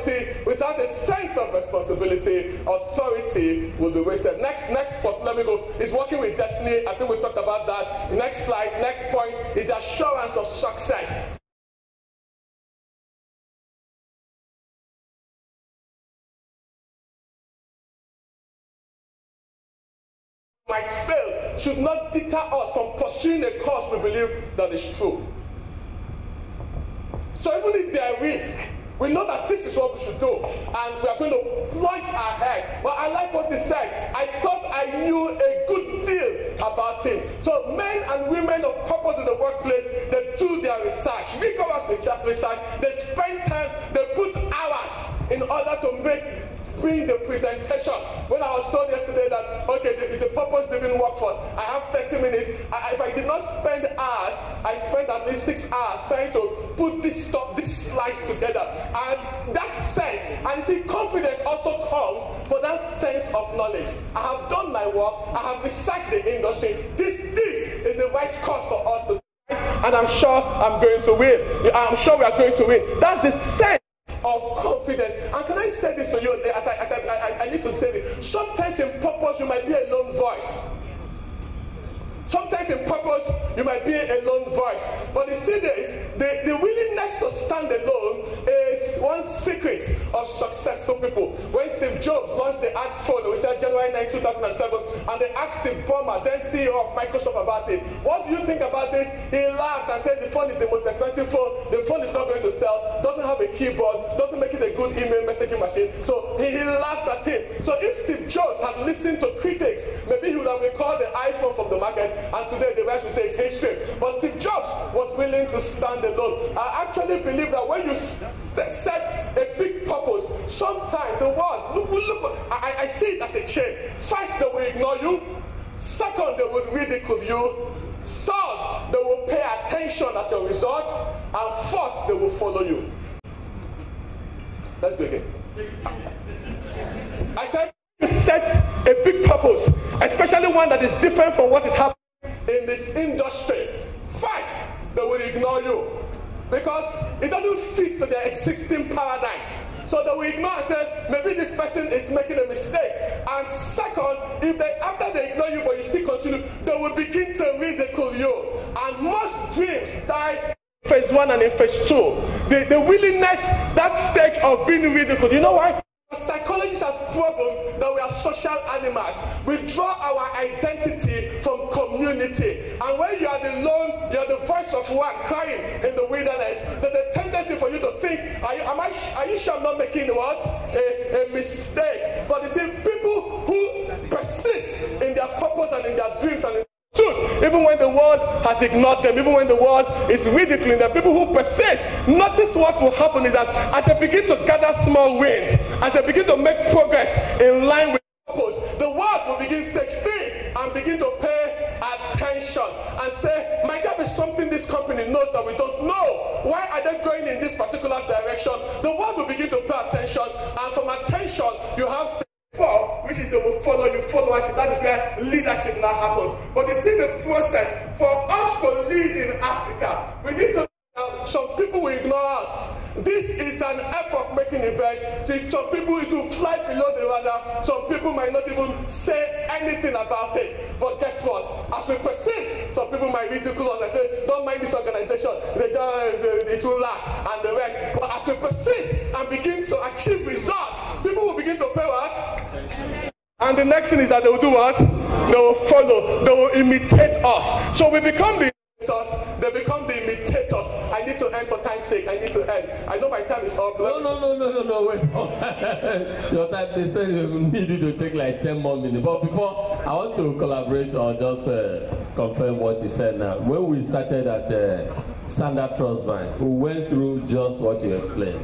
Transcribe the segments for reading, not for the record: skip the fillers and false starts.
quality, without a sense of responsibility, authority will be wasted. Next, let me go. Is working with destiny. I think we talked about that. Next slide, next point is the assurance of success. Might fail should not deter us from pursuing a cause we believe that is true. So even if there are risks, we know that this is what we should do, and we are going to plunge ahead. But I like what he said. I thought I knew a good deal about him. So men and women of purpose in the workplace, they do their research, rigorous research. They spend time, they put hours in order to bring the presentation. When I was told yesterday that, okay, it's the purpose-driven workforce, I have 30 minutes. If I did not spend hours, I spent at least 6 hours trying to put this slides together. And that sense, and you see, confidence also comes for that sense of knowledge. I have done my work, I have researched the industry. This is the right course for us to take, and I'm sure I'm going to win. I'm sure we are going to win. That's the sense of confidence. And can I say this to you? As I need to say this. Sometimes in purpose you might be a lone voice. Sometimes in purpose you might be a lone voice. But you see this, the willingness to stand alone is one secret of successful people. When Steve Jobs launched the iPhone, we said January 9, 2007, and they asked Steve Ballmer, then CEO of Microsoft, about it. What do you think about this? He laughed and said the phone is the most expensive phone. The phone is not going to sell, doesn't have a keyboard, doesn't make it a good email messaging machine. So he laughed at him. So if Steve Jobs had listened to critics, maybe he would have recalled the iPhone from the market, and today the rest will say it's history. But Steve Jobs was willing to stand alone. I actually believe that when you set a big purpose, sometimes the world, I see it as a chain. First, they will ignore you. Second, they will ridicule you. Third, they will pay attention at your results. And fourth, they will follow you. Let's go again. I said, you set a big purpose, especially one that is different from what is happening in this industry. First, they will ignore you because it doesn't fit to their existing paradigms. So they will ignore and say, maybe this person is making a mistake. And second, after they ignore you but you still continue, they will begin to ridicule you. And most dreams die in phase 1 and in phase 2. The willingness, that stage of being ridiculed. You know why? Psychologists have proven that we are social animals. We draw our identity from community. And when you are the lone, you are the voice of one crying in the wilderness, there's a tendency for you to think, are you sure I'm not making what? A mistake. But you see, people who persist in their purpose and in their dreams and in even when the world has ignored them, even when the world is ridiculing them, people who persist, notice what will happen is that as they begin to gather small wins, as they begin to make progress in line with purpose, the world will begin to take still and begin to pay attention and say, might there be something this company knows that we don't know? Why are they going in this particular direction? The world will begin to pay attention, and from attention you have which is they will follow you, followership. That is where leadership now happens. But you see the process for us to lead in Africa. We need to. Some people will ignore us. This is an epoch-making event. Some people, it will fly below the radar. Some people might not even say anything about it. But guess what? As we persist, some people might ridicule us and say, don't mind this organization. It will last, and the rest. But as we persist and begin to achieve results, people will begin to pay what? And the next thing is that they will do what? They will follow. They will imitate us. So we become the they become the imitators. I need to end for time's sake. I need to end. I know my time is up. No, wait. Your time, they said you need you to take like 10 more minutes. But before, I want to collaborate or just confirm what you said now. When we started at Standard Trust Bank, we went through just what you explained.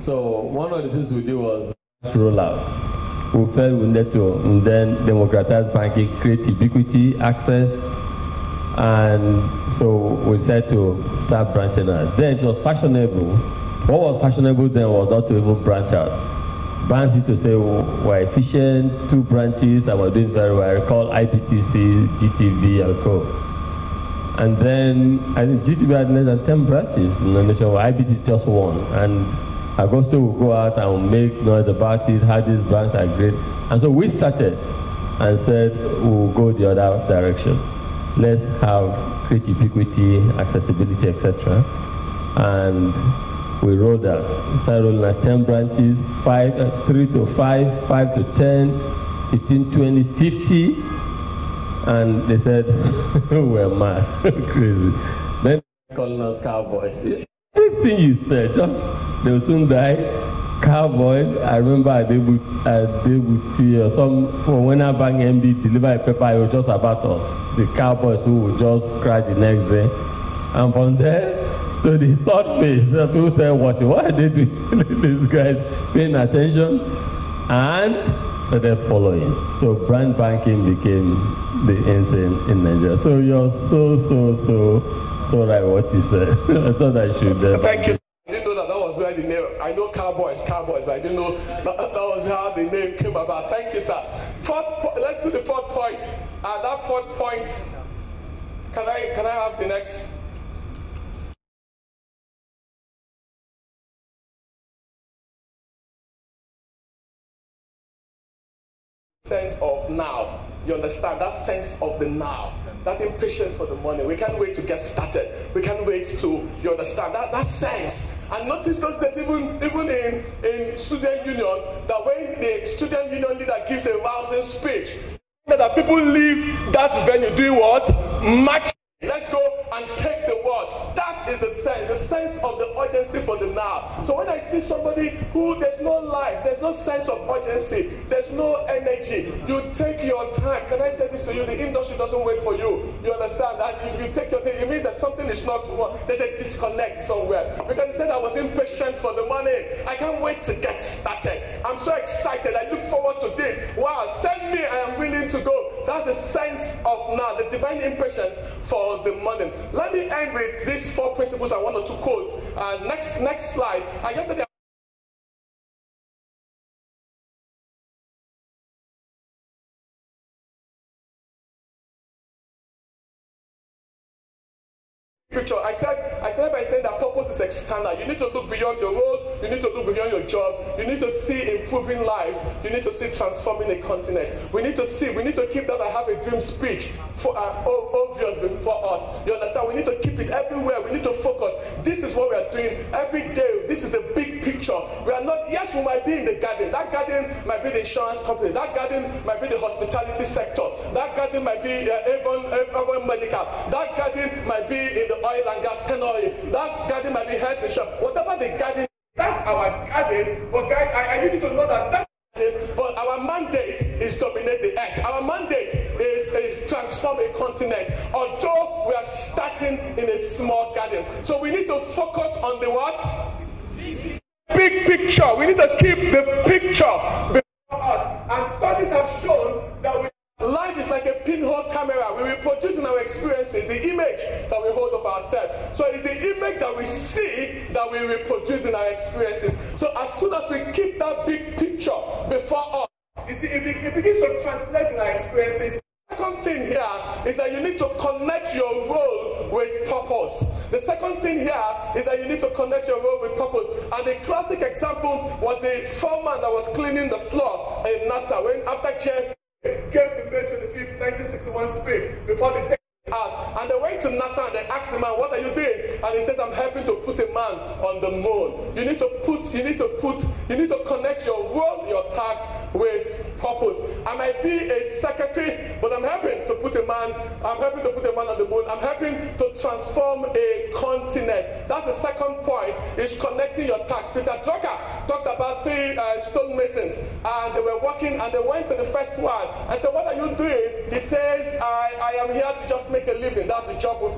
So one of the things we did was roll out. We felt we needed to then democratize banking, create ubiquity, access. And so we decided to start branching out. Then it was fashionable. What was fashionable then was not to even branch out. Banks used to say, we're efficient, 2 branches, and we're doing very well. I recall IBTC, GTB, and co. And then I think GTB had less than 10 branches in the nation, where IBTC just 1. And Augusto will go out and make noise about it, how these banks are great. And so we started and said we'll go the other direction. Let's have create ubiquity, accessibility, etc. And we rolled out. We started rolling out 10 branches, 3 to 5, 5 to 10, 15, 20, 50. And they said, we're mad, crazy. Then calling us cowboys. Everything you said, just they will soon die. Cowboys. I remember at Debuti or some when I bang MB deliver a paper, it was just about us, the cowboys who would just cry the next day. And from there to the third phase, people started watching. What are they doing? These guys paying attention and started following. So brand banking became the end thing in Nigeria. So you're so right what you said. I thought I should. Thank you. I didn't know that was where the name. I know cowboys, but I didn't know that was how the name came about. Thank you, sir. Let's do the fourth point. That fourth point. Can I have the next? Sense of now. You understand that sense of the now, that impatience for the morning. We can't wait to get started. We can't wait to, you understand that sense. And notice because there's even in student union that when the student union leader gives a rousing speech, that people leave that venue doing what? March. Let's go and take the word. That is the sense of the urgency for the now. So when I see somebody who there's no life, there's no sense of urgency, there's no energy, you take your time. Can I say this to you? The industry doesn't wait for you. You understand that if you take your time, it means that something is not wrong. There's a disconnect somewhere. Because he said I was impatient for the money. I can't wait to get started. I'm so excited. I look forward to this. Wow, send me. I am willing to go. That's the sense of now, the divine impatience for the money. Let me end with these 4 principles I wanted to quote. Next slide. I just said picture. I started by saying that purpose is external. You need to look beyond your role. You need to look beyond your job. You need to see improving lives. You need to see transforming a continent. We need to keep that I have a dream speech for obvious before us. You understand? We need to keep it everywhere. We need to focus. This is what we are doing every day. This is the big picture. We are not, yes, we might be in the garden. That garden might be the insurance company. That garden might be the hospitality sector. That garden might be Avon Medical. That garden might be in the oil and gas technology. That garden might be health insurance. Whatever the garden, that's our garden. But guys, I need you to know that that's but our mandate is dominate the earth. Our mandate is transform a continent. Although we are starting in a small garden. So we need to focus on the what? Big picture. We need to keep the picture before us. And studies have shown that life is like a pinhole camera. We reproduce in our experiences the image that we hold of ourselves. So it's the image that we see that we reproduce in our experiences. So as soon as we keep that big picture before us, it begins to translate in our experiences. The second thing here is that you need to connect your role with purpose. The second thing here is that you need to connect your role with purpose. And the classic example was the foreman that was cleaning the floor in NASA when after Jeff gave the May 25th, 1961 speech before the out, and they went to NASA and they asked the man, "What are you doing?" And he says, "I'm helping to put a man on the moon." You need to connect your role, your tasks with purpose. I might be a secretary, but I'm helping to put a man on the moon. I'm helping to transform a continent. That's the second point, is connecting your tasks. Peter Drucker talked about 3 stonemasons, and they were working, and they went to the first one. I said, "What are you doing?" He says, I am here to just make a living. That's the job we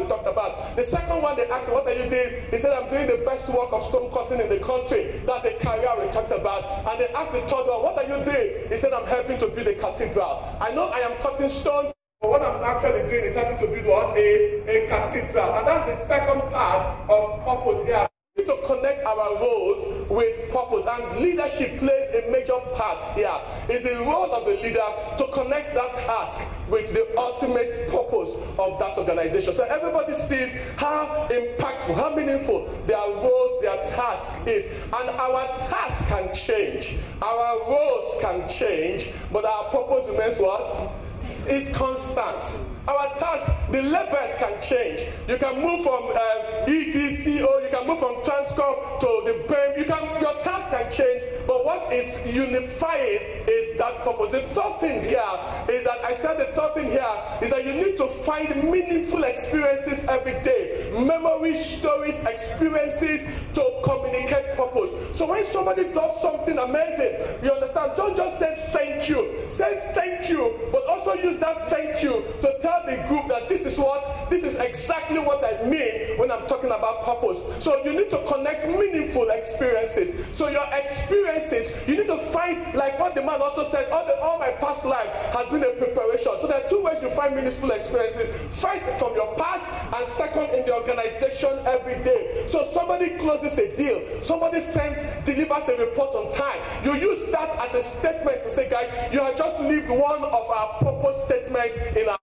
talked about. The second one, they asked him, "What are you doing?" He said, "I'm doing the best work of stone cutting in the country." That's a career we talked about. And they asked the third one, "What are you doing?" He said, "I'm helping to build a cathedral." I know I am cutting stone, but what I'm actually doing is helping to build what? A cathedral. And that's the second part of purpose here. We need to connect our roles with purpose, and leadership plays a major part here. It's the role of the leader to connect that task with the ultimate purpose of that organization. So everybody sees how impactful, how meaningful their roles what their task is. And our task can change, our roles can change, but our purpose remains what? Is constant. Our task, the labels can change. You can move from EDCO, you can move from Transcorp to the BEM. Your task can change, but what is unifying is that purpose. The third thing here is that you need to find meaningful experiences every day. Memories, stories, experiences to communicate purpose. So when somebody does something amazing, you understand, don't just say thank you. Say thank you, but also use that thank you to tell the group that this is exactly what I mean when I'm talking about purpose. So you need to connect meaningful experiences. So your experiences, you need to find, like what the man also said, all my past life has been a preparation. So there are two ways you find meaningful experiences. First, from your past, and second, in the organization every day. So somebody closes a deal, somebody delivers a report on time. You use that as a statement to say, guys, you have just lived one of our purpose statements in our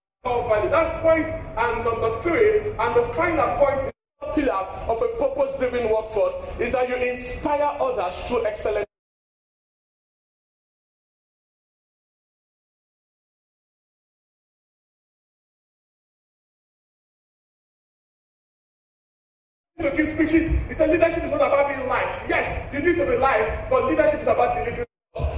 value. That's point and number 3, and the final point, pillar of a purpose-driven workforce, is that you inspire others through excellence. To give speeches, it's that leadership is not about being liked. Yes, you need to be liked, but leadership is about delivering.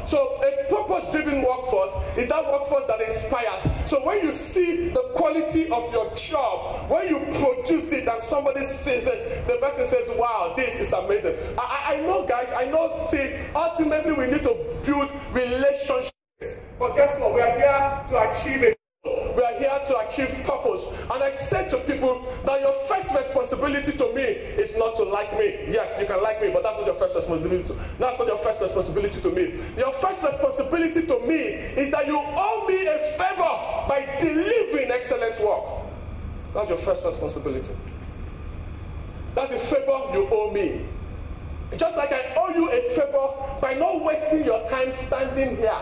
So a purpose-driven workforce is that workforce that inspires. So when you see the quality of your job, when you produce it and somebody sees it, the person says, wow, this is amazing. I know, guys, ultimately we need to build relationships. But guess what? We are here to achieve it. We are here to achieve purpose. And I said to people that your first responsibility to me is not to like me. Yes, you can like me, but that's not your first responsibility. That's not your first responsibility to me. Your first responsibility to me is that you owe me a favor by delivering excellent work. That's your first responsibility. That's the favor you owe me. Just like I owe you a favor by not wasting your time standing here.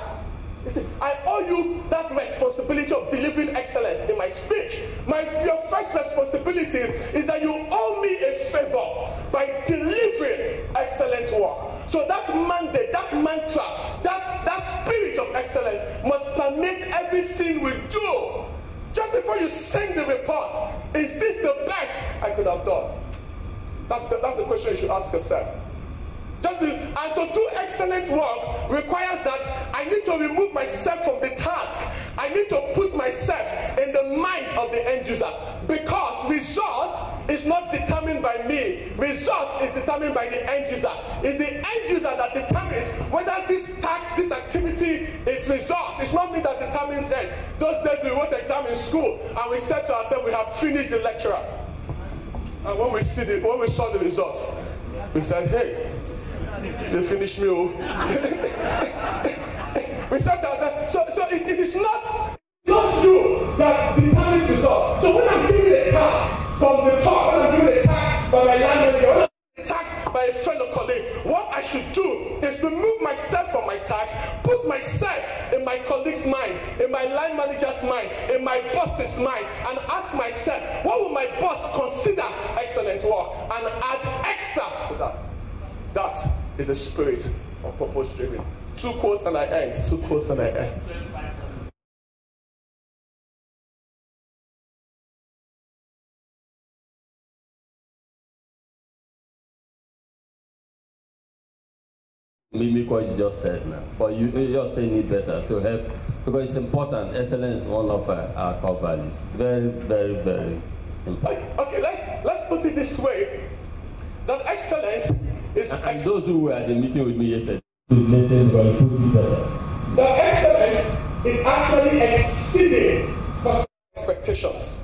I owe you that responsibility of delivering excellence in my speech. Your first responsibility is that you owe me a favor by delivering excellent work. So that mandate, that mantra, that spirit of excellence must permeate everything we do. Just before you send the report, is this the best I could have done? That's the question you should ask yourself. And to do excellent work requires that I need to remove myself from the task. I need to put myself in the mind of the end user, because result is not determined by me. Result is determined by the end user. It's the end user that determines whether this task, this activity is result. It's not me that determines it. Those days we wrote exam in school and we said to ourselves, we have finished the lecturer. And when we saw the result, we said, hey, they finished me. We said to ourselves, so it is not you that determines result. So when I'm giving a task from the top, when I'm giving a task by my line manager, when I'm giving a task by a fellow colleague, what I should do is remove myself from my task, put myself in my colleague's mind, in my line manager's mind, in my boss's mind, and ask myself, what will my boss consider excellent work, and add extra to that. That is the spirit of purpose driven. 2 quotes and I end. 2 quotes and I end. Mimic what you just said now, but you just saying it better. So help, because it's important. Excellence is one of our core values. Very, very, very important. Okay, let's put it this way: that excellence is. And those who were at the meeting with me yesterday. The excellence is actually exceeding expectations.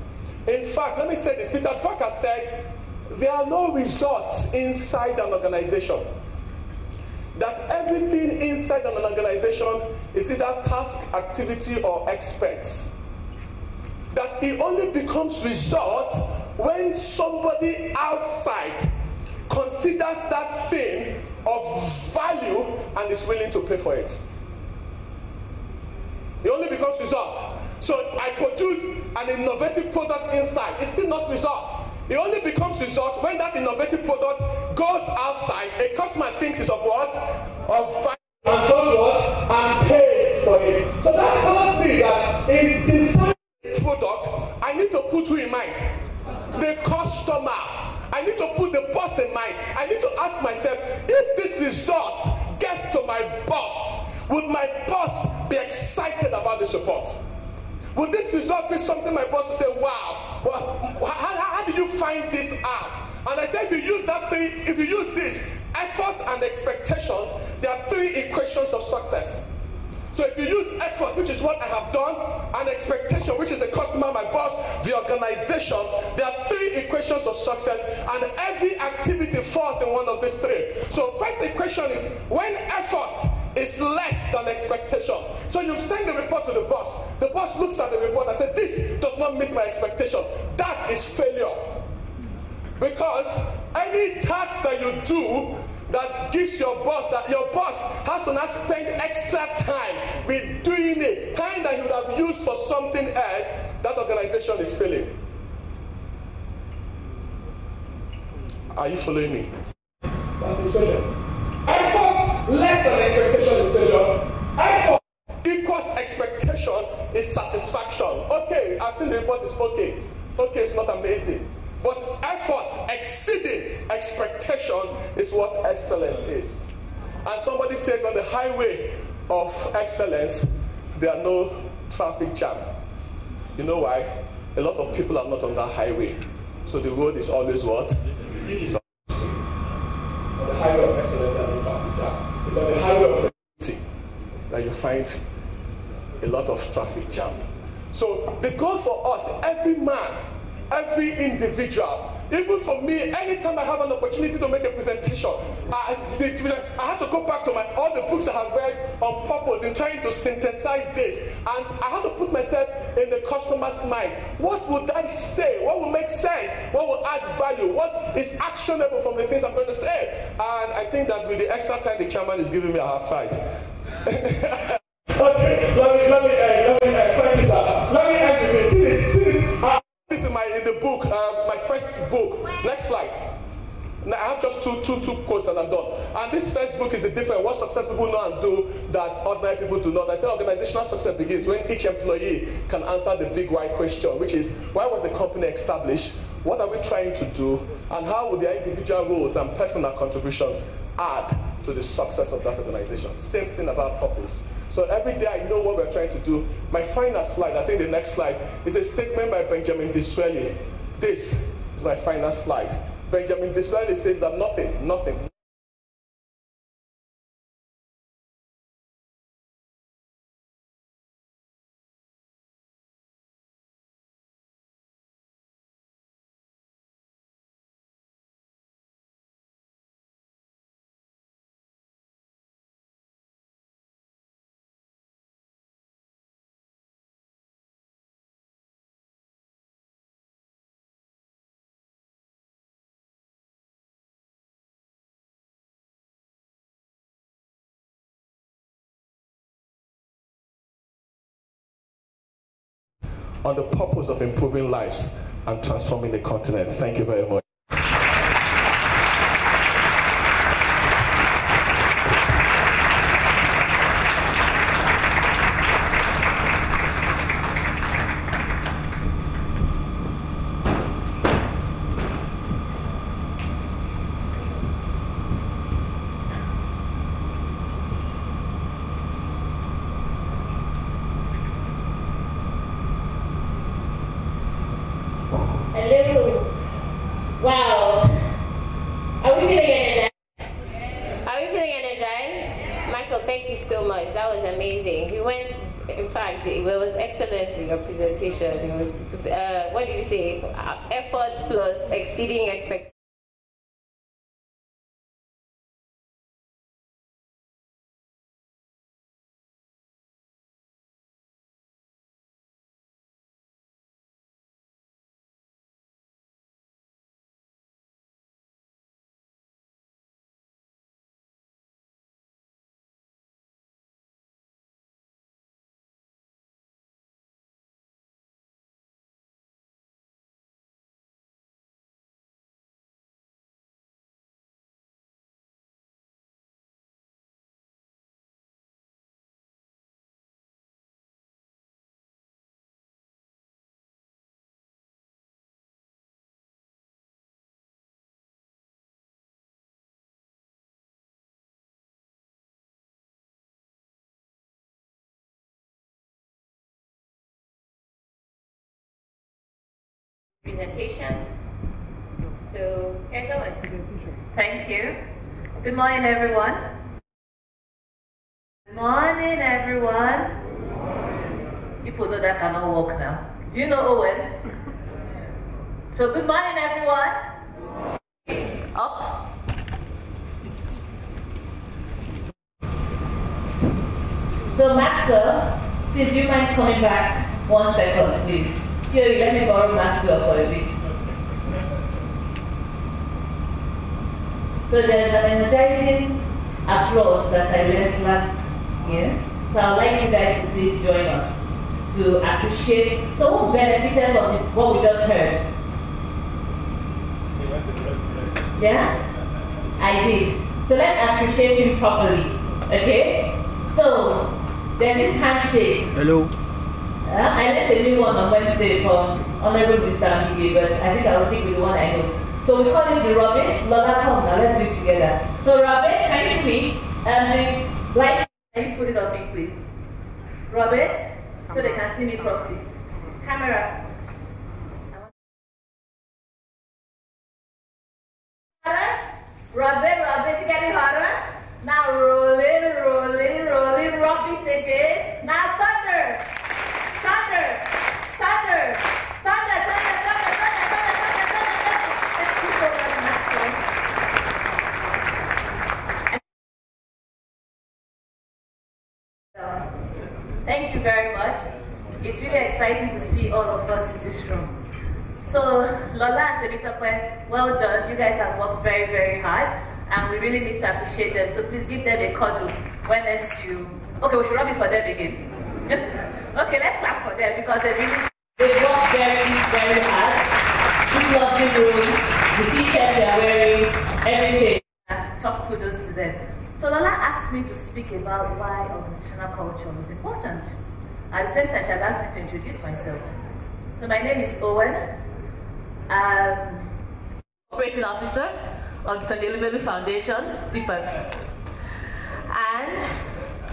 In fact, let me say this: Peter Drucker said, "There are no results inside an organization." That everything inside an organization is either task, activity, or expense. That it only becomes result when somebody outside considers that thing of value and is willing to pay for it. It only becomes result. So I produce an innovative product inside. It's still not result. It only becomes result when that innovative product goes outside, a customer thinks it's of what? Of value. And does what? And pays for it. So that tells me that in designing a product, I need to put who in mind? The customer. I need to put the boss in mind. I need to ask myself, if this result gets to my boss, would my boss be excited about this report? Would this result be something my boss would say, wow, well, how did you find this out? And I said, if you use this, effort and expectations, there are 3 equations of success. So if you use effort, which is what I have done, and expectation, which is the customer, my boss, the organization, there are 3 equations of success, and every activity falls in one of these 3. So first equation is when effort is less than expectation. So you send the report to the boss looks at the report and says, this does not meet my expectation. That is failure. Because any task that you do that gives your boss, that your boss has to now spend extra time with doing it, time that he would have used for something else, that organization is failing. Are you following me? That is failure. Effort less than expectation is failure. Effort equals expectation is satisfaction. Okay, I've seen the report, is okay. Okay, it's not amazing. But effort exceeding expectation is what excellence is. And somebody says on the highway of excellence, there are no traffic jam. You know why? A lot of people are not on that highway. So the road is always what? It's on the highway of excellence, there are no traffic jam. It's on the highway of beauty that you find a lot of traffic jam. So the goal for us, every man, every individual, even for me, anytime I have an opportunity to make a presentation, I have to go back to all the books I have read on purpose in trying to synthesize this. And I have to put myself in the customer's mind. What would I say? What will make sense? What will add value? What is actionable from the things I'm going to say? And I think that with the extra time the chairman is giving me, I have tried. Okay, let me thank you, sir. Let me end with this. See this. This is in the book, my first book. Next slide. Now, I have just two quotes and I'm done. And this first book is the different what success people know and do that ordinary people do not. I said organizational success begins when each employee can answer the big why question, which is why was the company established? What are we trying to do? And how would their individual roles and personal contributions add to the success of that organization? Same thing about purpose. So every day I know what we're trying to do. My final slide, I think the next slide, is a statement by Benjamin Disraeli. This is my final slide. Benjamin Disraeli says that nothing on the purpose of improving lives and transforming the continent. Thank you very much. Hello. Wow. Are we feeling energized? Are we feeling energized? Maxwell, thank you so much. That was amazing. You went, in fact, it was excellent in your presentation. It was, what did you say? Effort plus exceeding expectations. presentation. So here's Owen. Thank you. Good morning, everyone. Good morning, everyone. People know that I cannot walk now. Do you know Owen? So good morning, everyone. Up. So Maxwell, please do you mind coming back 1 second, please? Theory, let me borrow Maxwell for a bit. So there's an energizing applause that I learned last year. So I'd like you guys to please join us to appreciate. So who benefited from this, what we just heard? Yeah? I did. So let's appreciate him properly. Okay? So there's this handshake. Hello. I learned a new one on Wednesday from Honorable Mr. Amige, but I think I'll stick with the one I know. So we call it the Roberts. Lola, come now, let's do it together. So Robert, can you see me? The light, can you put it on me, please? Robert, so they can see me properly. Camera. Robert, you getting harder? Now rolling, rub it again. Now thunder. Thank you very much. It's really exciting to see all of us in this room. So, Lola and Temitope, well done. You guys have worked very, very hard, and we really need to appreciate them. So please give them a cuddle when next you... Okay, we should rub it for them again. Okay, let's clap for them because they worked very, very hard. This lovely room, the t-shirts they are wearing, everything. Top kudos to them. So Lola asked me to speak about why organizational culture was important. At the same time, she has asked me to introduce myself. So my name is Owen. Operating Officer of the Tony Foundation, CPAP. And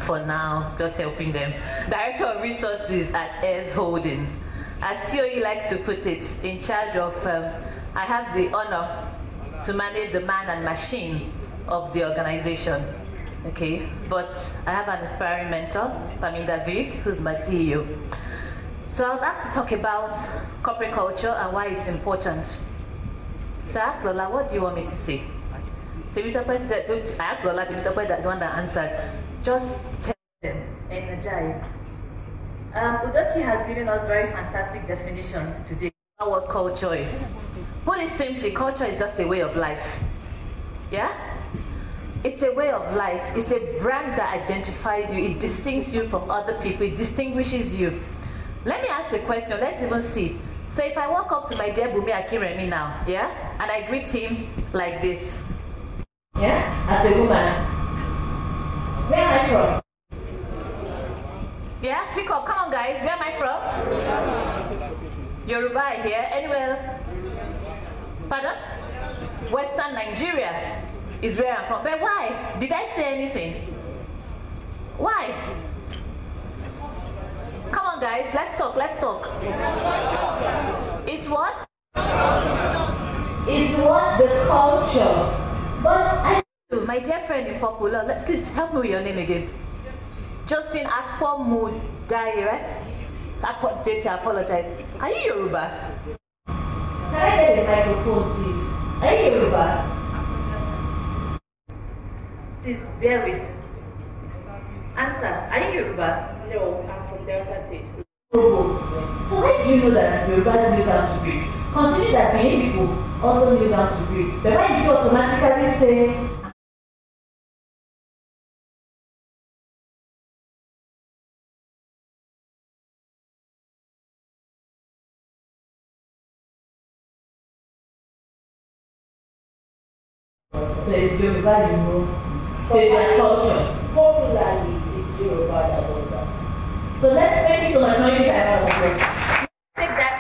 for now, just helping them. Director of Resources at Ayers Holdings. As TOE likes to put it, in charge of, I have the honor to manage the man and machine of the organization. Okay, but I have an inspiring mentor, Paminda Vir, who's my CEO. So I was asked to talk about corporate culture and why it's important. So I asked Lola, what do you want me to say? Temitope said, I asked Lola, Temitope, that's the one that answered. Just tell them, energize. Udochi has given us very fantastic definitions today about what culture is. Put it simply, culture is just a way of life. Yeah? It's a way of life. It's a brand that identifies you. It distinguishes you from other people. It distinguishes you. Let me ask a question. Let's even see. So if I walk up to my dear Bumi Akiremi now, yeah, and I greet him like this, yeah, as a woman, where am I from? Yeah, speak up. Come on, guys. Where am I from? Yoruba here. Anywhere? Pardon? Western Nigeria is where I'm from. But why? Did I say anything? Why? Come on, guys. Let's talk. It's what? It's what? The culture. But my dear friend in Popular, please help me with your name again. Josephine Akpomudai, right? I apologize. Are you Yoruba? Can I get a microphone, please? Are you Yoruba? Please bear with. Answer. Are you Yoruba? No, I'm from Delta State. So why do you know that Yoruba kneel down to breathe? Consider that many people also kneel down to breathe. But why did you automatically say there's Yoruba, you know, there's a culture. Popularly, it's Yoruba that does that. So let's make it so that not take that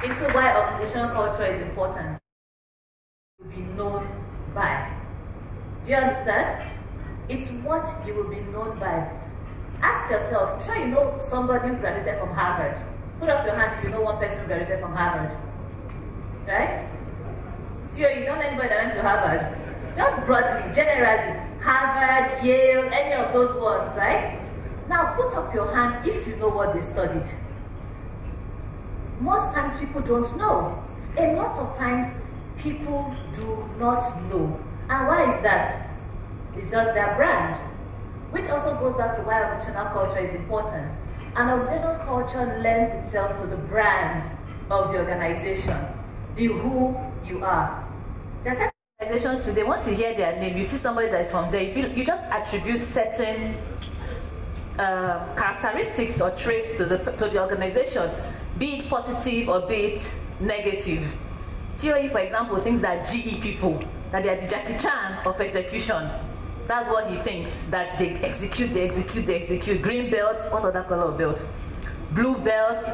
into why organizational culture is important. To be known by. Do you understand? It's what you will be known by. Ask yourself, I'm sure you know somebody who graduated from Harvard. Put up your hand if you know one person who graduated from Harvard. right? So you don't know anybody that went to Harvard. Just broadly, generally, Harvard, Yale, any of those ones, right? Now put up your hand if you know what they studied. Most times people don't know. A lot of times people do not know. And why is that? It's just their brand. Which also goes back to why organizational culture is important. An organizational culture lends itself to the brand of the organization, the who you are. There are certain organizations today, once you hear their name, you see somebody that's from there, you just attribute certain characteristics or traits to the organization, be it positive or be it negative. GOE, for example, thinks that GE people, that they are the Jackie Chan of execution. That's what he thinks, that they execute. Green belt, what other color of belt? Blue belt,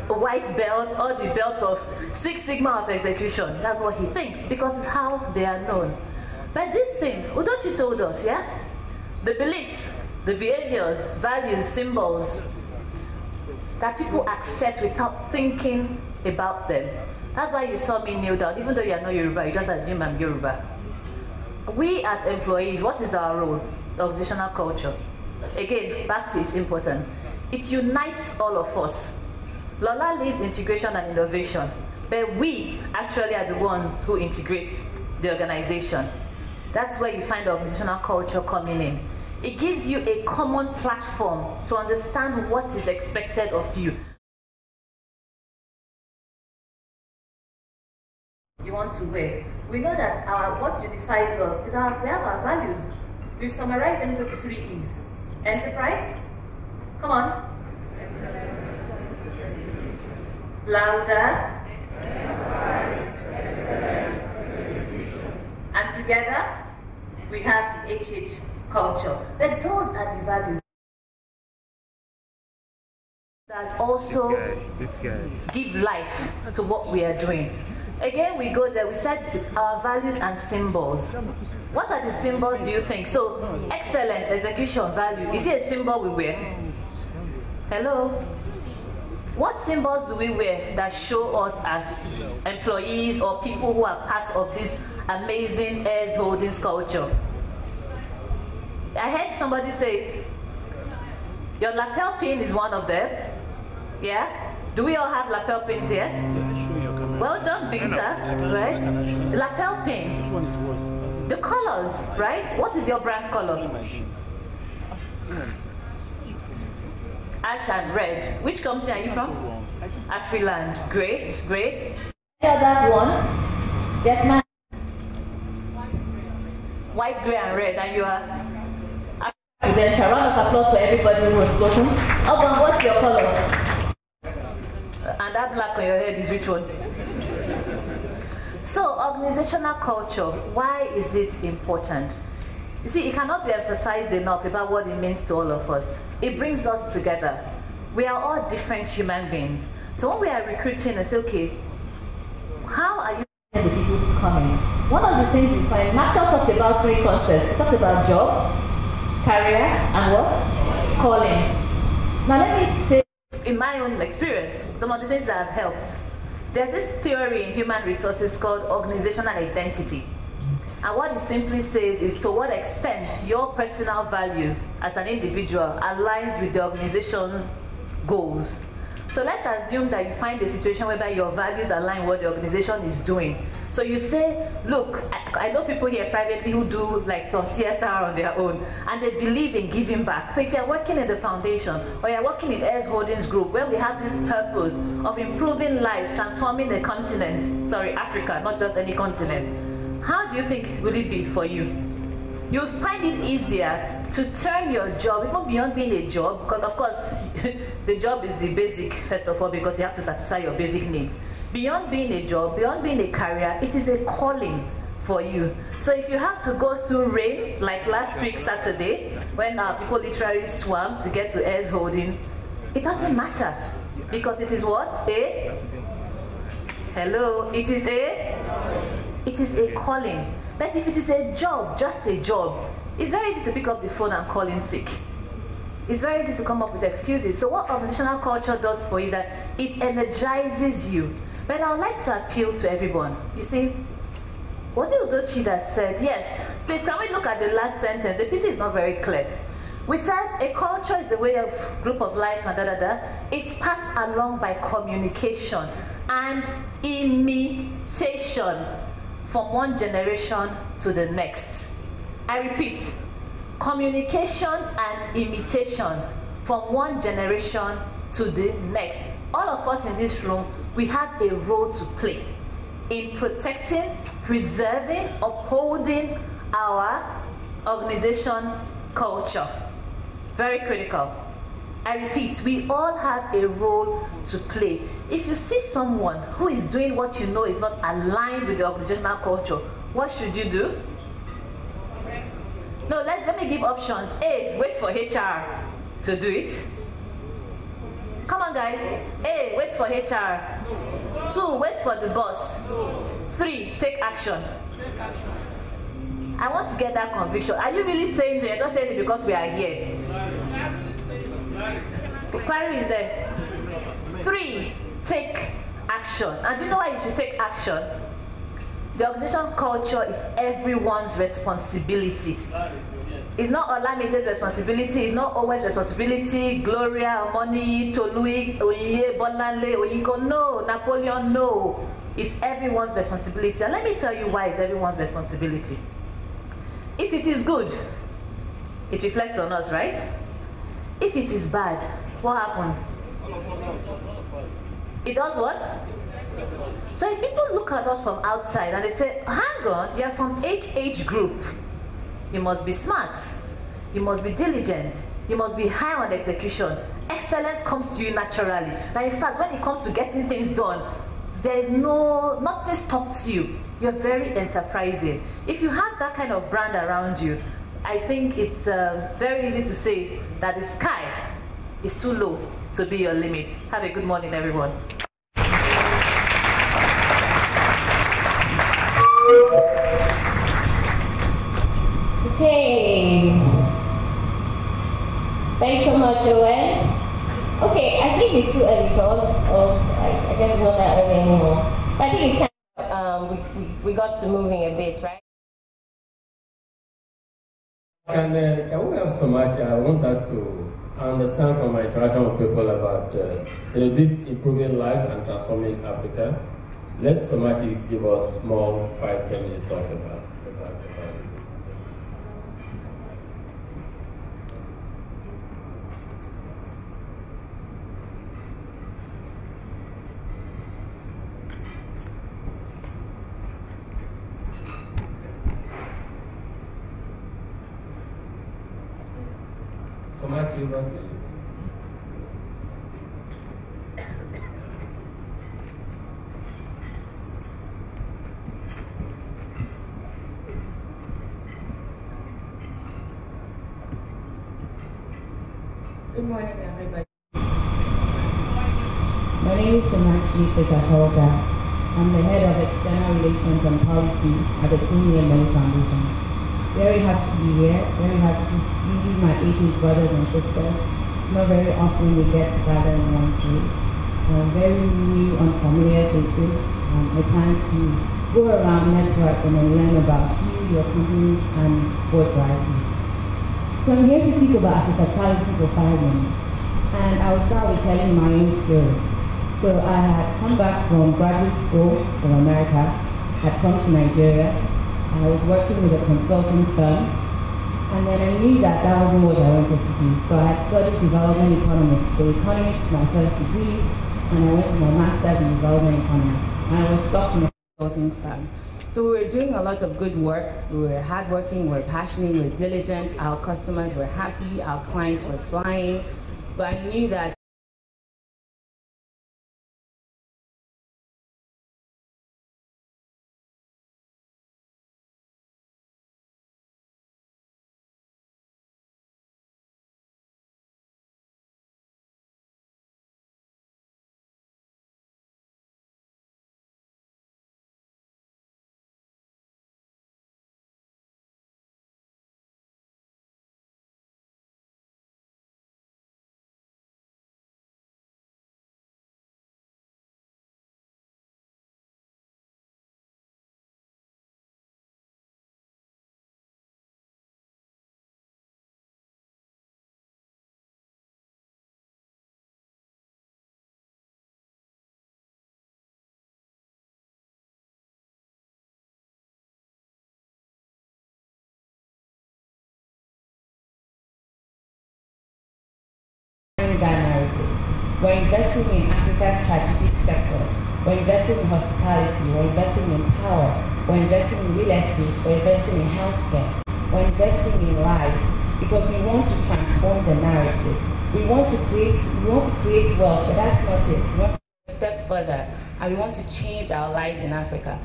white belt, all the belts of Six Sigma of execution. That's what he thinks, because it's how they are known. But this thing, Udochi told us, yeah? The beliefs, the behaviors, values, symbols that people accept without thinking about them. That's why you saw me kneel down, even though you are not Yoruba, you just assume I'm Yoruba. We as employees, what is our role? Organizational culture. Again, back to its importance. It unites all of us. Lola leads integration and innovation, but we actually are the ones who integrate the organization. That's where you find organizational culture coming in. It gives you a common platform to understand what is expected of you. You want to wear. We know that what unifies us is we have our values. We summarize them into 3 E's. Enterprise. Come on. Louder. And together, we have the HH culture. But those are the values that also give life to what we are doing. Again, we go there, we said our values and symbols. What are the symbols, do you think? So, excellence, execution, value. Is it a symbol we wear? Hello? What symbols do we wear that show us as employees or people who are part of this amazing Ayers Holdings culture? I heard somebody say it. Your lapel pin is one of them. Yeah? Do we all have lapel pins here? Well done, Binta, right? Lapel pin. The colors, right? What is your brand color? Ash and red. Which company are you from? Afriland. Great, great. Any other one? Yes, ma'am. White, gray, and red. And you are Prudential. Round of applause for everybody who has spoken. Oban, what's your color? And that black on your head is which one? So, organizational culture, why is it important? You see, it cannot be emphasized enough about what it means to all of us. It brings us together. We are all different human beings. So when we are recruiting and say, okay, how are you getting the people to come in? One of the things we find, Maxwell talked about 3 concepts. He talked about job, career, and what? Calling. Now let me say, in my own experience, some of the things that have helped. There's this theory in human resources called organizational identity. And what it simply says is to what extent your personal values as an individual aligns with the organization's goals. So let's assume that you find a situation whereby your values align with what the organization is doing. So you say, look, I know people here privately who do like some CSR on their own, and they believe in giving back. So if you're working in the foundation, or you're working in Ayers Holdings Group, where we have this purpose of improving lives, transforming the continent, sorry, Africa, not just any continent, how do you think will it be for you? You'll find it easier to turn your job, even beyond being a job, because of course, the job is the basic, first of all, because you have to satisfy your basic needs. Beyond being a job, beyond being a career, it is a calling for you. So if you have to go through rain, like last week Saturday, when people literally swam to get to Ayers Holdings, it doesn't matter, because it is what? Hello? It is a calling. But if it is a job, just a job, it's very easy to pick up the phone and call in sick. It's very easy to come up with excuses. So what organizational culture does for you is that it energizes you. But I would like to appeal to everyone. You see, was it Udochi that said, yes, please can we look at the last sentence? The pity is not very clear. We said a culture is the way of group of life and It's passed along by communication and imitation from one generation to the next. I repeat, communication and imitation from one generation to the next. All of us in this room, we have a role to play in protecting, preserving, upholding our organization culture. Very critical. I repeat, we all have a role to play. If you see someone who is doing what you know is not aligned with the organizational culture, what should you do? No, let me give options. A, wait for HR to do it. Come on, guys. A, wait for HR. 2, wait for the boss. 3, take action. I want to get that conviction. Are you really saying that? You're not saying it because we are here. The clarity is there. 3, take action. And do you know why you should take action? The organization culture is everyone's responsibility. It's not Olamide's responsibility. It's not Owen's responsibility. Gloria, Omoni, Tolui, Oye, Bolanle, Oyinko. No, Napoleon, no. It's everyone's responsibility. And let me tell you why it's everyone's responsibility. If it is good, it reflects on us, right? If it is bad, what happens? It does what? So if people look at us from outside and they say, hang on, you're from age group. You must be smart. You must be diligent. You must be high on execution. Excellence comes to you naturally. Now, in fact, when it comes to getting things done, there's nothing stops you. You're very enterprising. If you have that kind of brand around you, I think it's very easy to say that the sky is too low to be your limit. Have a good morning, everyone. Okay. Thanks so much, Joanne. Okay, I think it's too early for us. I guess it's not that early anymore. But I think it's time we got to moving a bit, right? Can we have so much? I want that to understand from my interaction with people about this improving lives and transforming Africa. Let so much give us small 5-10 minutes talk about it. So much over to you. Good morning, everybody. My name is Samachi Petasolga. I'm the head of External Relations and Policy at the Tumi Embele Foundation. Very happy to be here, very happy to see my Asian brothers and sisters. It's not very often we get together in one place. Very new, unfamiliar faces. I plan to go around, network, and then learn about you, your companies, and what drives you. So I'm here to speak about Africa for 5 minutes. And I'll start with telling my own story. So I had come back from graduate school in America, had come to Nigeria. I was working with a consulting firm, and then I knew that that wasn't what I wanted to do. So I had studied development economics. So economics is my first degree, and I went for my master's in development economics. And I was stuck in a consulting firm. So we were doing a lot of good work. We were hardworking, we were passionate, we were diligent. Our customers were happy, our clients were flying. But I knew that We're investing in Africa's strategic sectors. We're investing in hospitality. We're investing in power. We're investing in real estate. We're investing in healthcare. We're investing in lives because we want to transform the narrative. We want to create wealth, but that's not it. We want to go a step further, and we want to change our lives in Africa.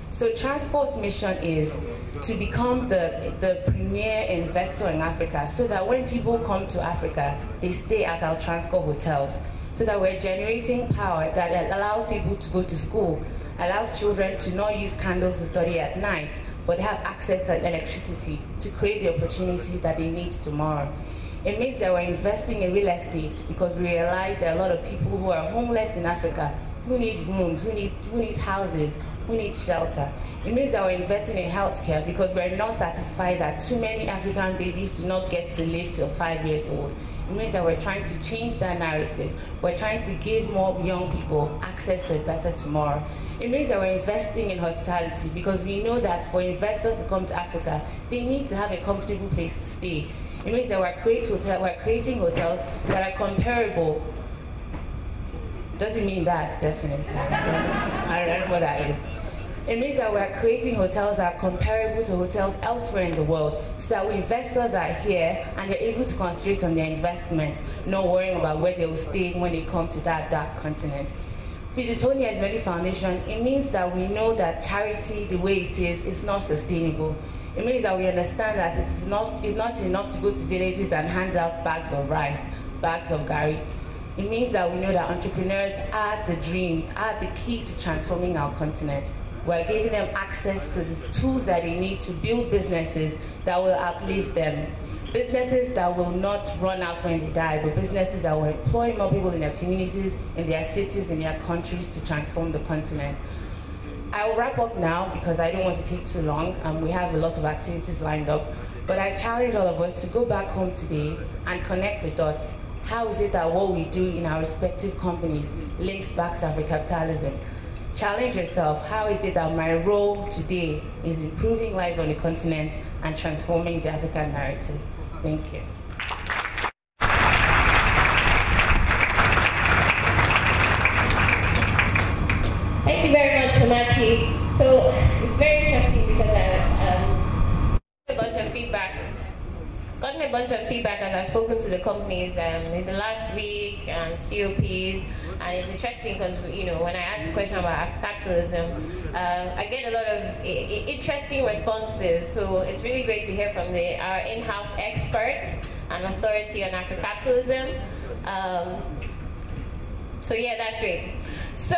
So Transport's mission is to become the premier investor in Africa so that when people come to Africa, they stay at our Transcorp hotels, so that we're generating power that allows people to go to school, allows children to not use candles to study at night, but have access to electricity to create the opportunity that they need tomorrow. It means that we're investing in real estate because we realize there are a lot of people who are homeless in Africa, who need rooms, who need houses, who need shelter. It means that we're investing in healthcare because we're not satisfied that too many African babies do not get to live till 5 years old. It means that we're trying to change that narrative. We're trying to give more young people access to a better tomorrow. It means that we're investing in hospitality because we know that for investors to come to Africa, they need to have a comfortable place to stay. It means that we're creating hotels that are comparable. Doesn't mean that, definitely. I don't know what that is. It means that we're creating hotels that are comparable to hotels elsewhere in the world, so that investors are here and they're able to concentrate on their investments, not worrying about where they will stay when they come to that dark continent. With the Tony Elumelu Foundation, it means that we know that charity, the way it is not sustainable. It means that we understand that it's not enough to go to villages and hand out bags of rice, bags of gari. It means that we know that entrepreneurs are the dream, are the key to transforming our continent. We're giving them access to the tools that they need to build businesses that will uplift them. Businesses that will not run out when they die, but businesses that will employ more people in their communities, in their cities, in their countries to transform the continent. I will wrap up now because I don't want to take too long. We have a lot of activities lined up. But I challenge all of us to go back home today and connect the dots. How is it that what we do in our respective companies links back to Afrocapitalism? Challenge yourself, how is it that my role today is improving lives on the continent and transforming the African narrative? Thank you. Thank you very much, Samachi. So it's very interesting because I've a bunch of feedback. Gotten a bunch of feedback as I've spoken to the companies in the last week and COPs, and it's interesting because when I ask a question about Afrocapitalism, I get a lot of interesting responses. So it's really great to hear from our in-house experts and authority on Afrocapitalism. So yeah, that's great. So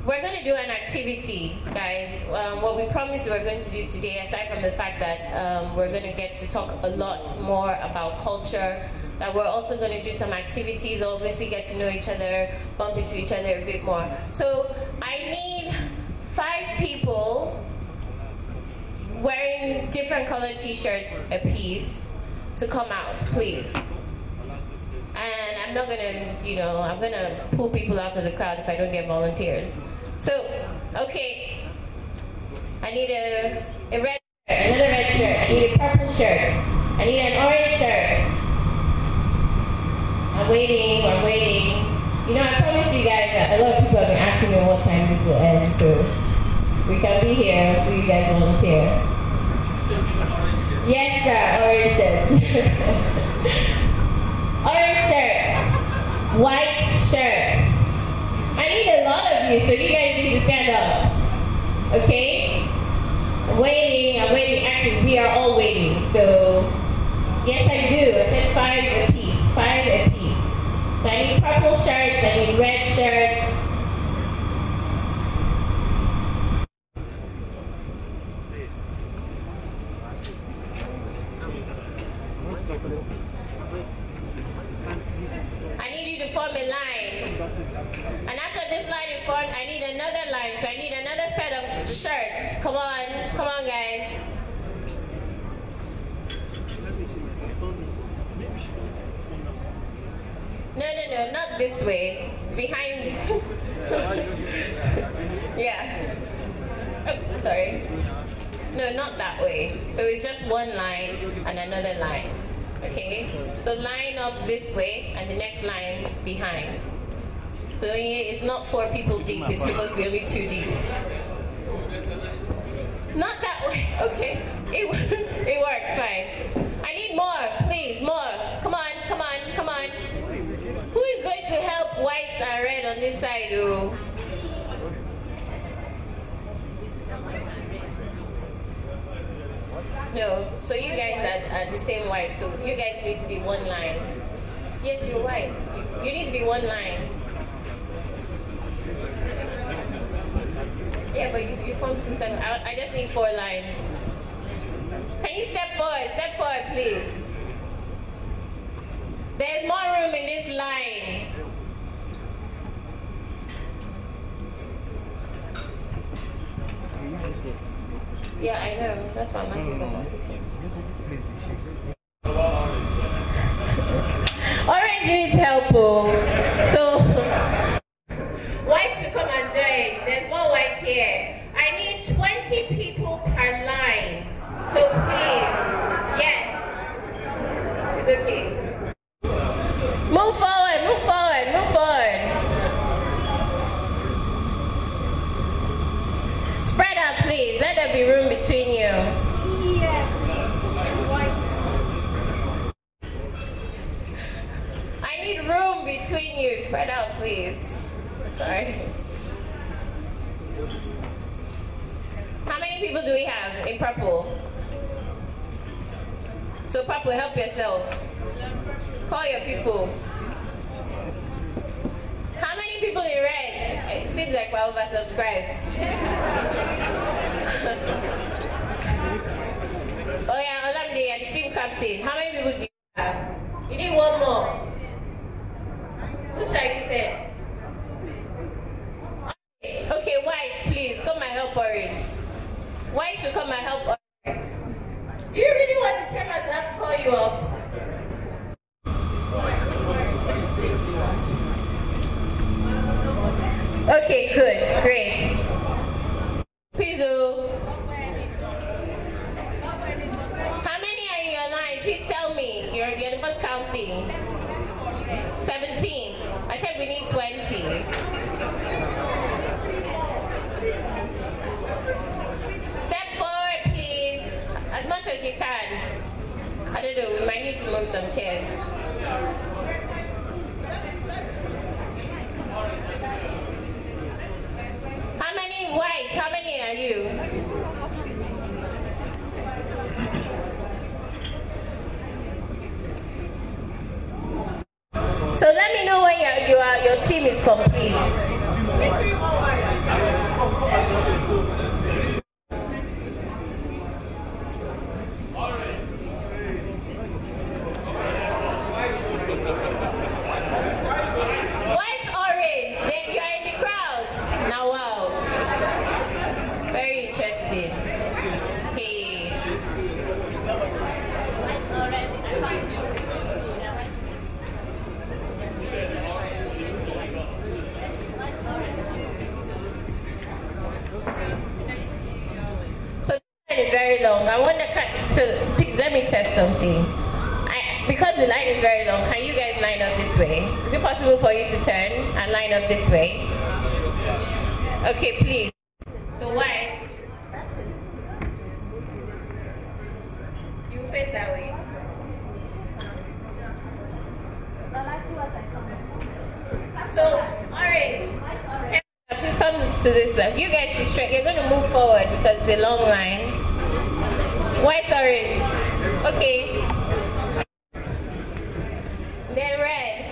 we're going to do an activity, guys. What we promised we were going to do today, aside from the fact that we're going to get to talk a lot more about culture, that we're also going to do some activities, obviously get to know each other, bump into each other a bit more. So I need 5 people wearing different colored t-shirts a piece to come out, please. And I'm not gonna, I'm gonna pull people out of the crowd if I don't get volunteers. So, okay, I need a red shirt, another red shirt. I need a purple shirt. I need an orange shirt. I'm waiting. I promised you guys that a lot of people have been asking me what time this will end, so we can be here until you guys volunteer. Yes, sir, orange shirts. Orange shirts, white shirts. I need a lot of you, so you guys need to stand up. Okay? I'm waiting. Actually, we are all waiting. So, yes, I do. I said 5 a piece. 5 a piece. So I need purple shirts. I need red shirts. I need you to form a line. And after this line is formed, I need another line. So I need another set of shirts. Come on, guys. No, not this way. Behind. Yeah. Oh, sorry. No, not that way. So it's just one line and another line. Okay, so line up this way and the next line behind. So it's not 4 people deep, it's supposed to be only 2 deep. Not that way, okay. It works, fine. I need more, please, more. Come on, come on, come on. Who is going to help whites and red on this side? Oh? No, so you guys are the same white, so you guys need to be one line. Yes, you're white. You need to be one line. Yeah, but you form 2 7. I just need 4 lines. Can you step forward? Step forward, please. There's more room in this line. Yeah, I know. That's why I'm asking for more. Orange needs help, oh. So, white should come and join. There's more white here. I need 20 people per line. So please, yes. It's okay. Move forward, move forward, move forward. Spread out, please. Let there be room between you. I need room between you. Spread out, please. Sorry. How many people do we have in purple? So purple, help yourself. Call your people. How many people in red? It seems like we're oversubscribed. Oh yeah, Olamide, you're the team captain. How many people do you have? You need one more. Who shall you say? Okay, white, please, come and help orange. White should come and help orange. Do you really want the chairman to have to call you up? Okay, good, great. Pizzo. How many are in your line? Please tell me. You're the first counting. 17. I said we need 20. Step forward, please. As much as you can. I don't know, we might need to move some chairs. How many white? How many are you? So let me know when your team is complete. White, orange, then you are in the crowd. Now wow. Very interesting. Hey. White, orange, is very long. I want to please let me test something. Because the line is very long, can you guys line up this way? Is it possible for you to turn and line up this way? Okay, please. So white, you face that way. So orange, please come to this left. You guys should straight. You're going to move forward because it's a long line. White, orange. Okay. Then red.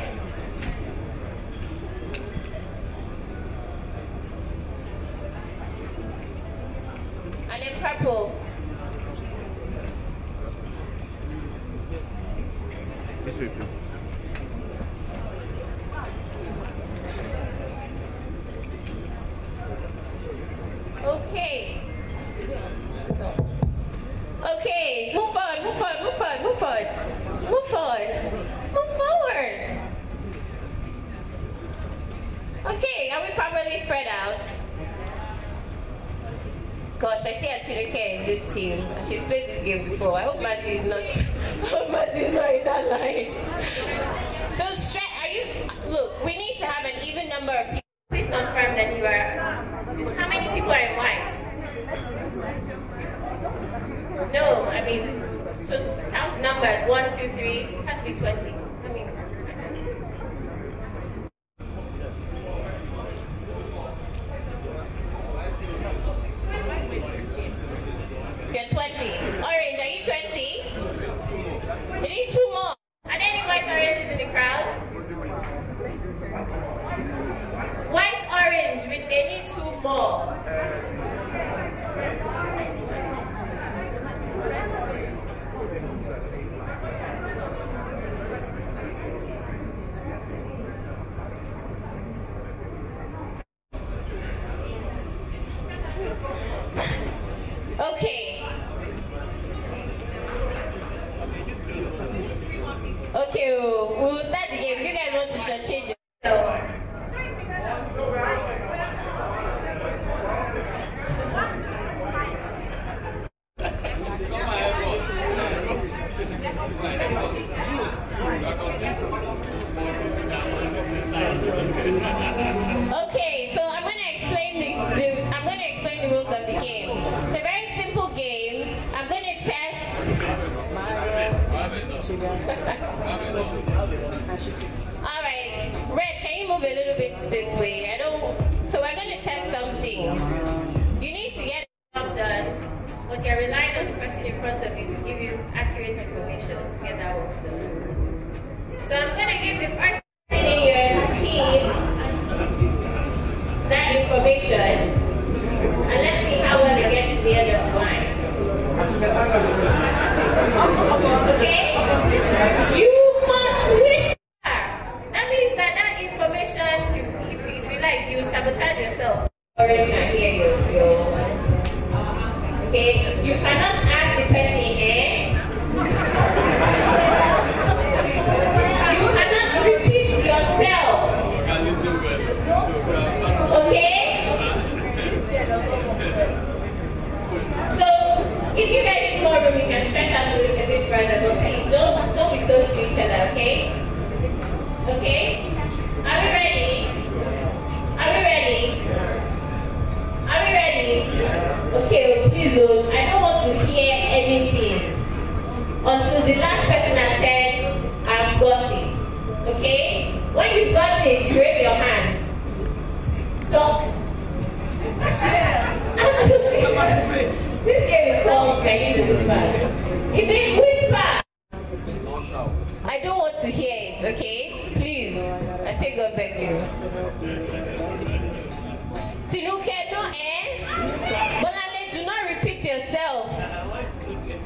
And then purple. Okay. Okay, move forward, move forward, move forward, move forward. Move forward. Move forward. Okay, are we properly spread out? Gosh, I see Atinuke in this team. She's played this game before. I hope Mercy is not. I hope Mercy is not in that line. So, are you? Look, we need to have an even number of people. Please confirm that you are. How many people are in white? No, I mean, so count numbers 1, 2, 3. It has to be 20. I mean. You're 20. Orange, are you 20? You need 2 more. Are there any white oranges in the crowd? White orange, they need 2 more. Okay. Okay, we'll start the game. You guys want to change it? Okay, so I'm going to explain the rules of the game. It's a very simple game. I'm going to test. All right, Red, can you move a little bit this way? So we're going to test something. You need to get the job done, but you're relying on the person in front of you to give you accurate information to get that work done. So I'm going to give the first person in your team that information, and let's see how well it gets to the end of the line. Okay? You must whisper. That means that information, if you like, you sabotage yourself. Already not hear you. Okay? You cannot ask the person, You cannot repeat yourself. Okay? So, if you guys need more room, you can stretch out a little bit further, but please don't be close to each other, okay? Okay? Are we ready? Are we ready? Are we ready? Okay, please don't. I don't want to hear anything until the last person has said, I've got it. Okay? When you've got it, you raise your hand. Don't. This game is called Chinese Whisper. It means whisper. I don't want to hear it, okay? Please. I take God beg you. Tinuke, no Bonale, do not repeat yourself.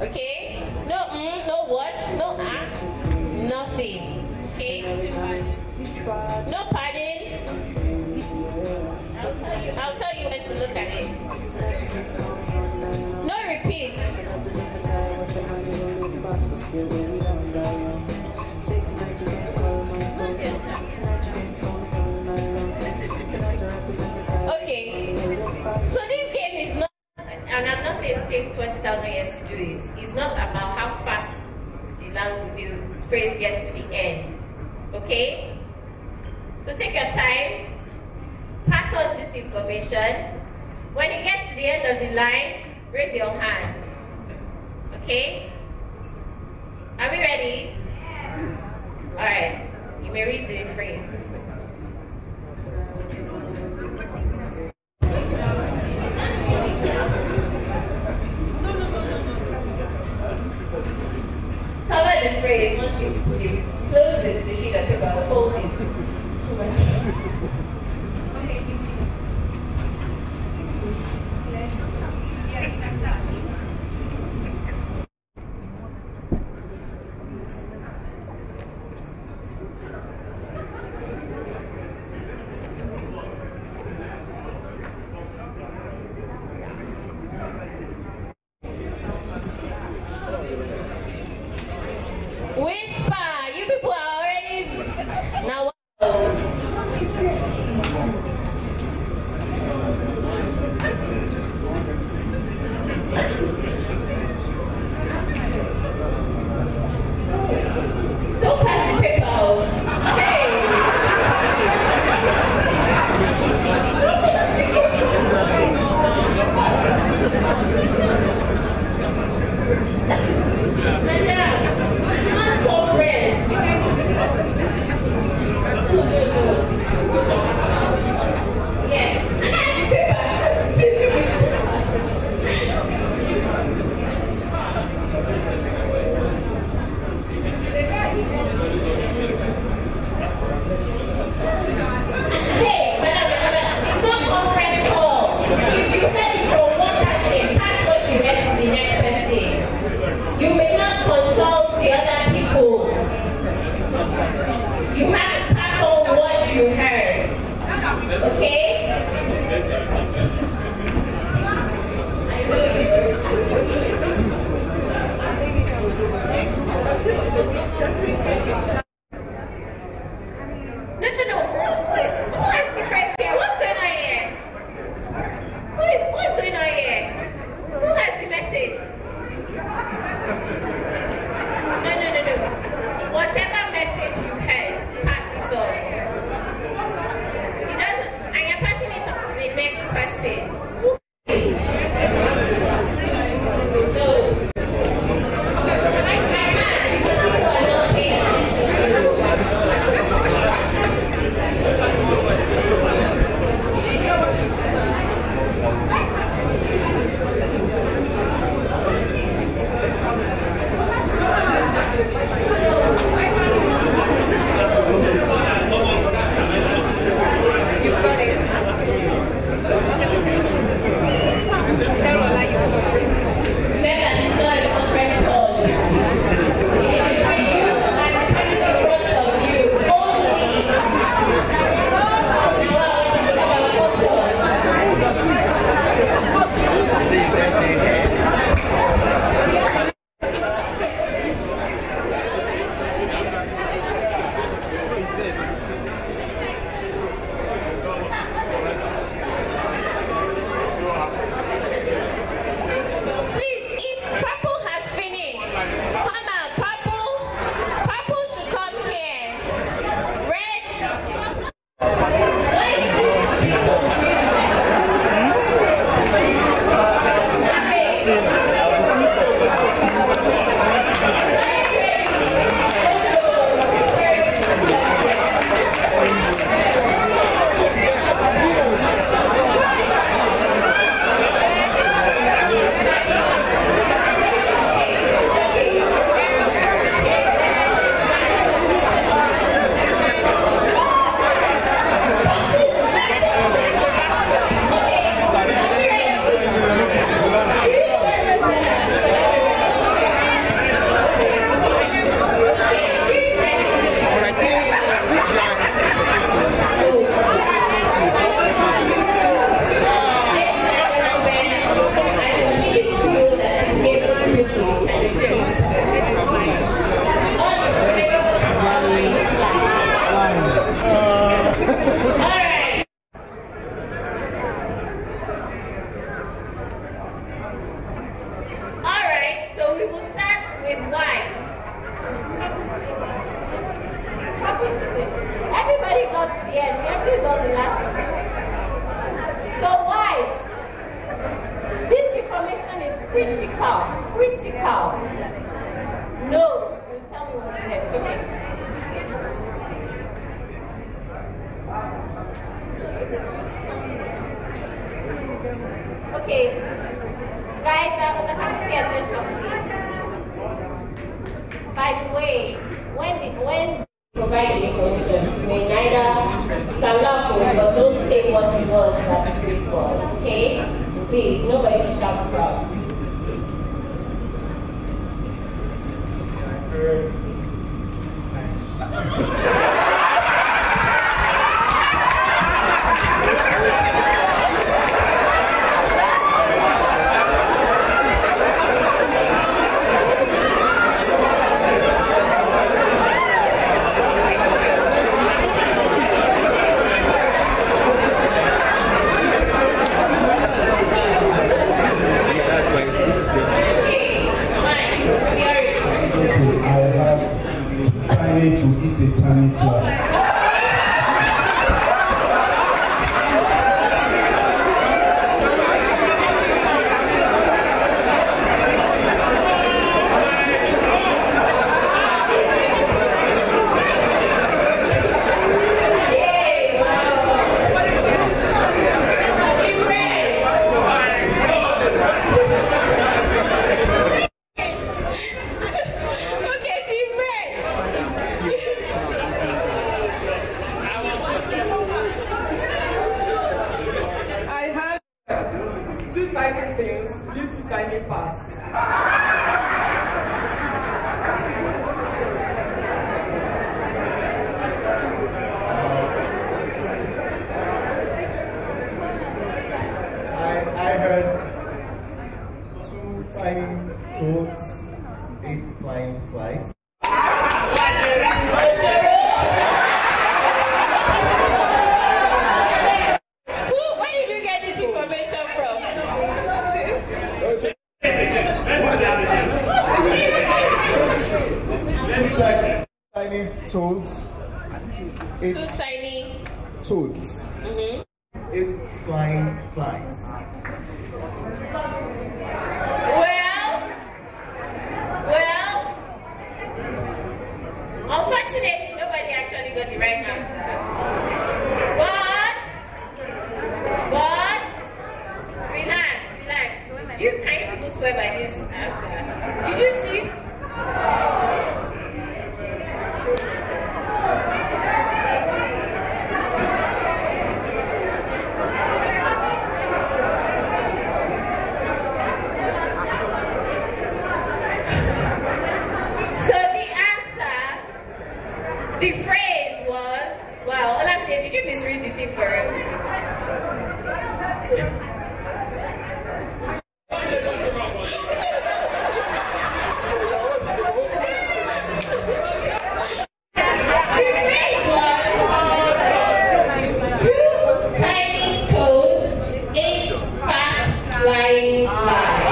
Okay? No what? No ask. Nothing. Okay? No pardon. I'll tell you when to look at it. No repeat. Okay. So this game is not, and I'm not saying it takes 20,000 years to do it. It's not about how fast the phrase gets to the end. Okay? So take your time. Pass on this information. When it gets to the end of the line, raise your hand. Okay? Are we ready? Alright. You may read the phrase. Cover the phrase once you close the sheet of paper, fold it. Whisper! You people are already... Now, You have to pass on what you heard. Okay? No. Who has betrayed here? What's going on here? What's going on here? Who has the message? No. Whatever message you heard, pass it on. It doesn't, and you're passing it on to the next person. Who is? toads. 2 tiny toads. 8 flying flies. Well, unfortunately, nobody actually got the right answer. But, relax. Can you people swear by this answer? Did you cheat? The phrase was, wow, Olamide, did you misread the thing for real? The phrase was 2 tiny toads, 8 fast flying flies.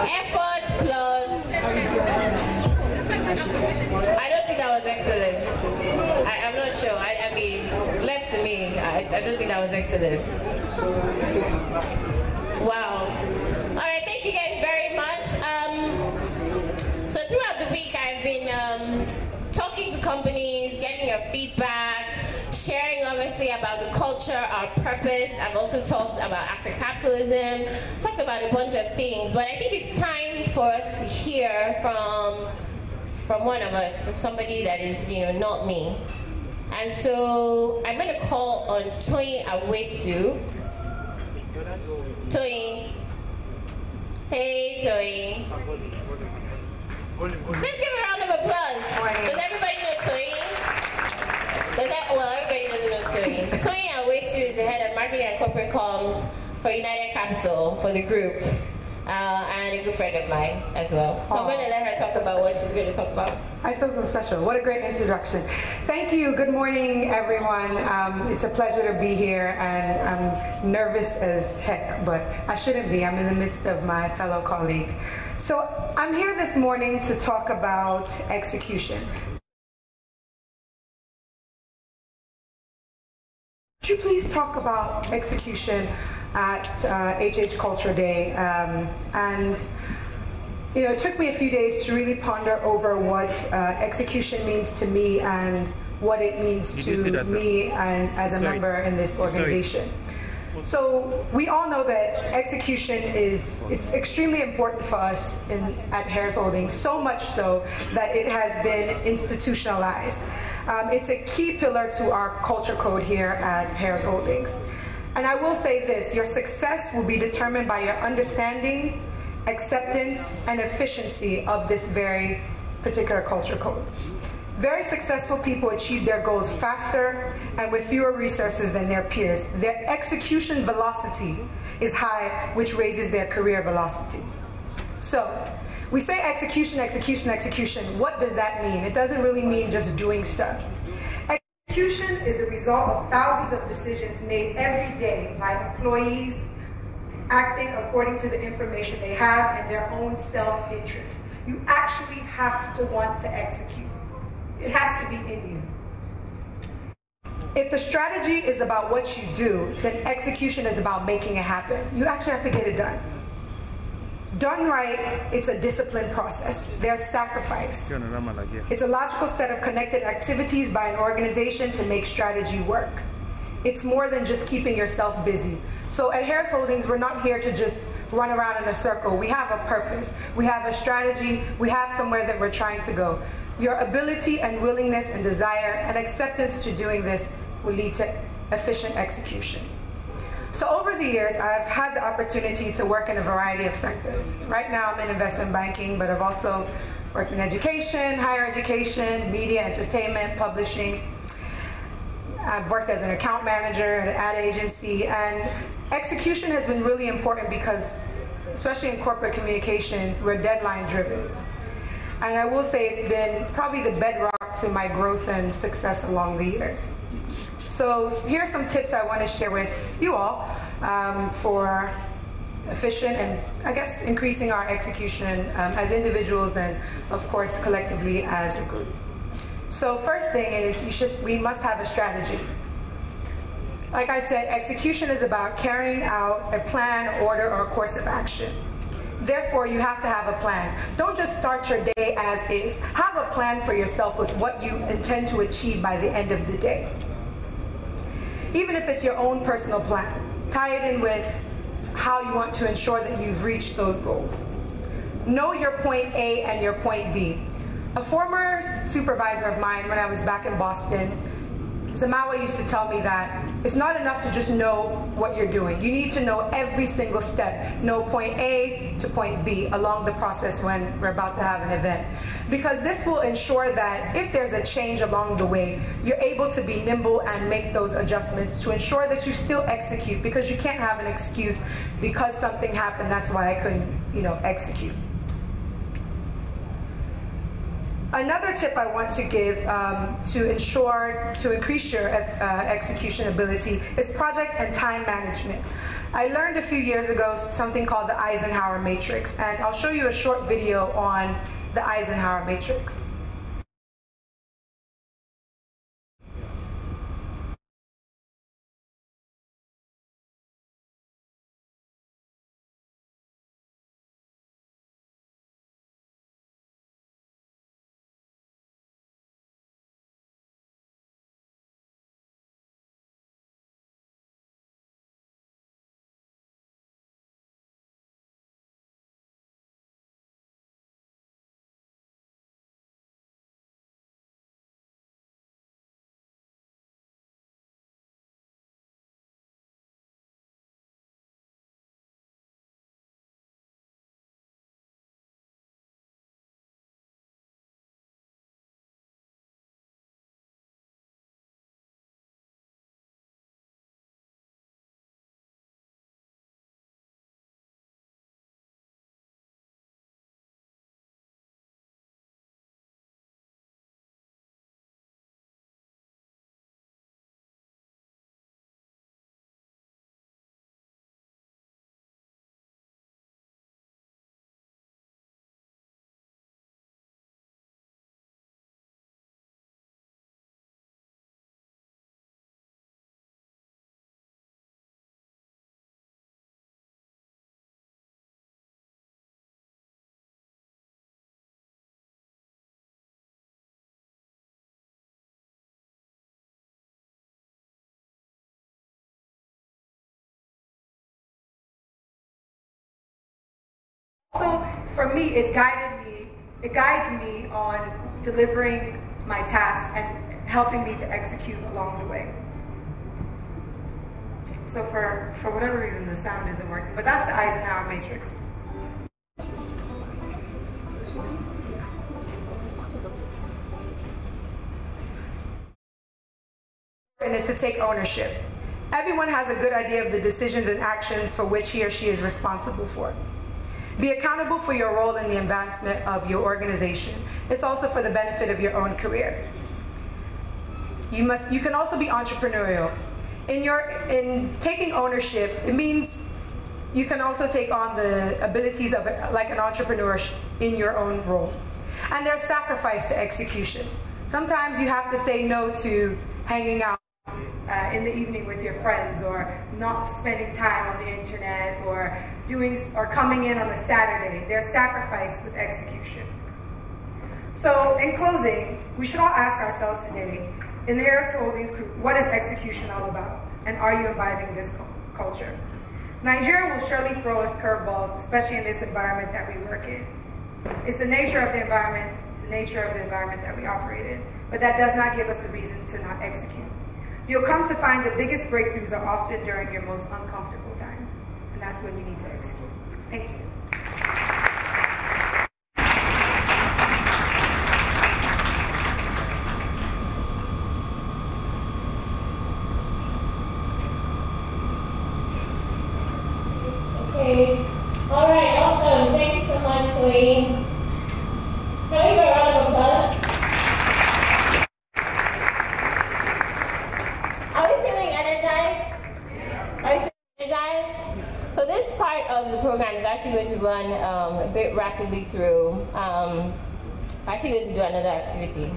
Effort plus. I don't think that was excellent. I'm not sure. I mean, left to me, I don't think that was excellent. Wow. All right, thank you guys very much. So throughout the week, I've been talking to companies, getting your feedback, sharing obviously about the culture, our purpose. I've also talked about Afrocapitalism, talked about a bunch of things, but I think it's time for us to hear from one of us, somebody that is, not me. And so I'm going to call on Toyin Awesu. Toyin. Hey, Toyin. Let's give a round of applause. Does everybody know Toyin? Everybody doesn't know Toyin. Toyin Awesu is the head of marketing and corporate comms for United Capital for the group, and a good friend of mine as well. So I'm going to let her talk about what she's going to talk about. I feel so special. What a great introduction. Thank you. Good morning, everyone. It's a pleasure to be here, and I'm nervous as heck, but I shouldn't be. I'm in the midst of my fellow colleagues. So I'm here this morning to talk about execution. Could you please talk about execution at HH Culture Day? It took me a few days to really ponder over what execution means to me and what it means to me and as a member in this organization. So we all know that execution it's extremely important for us at Harris Holdings, so much so that it has been institutionalized. It's a key pillar to our culture code here at Harris Holdings. And I will say this, your success will be determined by your understanding, acceptance, and efficiency of this very particular culture code. Very successful people achieve their goals faster and with fewer resources than their peers. Their execution velocity is high, which raises their career velocity. So, we say execution, execution, execution. What does that mean? It doesn't really mean just doing stuff. Execution is the result of thousands of decisions made every day by employees acting according to the information they have and their own self-interest. You actually have to want to execute. It has to be in you. If the strategy is about what you do, then execution is about making it happen. You actually have to get it done. Done right, it's a disciplined process. There's sacrifice. It's a logical set of connected activities by an organization to make strategy work. It's more than just keeping yourself busy. So at Harris Holdings, we're not here to just run around in a circle. We have a purpose. We have a strategy. We have somewhere that we're trying to go. Your ability and willingness and desire and acceptance to doing this will lead to efficient execution. So over the years, I've had the opportunity to work in a variety of sectors. Right now, I'm in investment banking, but I've also worked in education, higher education, media, entertainment, publishing. I've worked as an account manager at an ad agency, and execution has been really important because, especially in corporate communications, we're deadline driven. And I will say it's been probably the bedrock to my growth and success along the years. So here are some tips I want to share with you all for efficient and, I guess, increasing our execution as individuals and, of course, collectively as a group. So first thing is we must have a strategy. Like I said, execution is about carrying out a plan, order, or a course of action. Therefore, you have to have a plan. Don't just start your day as is. Have a plan for yourself with what you intend to achieve by the end of the day. Even if it's your own personal plan, tie it in with how you want to ensure that you've reached those goals. Know your point A and your point B. A former supervisor of mine when I was back in Boston, Zamawa used to tell me that it's not enough to just know what you're doing. You need to know every single step. Know point A to point B along the process when we're about to have an event. Because this will ensure that if there's a change along the way, you're able to be nimble and make those adjustments to ensure that you still execute, because you can't have an excuse because something happened, that's why I couldn't, execute. Another tip I want to give to increase your execution ability is project and time management. I learned a few years ago something called the Eisenhower Matrix, and I'll show you a short video on the Eisenhower Matrix. So for me, it guides me on delivering my tasks and helping me to execute along the way. So for whatever reason, the sound isn't working, but that's the Eisenhower Matrix. And is to take ownership. Everyone has a good idea of the decisions and actions for which he or she is responsible for. Be accountable for your role in the advancement of your organization. It's also for the benefit of your own career. You can also be entrepreneurial. In taking ownership, it means you can also take on the abilities of like an entrepreneur in your own role. And there's sacrifice to execution. Sometimes you have to say no to hanging out in the evening with your friends, or not spending time on the internet, or coming in on a Saturday. They're sacrificed with execution. So in closing, we should all ask ourselves today, in the Harris Holdings Group, what is execution all about? And are you imbibing this culture? Nigeria will surely throw us curveballs, especially in this environment that we work in. It's the nature of the environment, that we operate in, but that does not give us a reason to not execute. You'll come to find the biggest breakthroughs are often during your most uncomfortable times, and that's when you need to execute. Thank you. Okay. All right, awesome. Thank you so much, Zoe. Can we give a round of applause? Are we feeling energized? Are we feeling energized? So this part of the program is actually going to run a bit rapidly through. I'm actually going to do another activity.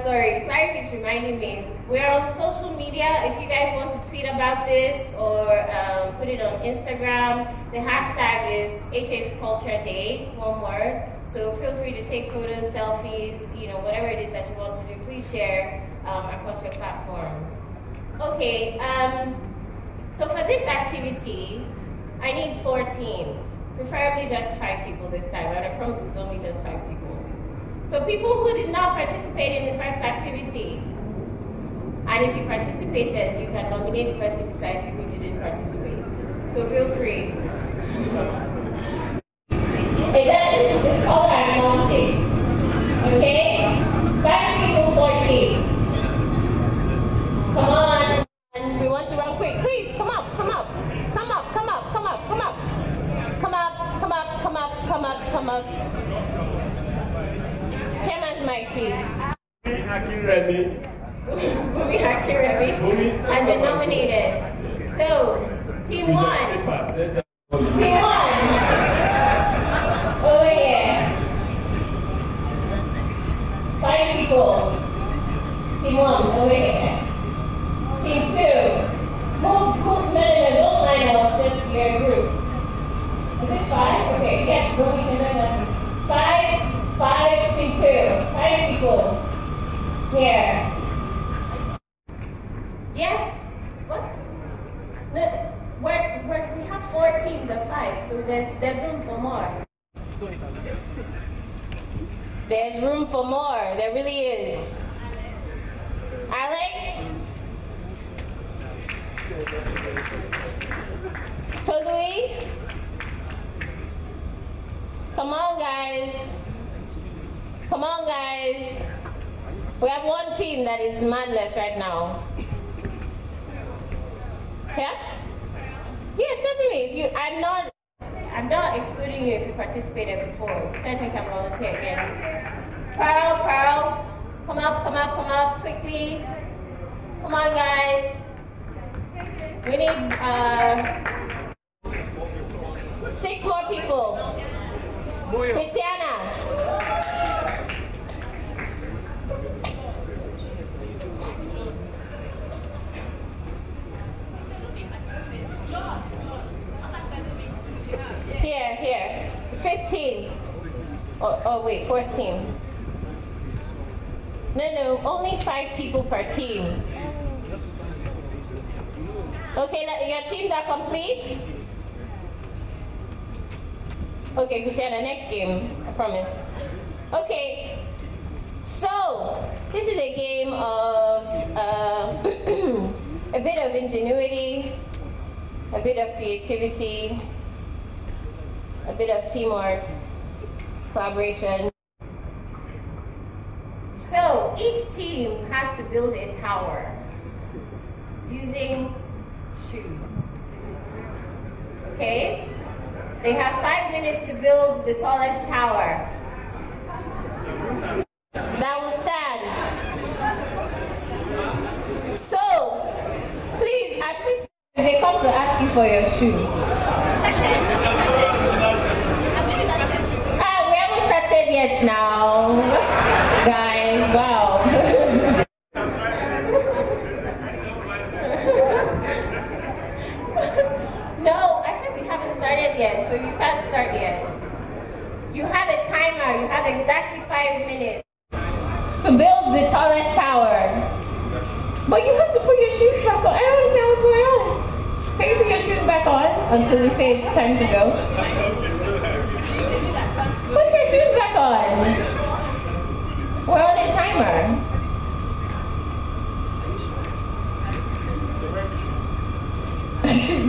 Sorry, Claire keeps reminding me, we're on social media. If you guys want to tweet about this or put it on Instagram, the hashtag is HHCultureDay, one word. So feel free to take photos, selfies, whatever it is that you want to do, please share across your platforms. Okay, so for this activity, I need 4 teams, preferably just 5 people this time, and I promise it's only just 5 people. So people who did not participate in the first activity, and if you participated, you can nominate the person beside you who didn't participate. So feel free. This is color agnostic. Okay? 5 people, 4 teams. Come on. And we want to run quick. Please, come up, come up. Come up, come up, come up, come up. Come up, come up, come up, come up, come up. Chairman's mic, please. Akiremi. Bumi Akiremi. And the nominated. So, team 1. Team 1. Over here. 5 people. Team 1, over here. Team 2. Don't line up, just your group. Is this 5? Okay, yeah, go, we can line up. 5 to 2. 5 people. Here. Yes? What? No, we have 4 teams of 5, so there's room for more. There's room for more. There really is. Alex? Tolui? Come on, guys. Come on, guys. We have 1 team that is madness right now. Yeah? Yes, certainly. I'm not excluding you if you participated before. You certainly can volunteer again. Pearl, come up, quickly. Come on, guys. We need 6 more people. Christiana. Here. 15. Oh wait, 14. No, only 5 people per team. Okay, your teams are complete? Okay, Christiana, next game, I promise. Okay, so this is a game of a bit of ingenuity, a bit of creativity, a bit of teamwork, collaboration. So each team has to build a tower using shoes. Okay? They have 5 minutes to build the tallest tower that will stand. So, please assist if they come to ask you for your shoe. We haven't started yet now. Guys, wow. But you have to put your shoes back on. I don't understand what's going on. Can you put your shoes back on until we say it's time to go? Put your shoes back on. We're on a timer.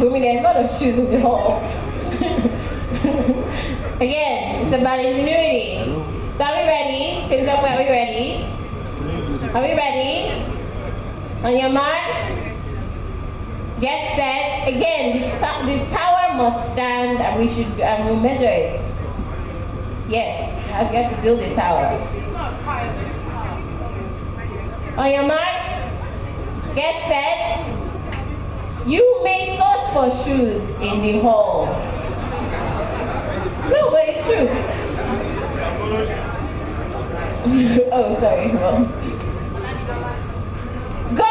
Booming, there's a lot of shoes in the hall. Again, it's about ingenuity. So are we ready? Team Top, are we ready? Are we ready? On your marks, get set. Again, the tower must stand, and we'll measure it. Yes, I've got to build a tower. On your marks, get set. You may source for shoes in the hall. No, but it's true. Oh, sorry. Well. Go!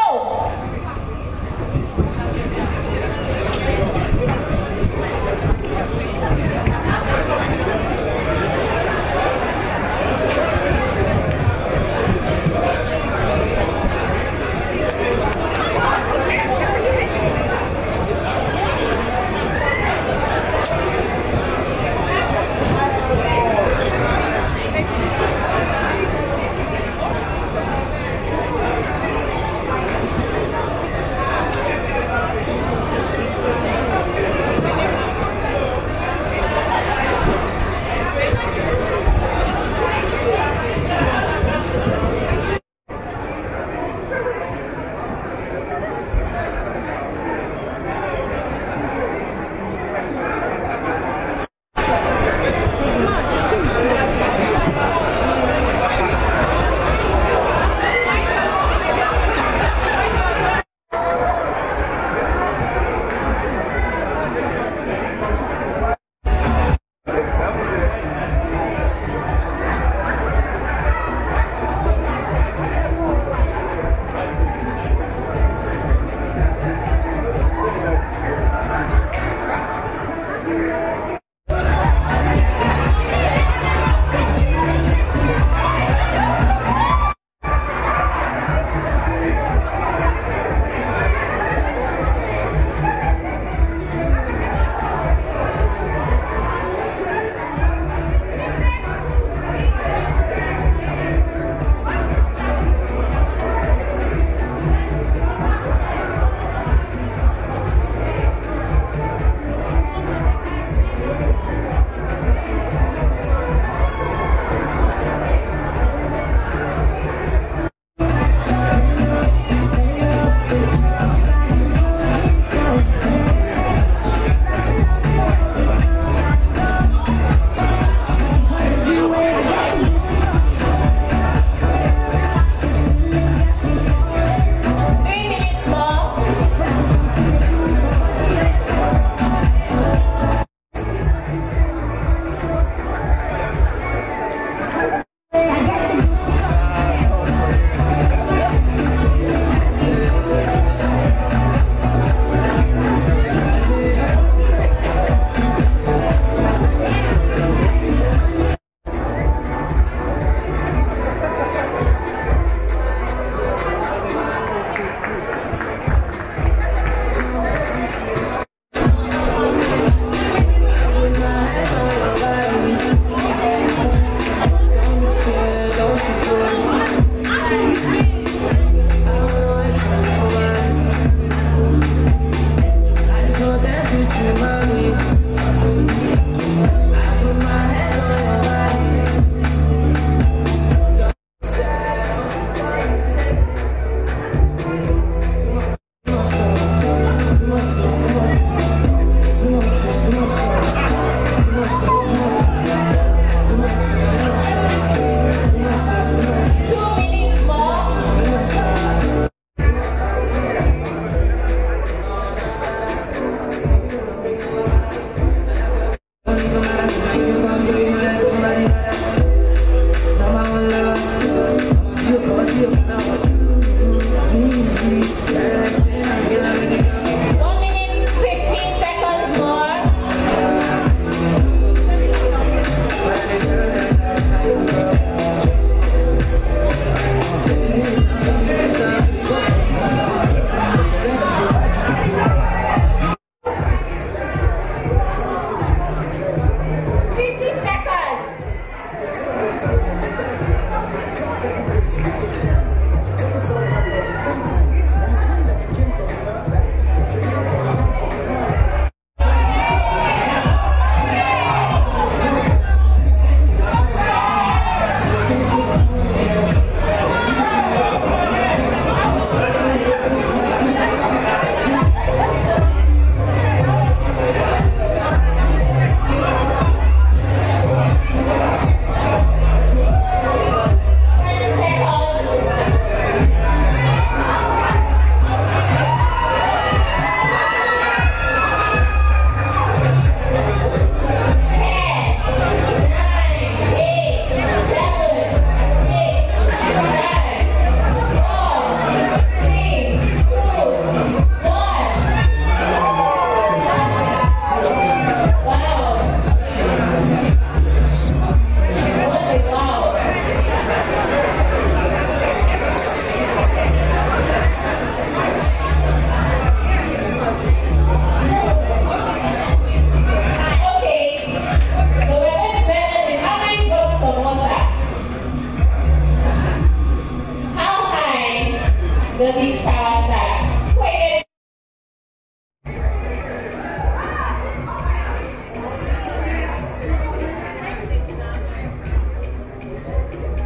does each power stack? Wait.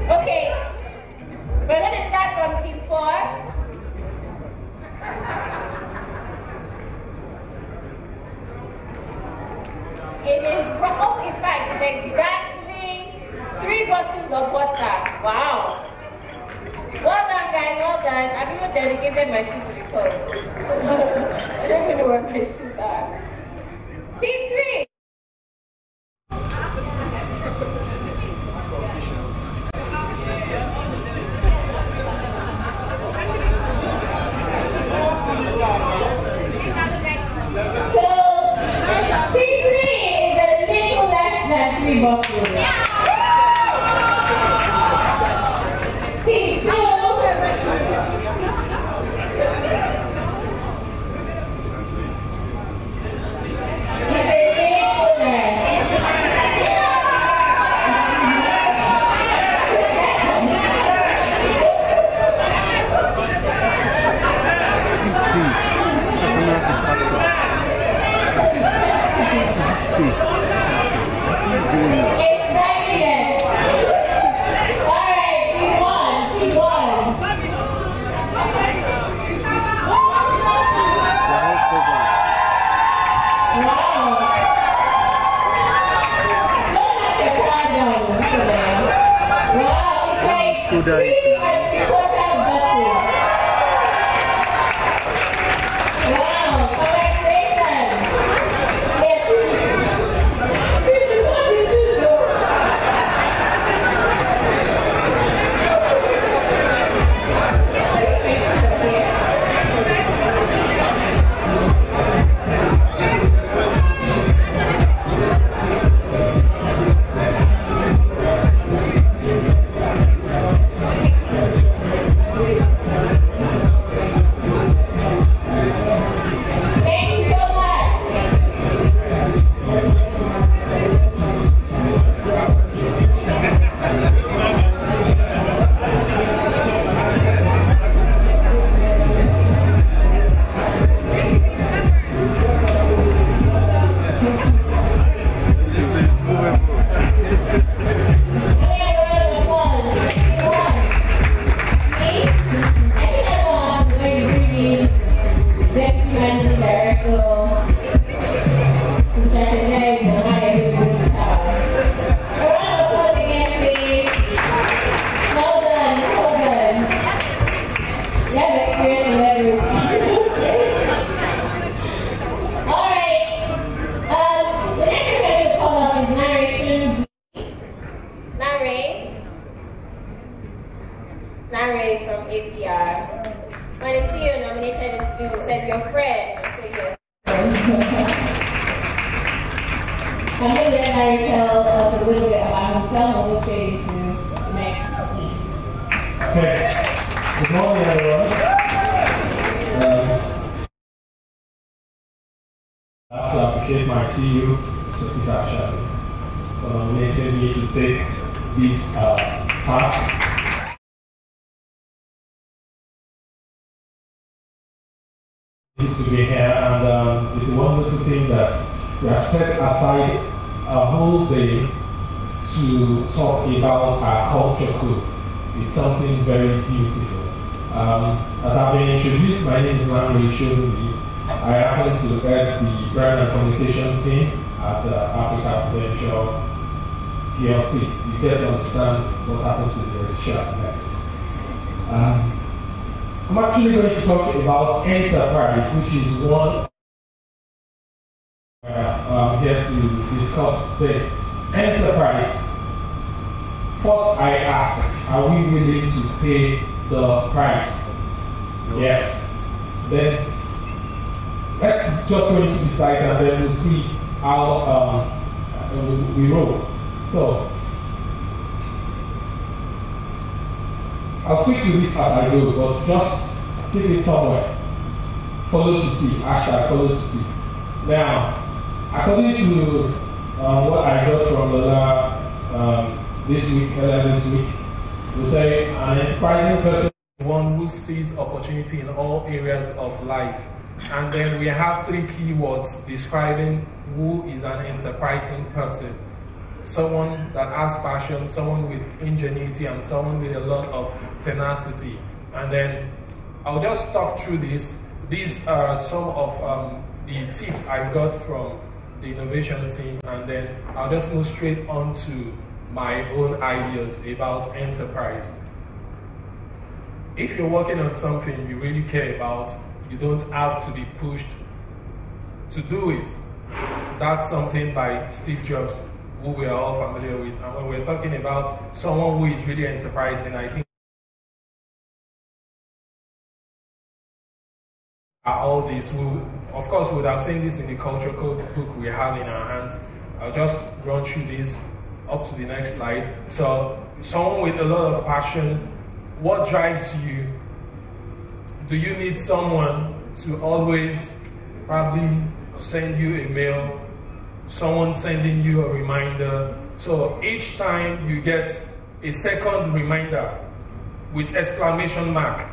Okay, we're going to start from team 4. It is broken, in fact, exactly 3 bottles of water. Wow. Well done, guys, well done. I've even dedicated my shoe to the cause. I don't even know what my shoes are. Team 3. I'm actually going to talk about enterprise, which is one here to discuss today. Enterprise. First, I ask, are we willing to pay the price? No. Yes. Then let's just go into the slides and then we'll see how we roll. So I'll speak to this as I go, but just keep it somewhere. Follow to see. Hashtag follow to see. Now, according to what I got from Lola this week, we say an enterprising person one who sees opportunity in all areas of life. And then we have 3 keywords describing who is an enterprising person. Someone that has passion, someone with ingenuity, and someone with a lot of tenacity. And then I'll just talk through this. These are some of the tips I got from the innovation team, and then I'll just move straight on to my own ideas about enterprise. If you're working on something you really care about, you don't have to be pushed to do it. That's something by Steve Jobs, who we are all familiar with. And when we're talking about someone who is really enterprising, I think all these, of course, we would have seen this in the culture code book we have in our hands. I'll just run through this up to the next slide. So, someone with a lot of passion, what drives you? Do you need someone to always probably send you a mail, someone sending you a reminder? So each time you get a second reminder with exclamation mark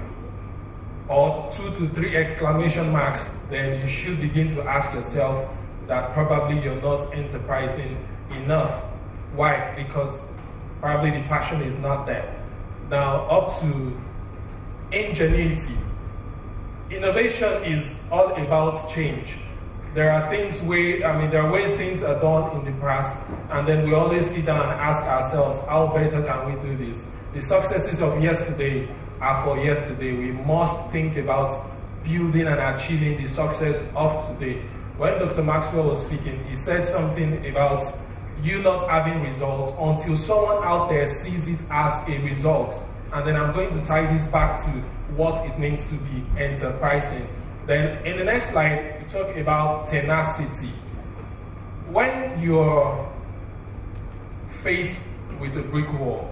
or 2 to 3 exclamation marks, then you should begin to ask yourself that probably you're not enterprising enough. Why? Because probably the passion is not there. Now, up to ingenuity. Innovation is all about change. There are things there are ways things are done in the past, and then we always sit down and ask ourselves, how better can we do this? The successes of yesterday are for yesterday. We must think about building and achieving the success of today. When Dr. Maxwell was speaking, he said something about you not having results until someone out there sees it as a result. And then I'm going to tie this back to what it means to be enterprising. Then in the next slide, we talk about tenacity. When you're faced with a brick wall,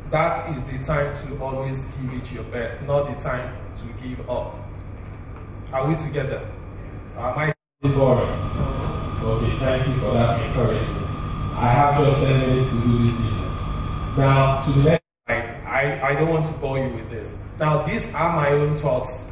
that is the time to always give it your best, not the time to give up. Are we together? Am I boring? Okay, thank you for that encouragement. I have just 10 minutes to do this business. Now, to the next slide. I don't want to bore you with this. Now, these are my own thoughts.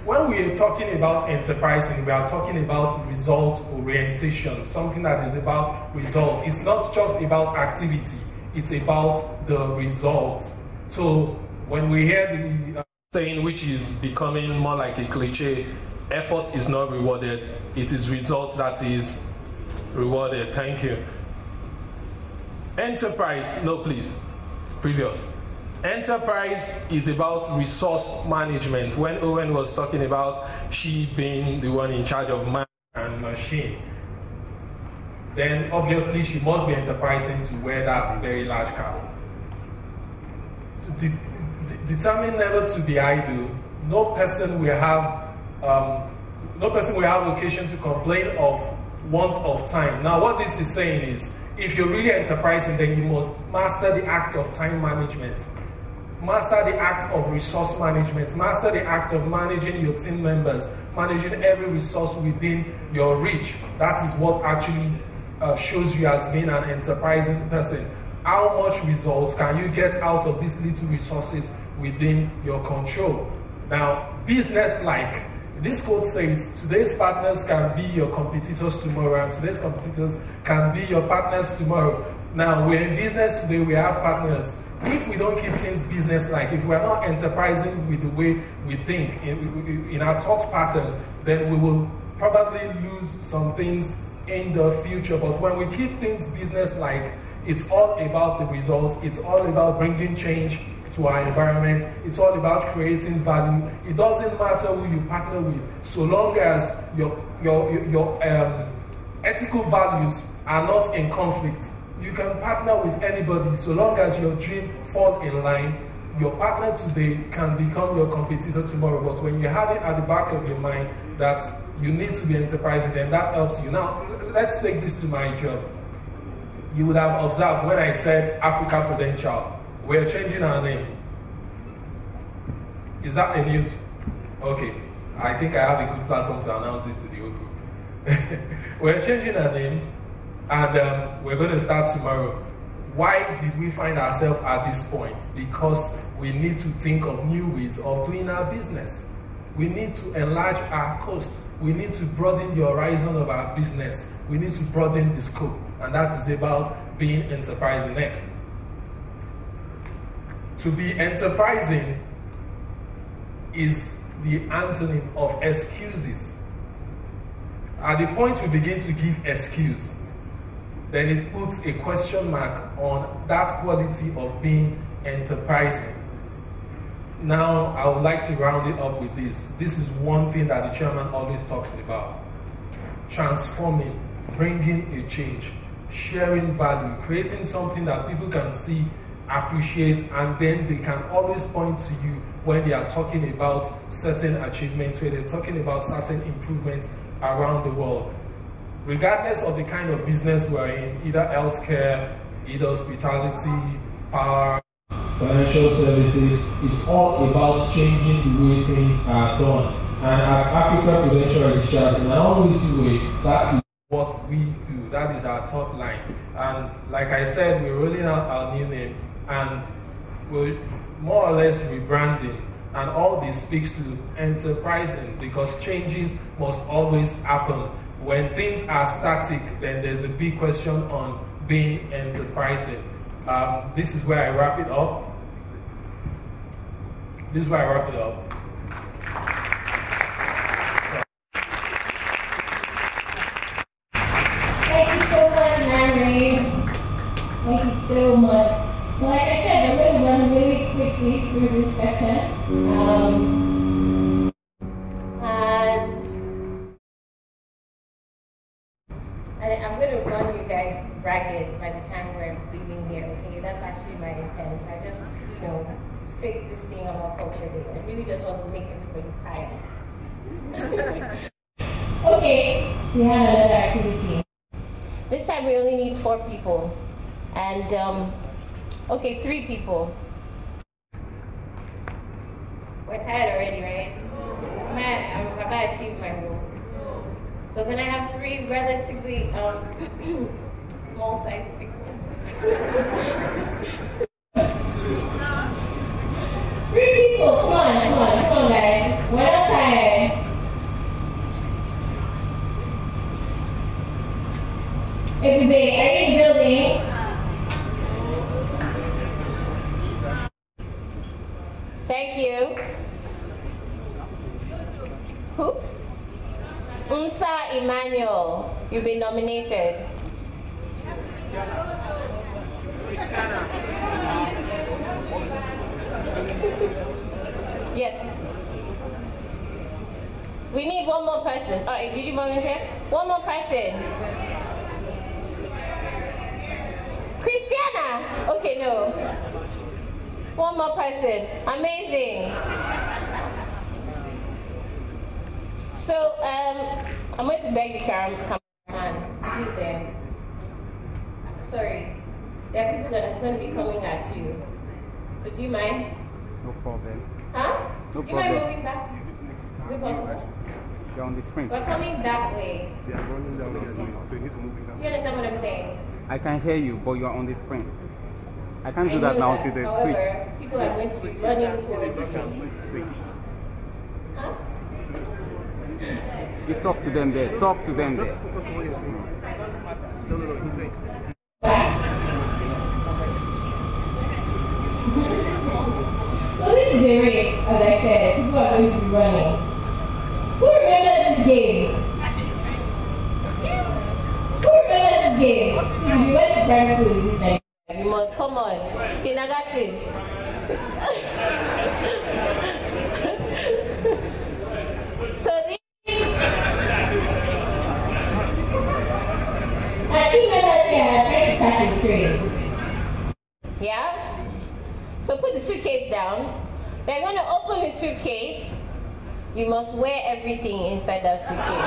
When we are talking about enterprising, we are talking about result orientation, something that is about result. It's not just about activity, it's about the result. So when we hear the saying, which is becoming more like a cliche, effort is not rewarded, it is result that is rewarded. Thank you. Enterprise, no please, previous. Enterprise is about resource management. When Owen was talking about she being the one in charge of man and machine, then obviously she must be enterprising to wear that very large cap. Determined never to be idle, no person will have occasion to complain of want of time. Now what this is saying is, if you're really enterprising, then you must master the act of time management. Master the act of resource management. Master the act of managing your team members, managing every resource within your reach. That is what actually shows you as being an enterprising person. How much results can you get out of these little resources within your control? Now, business-like. This quote says, today's partners can be your competitors tomorrow, and today's competitors can be your partners tomorrow. Now, we're in business today, we have partners. If we don't keep things business-like, if we're not enterprising with the way we think, in our thought pattern, then we will probably lose some things in the future. But when we keep things business-like, it's all about the results, it's all about bringing change to our environment, it's all about creating value. It doesn't matter who you partner with, so long as your ethical values are not in conflict. You can partner with anybody, so long as your dream fall in line. Your partner today can become your competitor tomorrow, but when you have it at the back of your mind that you need to be enterprising, then that helps you. Now, let's take this to my job. You would have observed when I said Africa Prudential, we're changing our name. Is that the news? Okay, I think I have a good platform to announce this to the whole group. We're changing our name, and we're going to start tomorrow. Why did we find ourselves at this point? Because we need to think of new ways of doing our business. We need to enlarge our coast. We need to broaden the horizon of our business. We need to broaden the scope, and that is about being enterprising next. To be enterprising is the antonym of excuses. At the point we begin to give excuse, then it puts a question mark on that quality of being enterprising. Now, I would like to round it up with this. This is one thing that the chairman always talks about. Transforming, bringing a change, sharing value, creating something that people can see, appreciate, and then they can always point to you when they are talking about certain achievements, when they're talking about certain improvements around the world. Regardless of the kind of business we're in, either healthcare, either hospitality, power, financial services, it's all about changing the way things are done. And at Africa Prudential Registrar, in our own way, that is what we do. That is our top line. And like I said, we're rolling out our new name, and we're more or less rebranding. And all this speaks to enterprising, because changes must always happen. When things are static, then there's a big question on being enterprising. This is where I wrap it up. Thank you so much, Mary. Thank you so much. Well, like I said, I'm going to run really quickly through this section. And I'm going to run you guys ragged by the time we're leaving here. Okay, that's actually my intent. I just, fix this thing on our culture day. I really just want to make everybody tired. Okay, we have another activity. This time we only need 4 people. And, okay, 3 people. We're tired already, right? Have I achieved my goal? So can I have 3 relatively small-sized people? 3 people, come on, guys. We're not tired. Everybody, are you in the building? Thank you. Who? Unsa Emmanuel, you've been nominated. Yes. We need one more person. All right, did you volunteer? One more person. Christiana. Okay, no. One more person. Amazing. So, I'm going to beg the cameraman. Please, sorry. There are people that are going to be coming at you. So, do you mind? No problem. Huh? No do you mind problem. moving back? Is it possible? You're on the screen. We're coming that way. They are running down the screen, so you need to move it down. Do you understand what I'm saying? I can hear you, but you're on the screen. I can't do that now until they However, people are going to be running towards you. Huh? You talk to them there. Talk to them there. So this is a race, as I said. People are going to be running. Who remembers this game? Who remembers this game? If you went to primary school this night, you must come on. Kindergarten. So I think members here are trying to start the train. Yeah? So put the suitcase down. They're going to open the suitcase. You must wear everything inside that suitcase.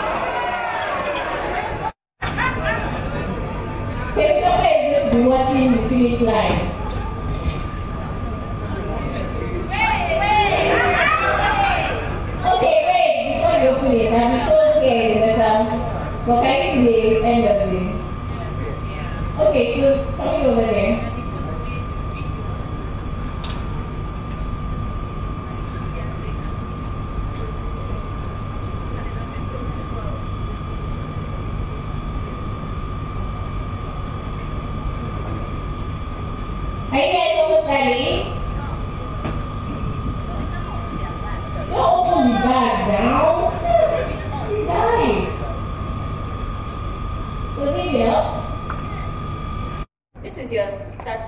So somebody is going to be watching the finish line. Okay, wait, before you open it, I'm so scared that but can you see the end of it? Okay, so coming over there.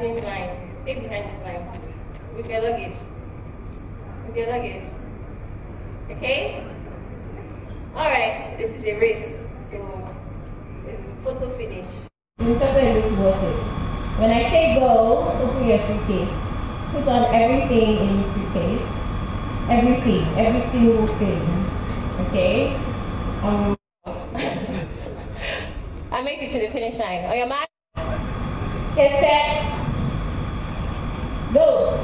finish line. Stay behind this line. With your luggage. With your luggage. Okay? Alright, this is a race. So, it's a photo finish. It looks worth it. When I say go, open your suitcase. Put on everything in your suitcase. Everything. Every single thing. Okay? I make it to the finish line. On your mark? Get set. Go.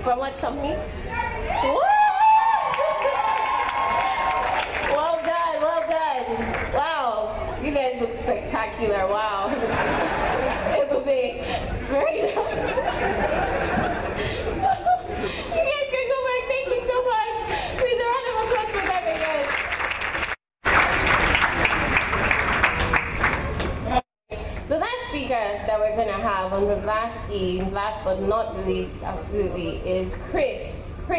From what company? Woo! Well done, well done. Wow, you guys look spectacular. Wow. It will be very nice. You guys can go back. Thank you so much. Please, a round of applause for them again. The last speaker that we're going to have on the last E, last but not least, absolutely, is Christopher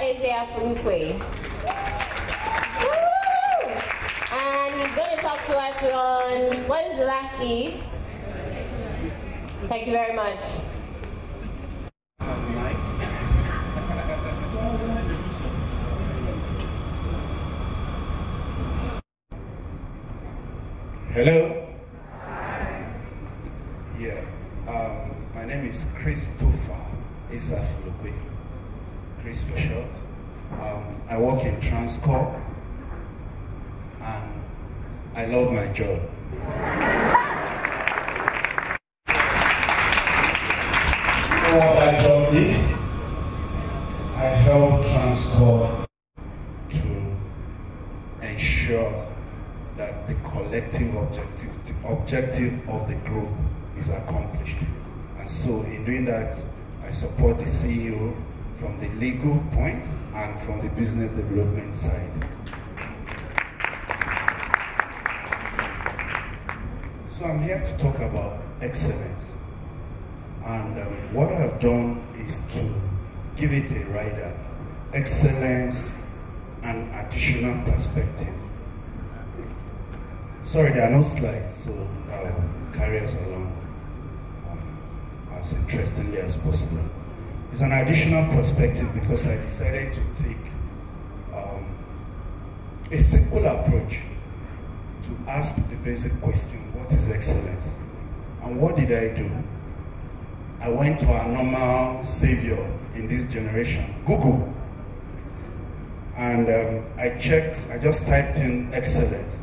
Ezeafolukwe. And he's going to talk to us on, what is the last E? Thank you very much. Hello. Yeah. My name is Christopher Ezeafolukwe. Chris for short. I work in Transcorp, and I love my job. You know what that job is? I help Transcorp to ensure that the collective objective of the group is accomplished. And so in doing that, I support the CEO from the legal point and from the business development side. So I'm here to talk about excellence. And what I've done is to give it a rider, excellence and additional perspective. Sorry, there are no slides, so I'll carry us along as interestingly as possible. It's an additional perspective because I decided to take a simple approach to ask the basic question, what is excellence? And what did I do? I went to our normal savior in this generation, Google. And I checked, I just typed in excellence.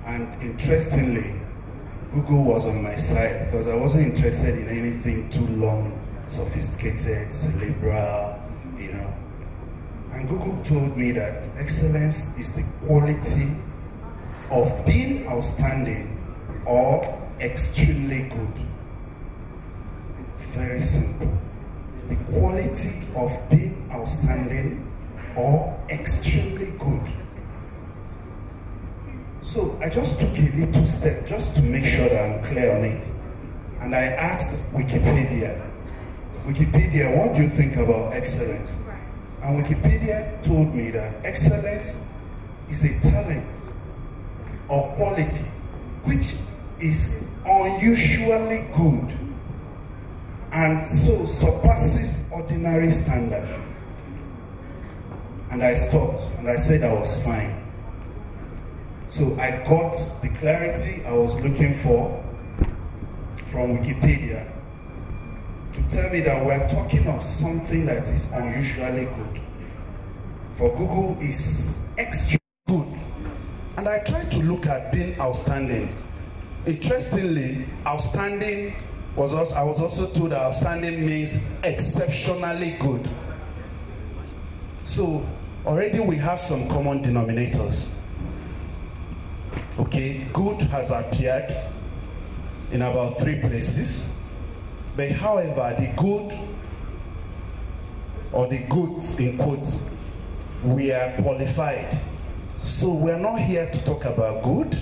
And interestingly, Google was on my side because I wasn't interested in anything too long, sophisticated, cerebral, you know. And Google told me that excellence is the quality of being outstanding or extremely good. Very simple. The quality of being outstanding or extremely good. So I just took a little step just to make sure that I'm clear on it. And I asked Wikipedia, what do you think about excellence? And Wikipedia told me that excellence is a talent or quality which is unusually good and so surpasses ordinary standards. And I stopped and I said I was fine. So I got the clarity I was looking for from Wikipedia to tell me that we're talking of something that is unusually good. For Google, is extra good. And I tried to look at being outstanding. Interestingly, outstanding I was also told that outstanding means exceptionally good. So already we have some common denominators. Okay, good has appeared in about 3 places. But however, the good, or the goods in quotes, we are qualified. So we're not here to talk about good.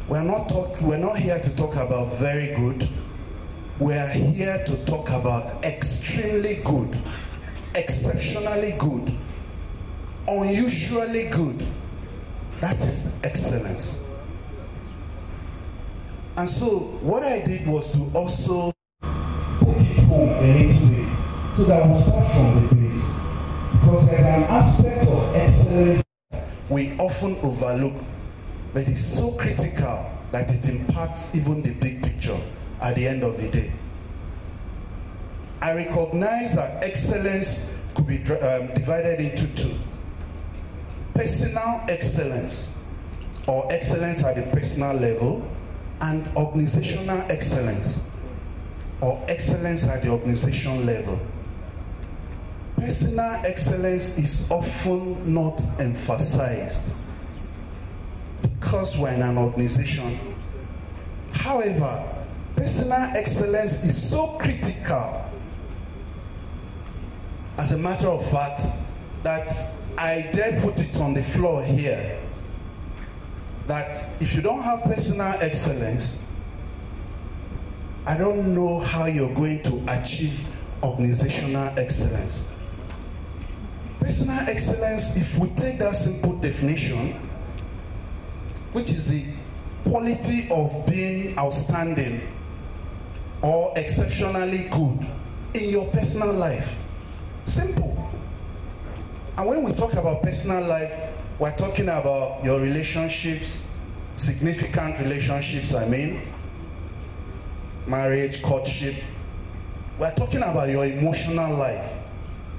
We're not here to talk about very good. We're here to talk about extremely good, exceptionally good, unusually good. That is excellence. And so what I did was to also put it home a little bit so that we'll start from the base. Because there's an aspect of excellence we often overlook, but it's so critical that it impacts even the big picture at the end of the day. I recognize that excellence could be divided into 2. Personal excellence, or excellence at the personal level, and organizational excellence, or excellence at the organization level. Personal excellence is often not emphasized because we're in an organization. However, personal excellence is so critical, as a matter of fact, that I dare put it on the floor here, that if you don't have personal excellence, I don't know how you're going to achieve organizational excellence. Personal excellence, if we take that simple definition, which is the quality of being outstanding or exceptionally good in your personal life. Simple. And when we talk about personal life, we're talking about your relationships, significant relationships, marriage, courtship. We're talking about your emotional life,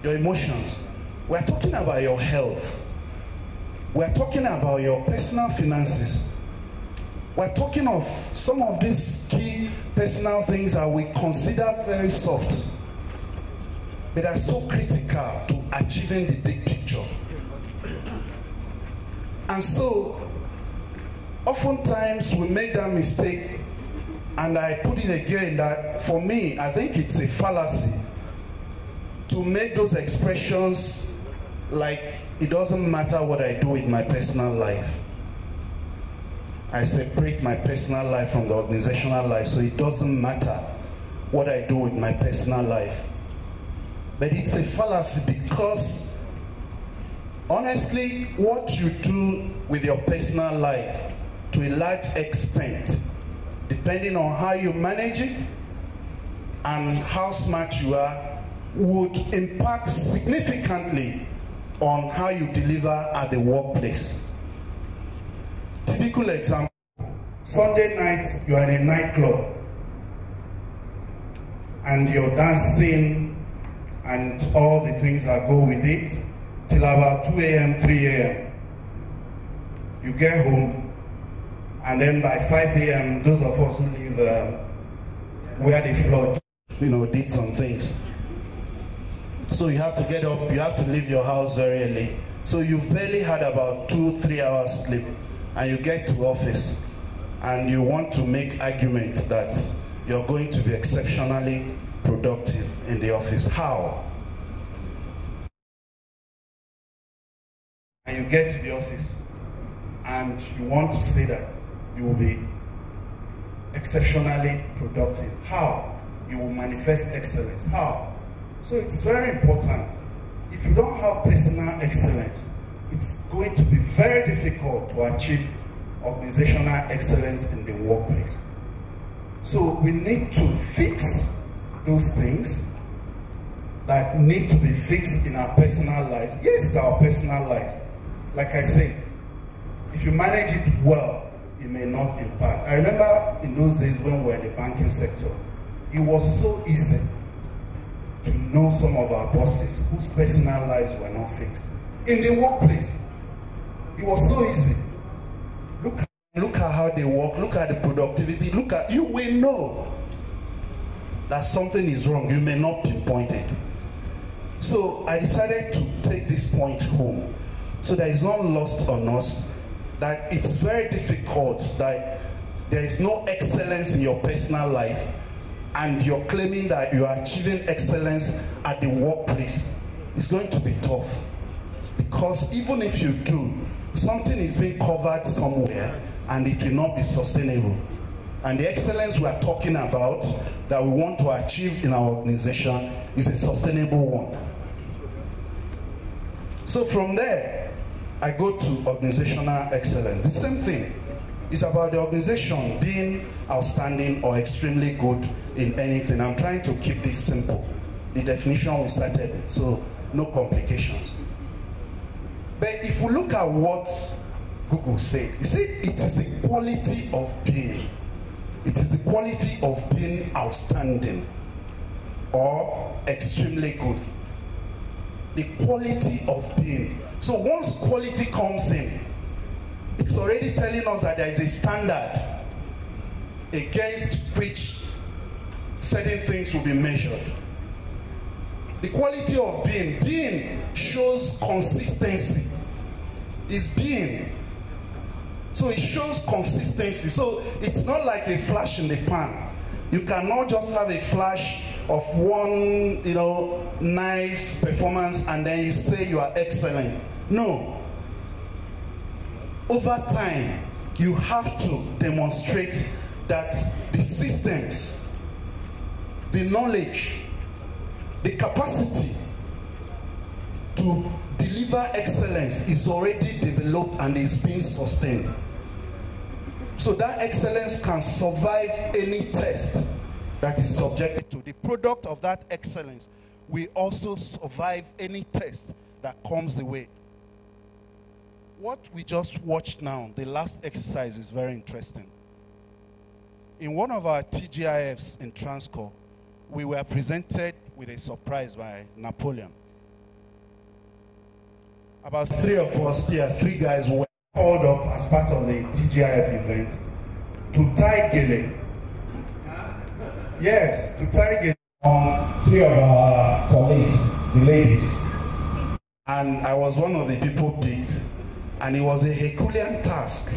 your emotions. We're talking about your health. We're talking about your personal finances. We're talking of some of these key personal things that we consider very soft, but are so critical to achieving the big picture. And so, oftentimes we make that mistake And I put it again that for me, I think it's a fallacy to make those expressions like it doesn't matter what I do with my personal life. I separate my personal life from the organizational life, so it doesn't matter what I do with my personal life. But it's a fallacy because honestly, what you do with your personal life, to a large extent, depending on how you manage it and how smart you are, would impact significantly on how you deliver at the workplace. Typical example, Sunday night, you are in a nightclub and you're dancing and all the things that go with it till about 2 a.m., 3 a.m. You get home, and then by 5 a.m., those of us who live where the flood, did some things. So you have to get up, you have to leave your house very early. So you've barely had about 2-3 hours sleep, and you get to office, and you want to make argument that you're going to be exceptionally productive in the office. How? And you get to the office, and you want to say that you will be exceptionally productive. How? You will manifest excellence. How? So it's very important. If you don't have personal excellence, it's going to be very difficult to achieve organizational excellence in the workplace. So we need to fix those things that need to be fixed in our personal lives. Yes, it's our personal lives. Like I said, if you manage it well, it may not impact. I remember in those days when we were in the banking sector, it was so easy to know some of our bosses whose personal lives were not fixed. In the workplace, it was so easy. Look at how they work, look at the productivity, you will know that something is wrong. You may not pinpoint it. So I decided to take this point home, so that it's not lost on us that it's very difficult that there is no excellence in your personal life and you're claiming that you are achieving excellence at the workplace. It's going to be tough, because even if you do, something is being covered somewhere and it will not be sustainable. And the excellence we are talking about that we want to achieve in our organization is a sustainable one. So from there, I go to organizational excellence. The same thing. It's about the organization being outstanding or extremely good in anything. I'm trying to keep this simple. The definition we started with, so no complications. But if we look at what Google said, it said it is the quality of being. It is the quality of being outstanding or extremely good. The quality of being. So once quality comes in, it's already telling us that there is a standard against which certain things will be measured. The quality of being shows consistency. It's being. So it shows consistency. So it's not like a flash in the pan. You cannot just have a flash of one, nice performance and then you say you are excellent. No. Over time, you have to demonstrate that the systems, the knowledge, the capacity to deliver excellence is already developed and is being sustained. So that excellence can survive any test that is subjected to. The product of that excellence will also survive any test that comes the way. What we just watched now, the last exercise, is very interesting. In one of our TGIFs in Transcorp, we were presented with a surprise by Napoleon. About 3 of us here, 3 guys were called up as part of the TGIF event to tie gele. Yes, to tie gele on 3 of our colleagues, the ladies. And I was one of the people picked, and it was a Herculean task.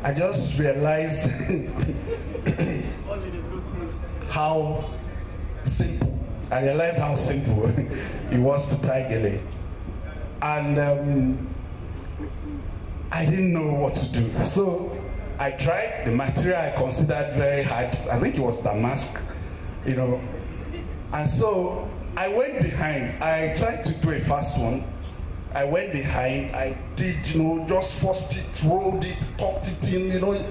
I just realized how simple. I realized how simple it was to tie gele. And I didn't know what to do. So I tried the material I considered very hard. I think it was damask, you know. And so I went behind. I tried to do a fast one. I went behind. I did, you know, just forced it, rolled it, tucked it in, you know.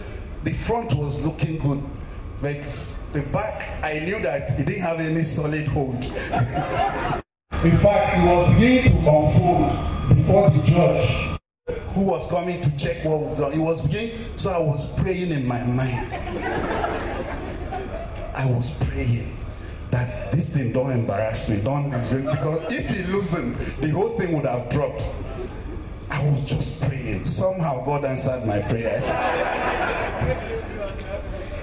The front was looking good. But the back, I knew that it didn't have any solid hold. In fact, it was beginning to unfold before the judge, who was coming to check what we've done. It was beginning, so I was praying in my mind. I was praying that this thing don't embarrass me, don't disgrace, because if he loosened, the whole thing would have dropped. I was just praying. Somehow God answered my prayers.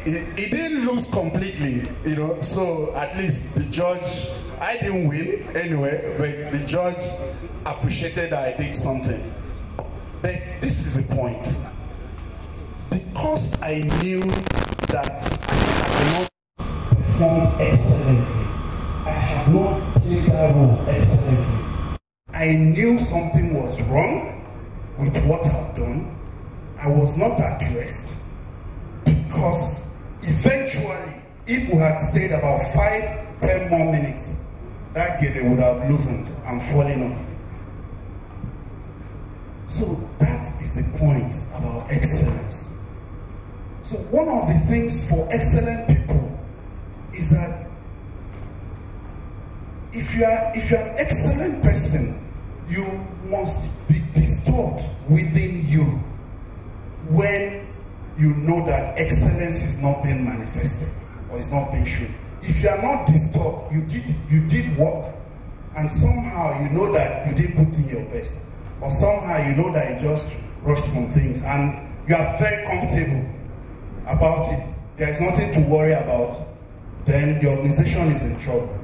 It didn't lose completely, you know, so at least the judge, I didn't win anyway, but the judge appreciated that I did something. But this is the point. Because I knew that I had not performed excellently, I had not played that role excellently, I knew something was wrong with what I've done. I was not addressed, because eventually, if we had stayed about 5-10 more minutes, that gele would have loosened and fallen off. So that is the point about excellence. So one of the things for excellent people is that if you are an excellent person, you must be disturbed within you when you know that excellence is not being manifested or is not being shown. If you are not disturbed, you did work, and somehow you know that you didn't put in your best, or somehow you know that you just rushed some things, and you are very comfortable about it. There is nothing to worry about. Then the organization is in trouble.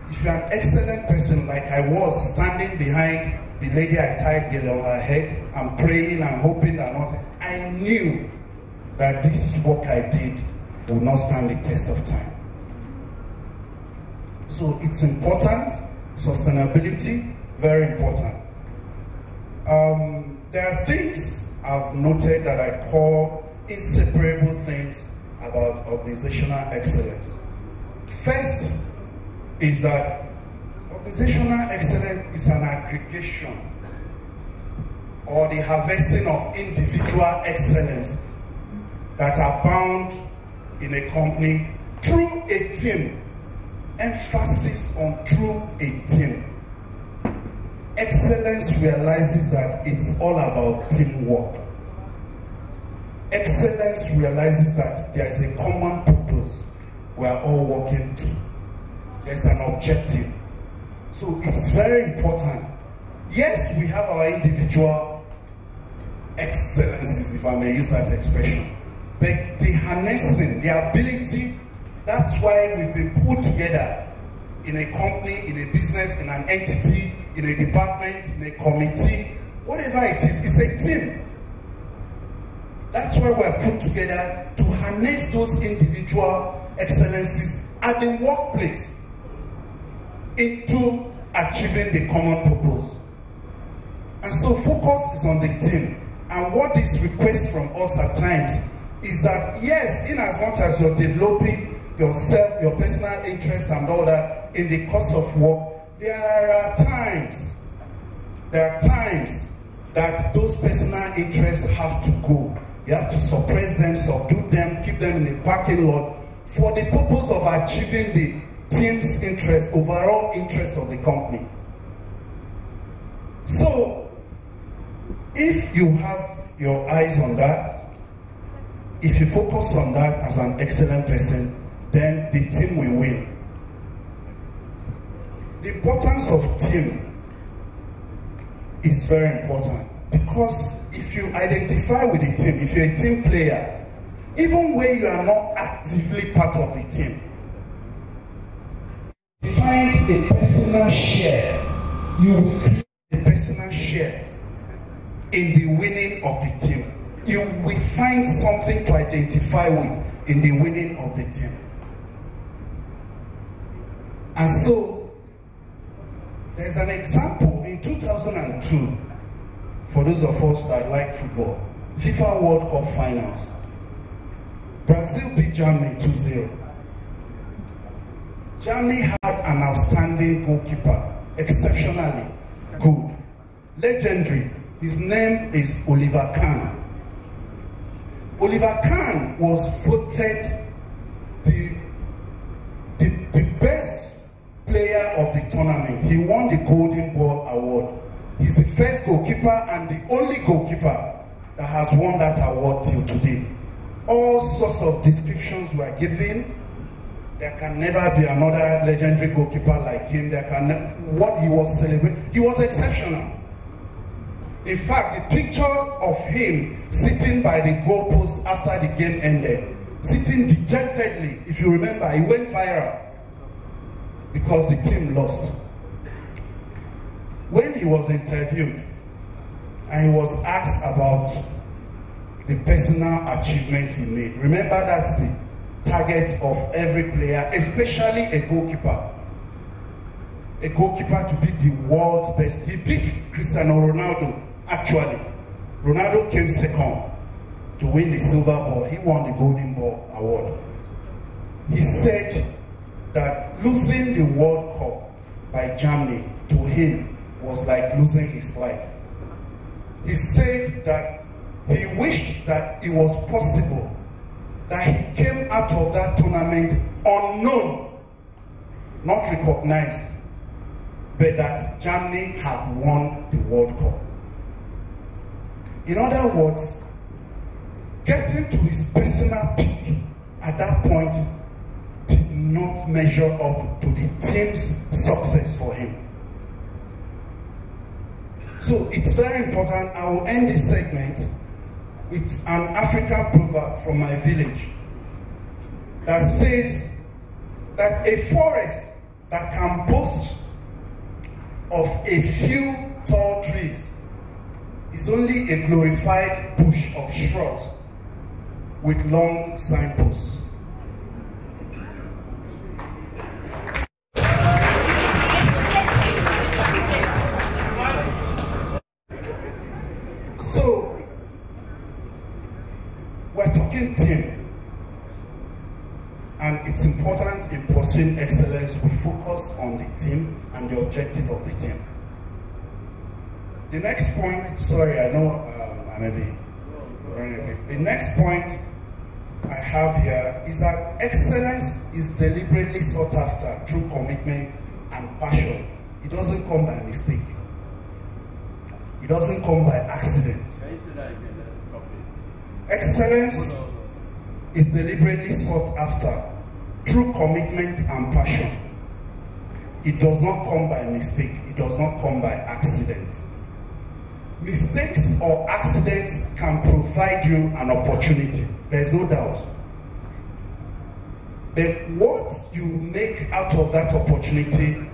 If you are an excellent person, like I was, standing behind the lady I tied gele on her head and praying and hoping that nothing, I knew that this work I did would not stand the test of time. So it's important. Sustainability, very important. There are things I've noted that I call inseparable things about organizational excellence. First is that organizational excellence is an aggregation or the harvesting of individual excellence that are bound in a company through a team. Emphasis on through a team. Excellence realizes that it's all about teamwork. Excellence realizes that there is a common purpose we are all working to. There's an objective. So it's very important. Yes, we have our individual excellences, if I may use that expression. But the harnessing, the ability, that's why we've been put together in a company, in a business, in an entity, in a department, in a committee, whatever it is, it's a team. That's why we're put together to harness those individual excellences at the workplace into achieving the common purpose. And so focus is on the team. And what this requests from us at times is that, yes, in as much as you're developing yourself, your personal interest and all that in the course of work, there are times that those personal interests have to go. You have to suppress them, subdue them, keep them in the parking lot for the purpose of achieving the team's interest, overall interest of the company. So, if you have your eyes on that, if you focus on that as an excellent person, then the team will win. The importance of team is very important, because if you identify with the team, if you're a team player, even when you are not actively part of the team, find a personal share. You will create a personal share in the winning of the team. You will find something to identify with in the winning of the team. And so, there's an example in 2002, for those of us that like football, FIFA World Cup finals. Brazil beat Germany 2-0. Germany had an outstanding goalkeeper, exceptionally good, legendary. His name is Oliver Kahn. Oliver Kahn was voted the best player of the tournament. He won the Golden Ball Award. He's the first goalkeeper and the only goalkeeper that has won that award till today. All sorts of descriptions were given. There can never be another legendary goalkeeper like him. What he was celebrating, he was exceptional. In fact, the picture of him sitting by the goalpost after the game ended, sitting dejectedly, if you remember, he went viral because the team lost. When he was interviewed and he was asked about the personal achievement he made, remember that's the target of every player, especially a goalkeeper. A goalkeeper to be the world's best. He beat Cristiano Ronaldo, actually. Ronaldo came second to win the silver ball. He won the Golden Ball Award. He said that losing the World Cup by Germany to him was like losing his life. He said that he wished that it was possible that he came out of that tournament unknown, not recognized, but that Germany had won the World Cup. In other words, getting to his personal peak at that point did not measure up to the team's success for him. So it's very important. I will end this segment with an African proverb from my village that says that a forest that can boast of a few tall trees is only a glorified bush of shrubs with long signposts. So, we're talking team, and it's important in pursuing excellence we focus on the team and the objective of the team. The next point, sorry, I know I may be running a bit. The next point I have here is that excellence is deliberately sought after through commitment and passion. It doesn't come by mistake. It doesn't come by accident. Excellence is deliberately sought after through commitment and passion. It does not come by mistake. It does not come by accident. Mistakes or accidents can provide you an opportunity. There's no doubt. But what you make out of that opportunity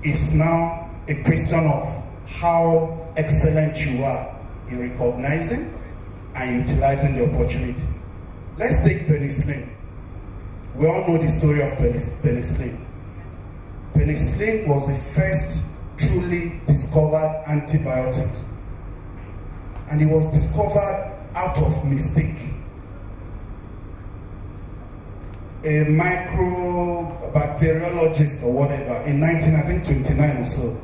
is now a question of how excellent you are in recognizing and utilizing the opportunity. Let's take penicillin. We all know the story of penicillin. Penicillin was the first truly discovered antibiotic. And it was discovered out of mistake. A microbacteriologist or whatever in 1929 or so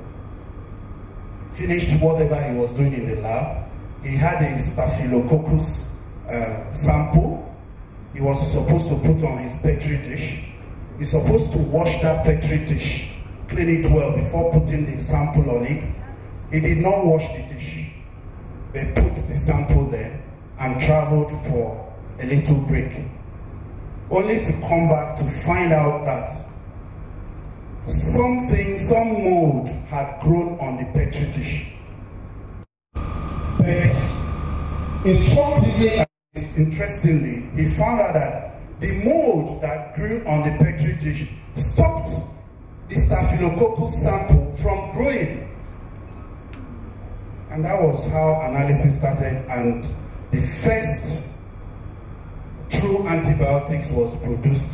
finished whatever he was doing in the lab. He had a Staphylococcus sample. He was supposed to put on his petri dish. He's supposed to wash that petri dish, clean it well before putting the sample on it. He did not wash the dish. They put the sample there and traveled for a little break, only to come back to find out that some mold had grown on the petri dish. But interestingly, he found out that the mold that grew on the petri dish stopped the Staphylococcus sample from growing. And that was how analysis started, and the first true antibiotics was produced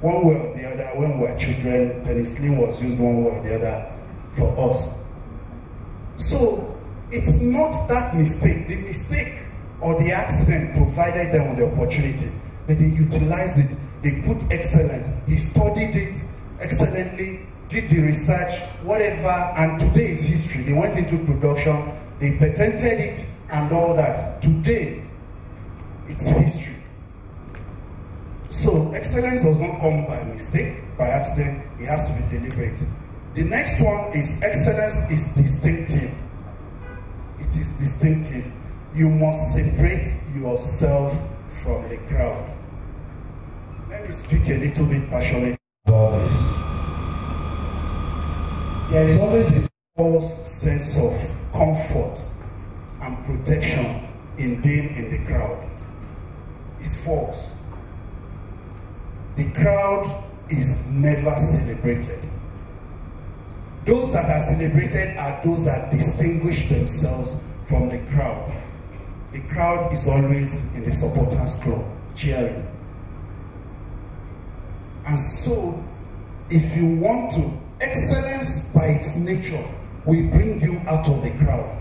one way or the other. When we were children, penicillin was used one way or the other for us. So it's not that mistake. The mistake or the accident provided them with the opportunity, but they utilized it. They put excellence. He studied it excellently, did the research, whatever, and today is history. They went into production, they patented it and all that. Today, it's history. So excellence does not come by mistake, by accident. It has to be deliberate. The next one is excellence is distinctive. It is distinctive. You must separate yourself from the crowd. Let me speak a little bit passionately about this. There is always a false sense of comfort and protection in being in the crowd. It's false. The crowd is never celebrated. Those that are celebrated are those that distinguish themselves from the crowd. The crowd is always in the supporters club, cheering. And so, if you want to, excellence by its nature will bring you out of the crowd.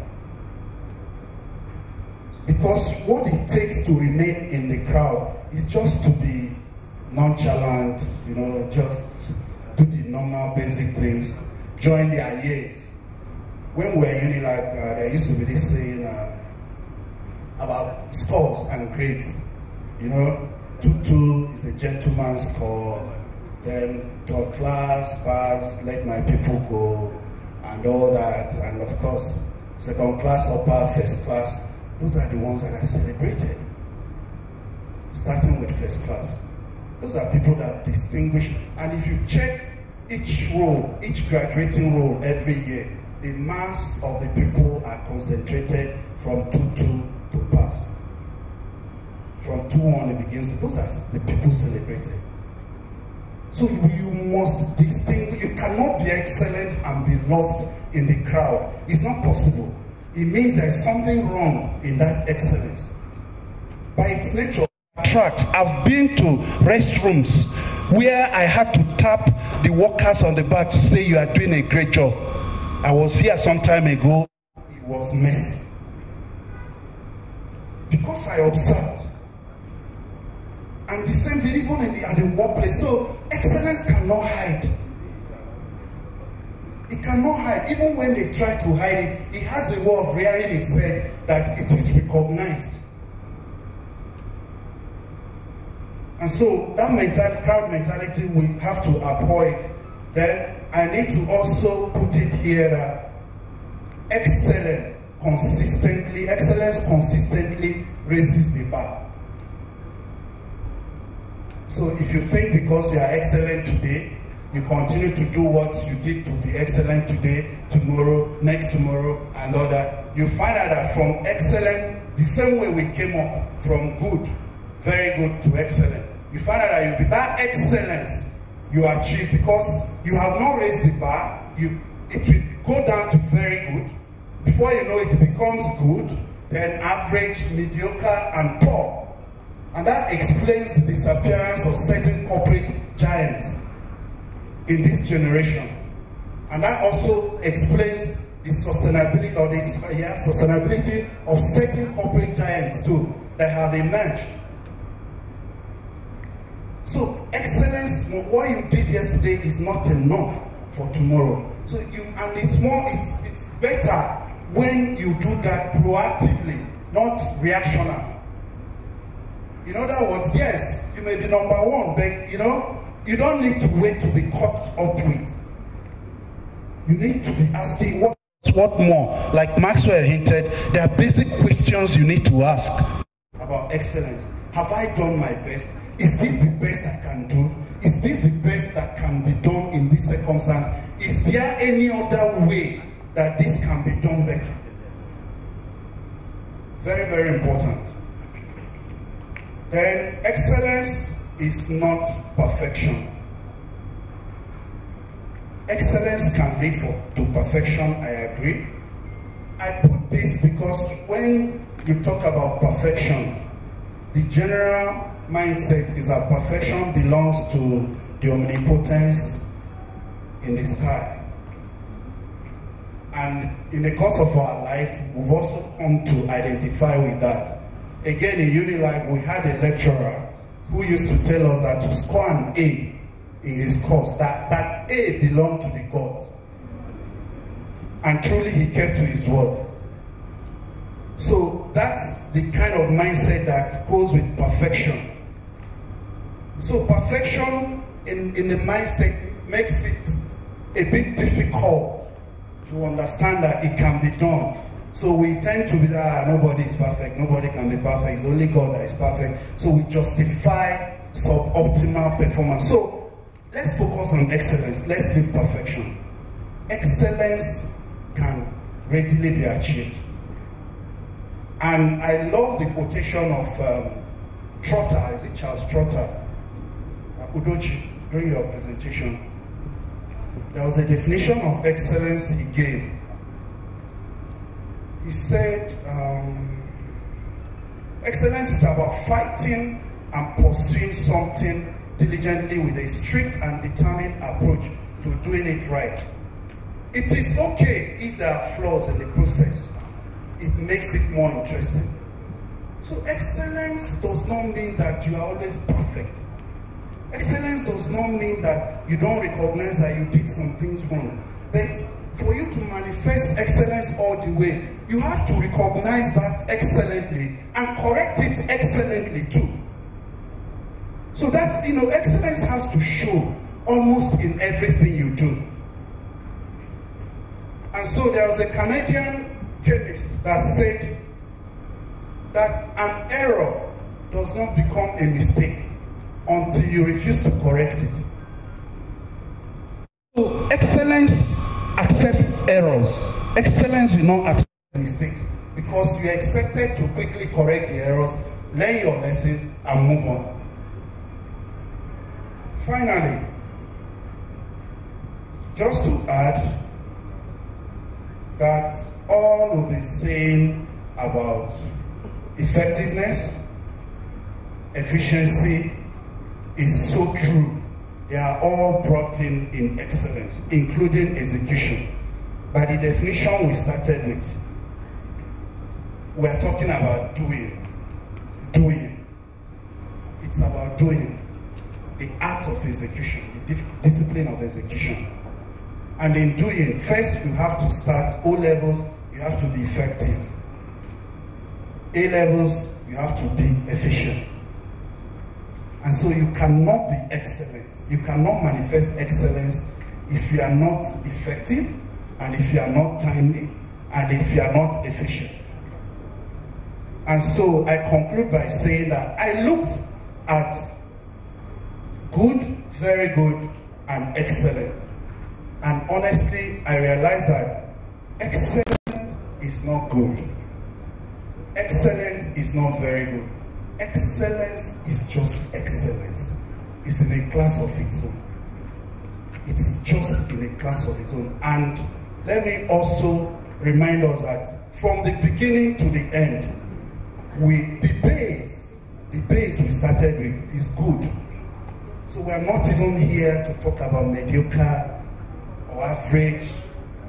Because what it takes to remain in the crowd is just to be nonchalant, you know, just do the normal basic things, join their years. When we're in Unilag, there used to be this saying about scores and grades. You know, 2-2 is a gentleman's score. Then third class, pass, let my people go, and all that. And of course, second class, upper, first class. Those are the ones that are celebrated. Starting with first class. Those are people that distinguish. And if you check each roll, each graduating roll every year, the mass of the people are concentrated from 2-2 to pass. From 2-1 it begins. Those are the people celebrated. So you must distinguish. You cannot be excellent and be lost in the crowd. It's not possible. It means there's something wrong in that excellence. By its nature, tracks. I've been to restrooms where I had to tap the workers on the back to say you are doing a great job. I was here some time ago. It was messy. Because I observed. And the same thing even at the workplace. So excellence cannot hide. It cannot hide. Even when they try to hide it, it has a way of rearing its head that it is recognized. And so that crowd mentality we have to avoid. Then I need to also put it here that excellence consistently raises the bar. So if you think because you are excellent today, you continue to do what you did to be excellent today, tomorrow, next tomorrow, and all that, you find out that from excellent, the same way we came up from good, very good to excellent, you find out that that excellence you achieve because you have not raised the bar, it will go down to very good. Before you know it, it becomes good, then average, mediocre, and poor. And that explains the disappearance of certain corporate giants in this generation. And that also explains the sustainability or the sustainability of certain corporate giants too that have emerged. So excellence, what you did yesterday is not enough for tomorrow. So it's better when you do that proactively, not reactionary. In other words, yes, you may be number one, but you don't need to wait to be caught up with. You need to be asking what more? Like Maxwell hinted, there are basic questions you need to ask about excellence. Have I done my best? Is this the best I can do? Is this the best that can be done in this circumstance? Is there any other way that this can be done better? Very, very important. Then excellence is not perfection. Excellence can lead to perfection, I agree. I put this because when you talk about perfection, the general mindset is that perfection belongs to the omnipotence in the sky. And in the course of our life, we've also come to identify with that. Again, in Unilife, we had a lecturer who used to tell us that to score an A in his course, that A belonged to the gods. And truly, he kept to his word. So that's the kind of mindset that goes with perfection. So perfection in the mindset makes it a bit difficult to understand that it can be done. So we tend to be that nobody is perfect, nobody can be perfect, it's only God that is perfect. So we justify suboptimal performance. So let's focus on excellence, let's leave perfection. Excellence can readily be achieved. And I love the quotation of Trotter, is it Charles Trotter? Udochi, during your presentation. There was a definition of excellence he gave. He said, excellence is about fighting and pursuing something diligently with a strict and determined approach to doing it right. It is okay if there are flaws in the process. It makes it more interesting. So excellence does not mean that you are always perfect. Excellence does not mean that you don't recognize that you did some things wrong. But for you to manifest excellence all the way, you have to recognize that excellently and correct it excellently too. So that, excellence has to show almost in everything you do. And so there was a Canadian chemist that said that an error does not become a mistake until you refuse to correct it. So excellence accepts errors. Excellence will not accept mistakes because you are expected to quickly correct the errors, learn your lessons, and move on. Finally, just to add that all we'll be saying about effectiveness, efficiency is so true. They are all brought in excellence, including execution. By the definition we started with, we are talking about doing. Doing. It's about doing. The art of execution, the discipline of execution. And in doing, first you have to start O levels, you have to be effective. A levels, you have to be efficient. And so you cannot be excellent. You cannot manifest excellence if you are not effective, and if you are not timely, and if you are not efficient. And so I conclude by saying that I looked at good, very good, and excellent. And honestly, I realized that excellent is not good. Excellent is not very good. Excellence is just excellence. It's in a class of its own. It's just in a class of its own. And let me also remind us that from the beginning to the end, the base we started with is good. So we are not even here to talk about mediocre or average,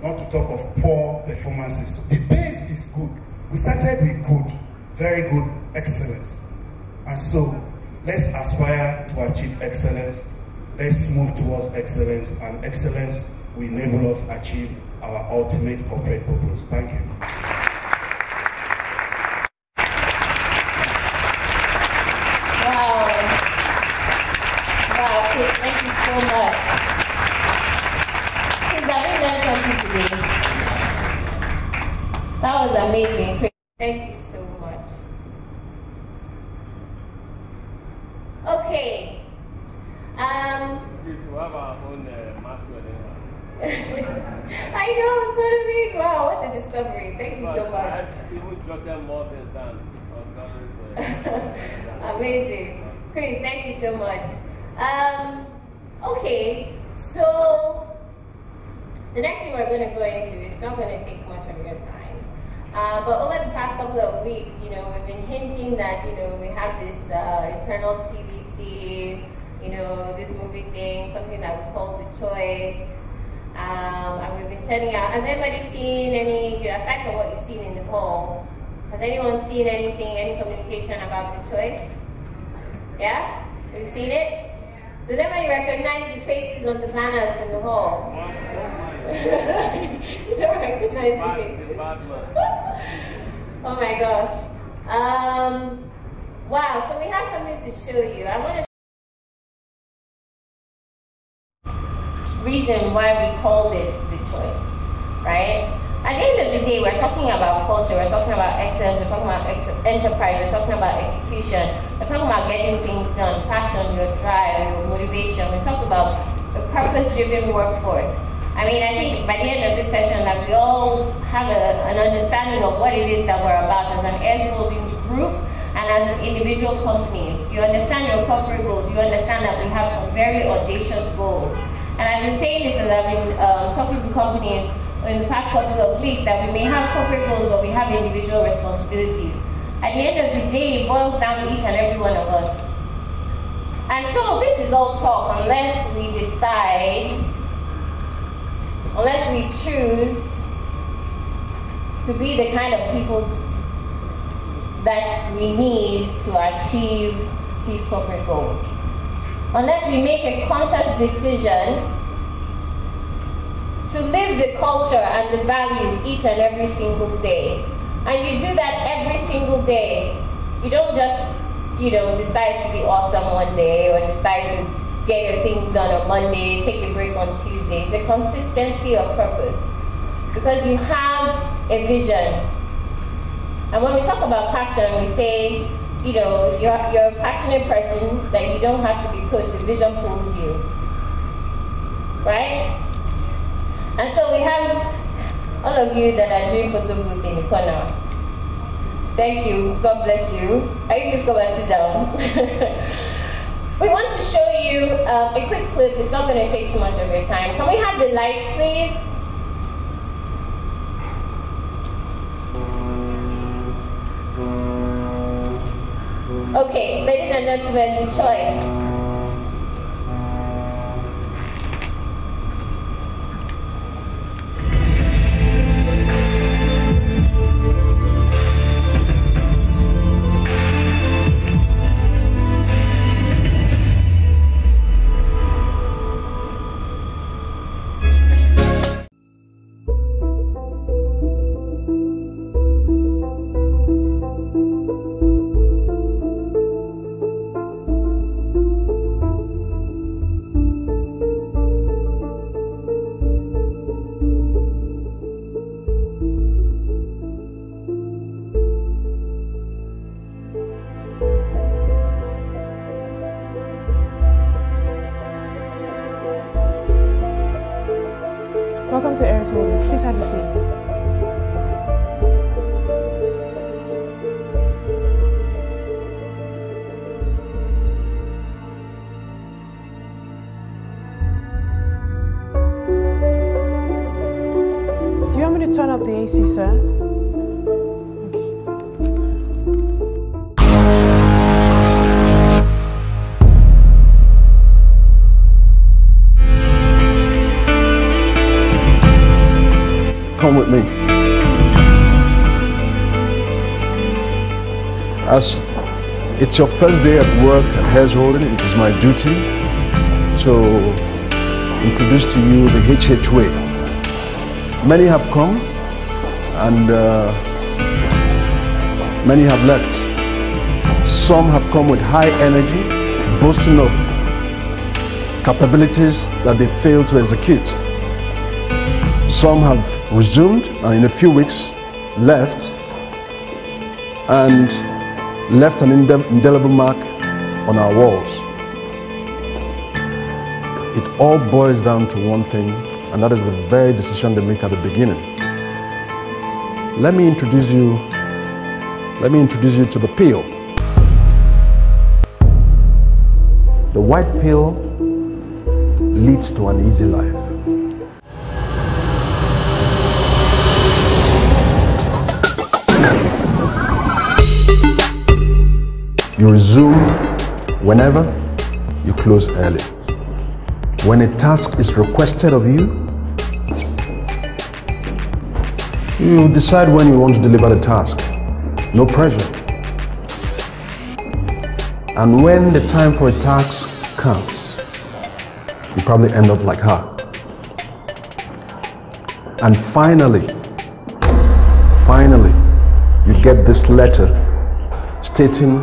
not to talk of poor performances. The base is good. We started with good, very good, excellence. And so let's aspire to achieve excellence. Let's move towards excellence, and excellence will enable us to achieve our ultimate corporate purpose. Thank you. Wow, Chris, thank you so much. Chris, have you learned something today? That was amazing, Chris. Thank you so much. Okay. We have our own I know, totally. Wow, what a discovery. Thank you so much. People jotted more than that. Amazing. Chris, thank you so much. Okay, so the next thing we're going to go into is not going to take much of your time. But over the past couple of weeks, we've been hinting that, we have this internal TVC, this movie thing, something that we call The Choice. And we've been sending out. Has anybody seen any, aside from what you've seen in the hall, has anyone seen anything, any communication about The Choice? Yeah? We've seen it? Does anybody recognize the faces on the banners in the hall? You don't recognize the faces? Oh my gosh. Wow, so we have something to show you. I want to reason why we called it The Choice, right? At the end of the day, we're talking about culture, we're talking about excellence, we're talking about enterprise, we're talking about execution, we're talking about getting things done, passion, your drive, your motivation. We're talking about a purpose-driven workforce. I mean, I think by the end of this session that we all have an understanding of what it is that we're about as an Heirs Holdings group and as individual companies. You understand your corporate goals, you understand that we have some very audacious goals. And I've been saying this as I've been talking to companies in the past couple of weeks, that we may have corporate goals, but we have individual responsibilities. At the end of the day, it boils down to each and every one of us. And so this is all talk unless we decide, unless we choose to be the kind of people that we need to achieve these corporate goals. Unless we make a conscious decision to live the culture and the values each and every single day. And you do that every single day. You don't just, decide to be awesome one day or decide to get your things done on Monday, take a break on Tuesday. It's a consistency of purpose because you have a vision. And when we talk about passion, we say, if you're a passionate person, that you don't have to be pushed, the vision pulls you, right? And so we have all of you that are doing photo booth in the corner. Thank you, God bless you. You just come and sit down. We want to show you a quick clip. It's not going to take too much of your time. Can we have the lights, please? Okay, ladies and gentlemen, The Choice. Welcome to Heirs Holdings. Please have a seat. Do you want me to turn up the AC, sir? Come with me. As it's your first day at work at Heirs Holdings, it is my duty to introduce to you the HH way. Many have come and many have left. Some have come with high energy, boasting of capabilities that they failed to execute. Some have resumed and in a few weeks left and left an indelible mark on our walls. It all boils down to one thing, and that is the very decision they make at the beginning. Let me introduce you to the pill. The white pill leads to an easy life. You resume whenever, you close early. When a task is requested of you, you decide when you want to deliver the task. No pressure. And when the time for a task comes, you probably end up like her. And finally, you get this letter stating,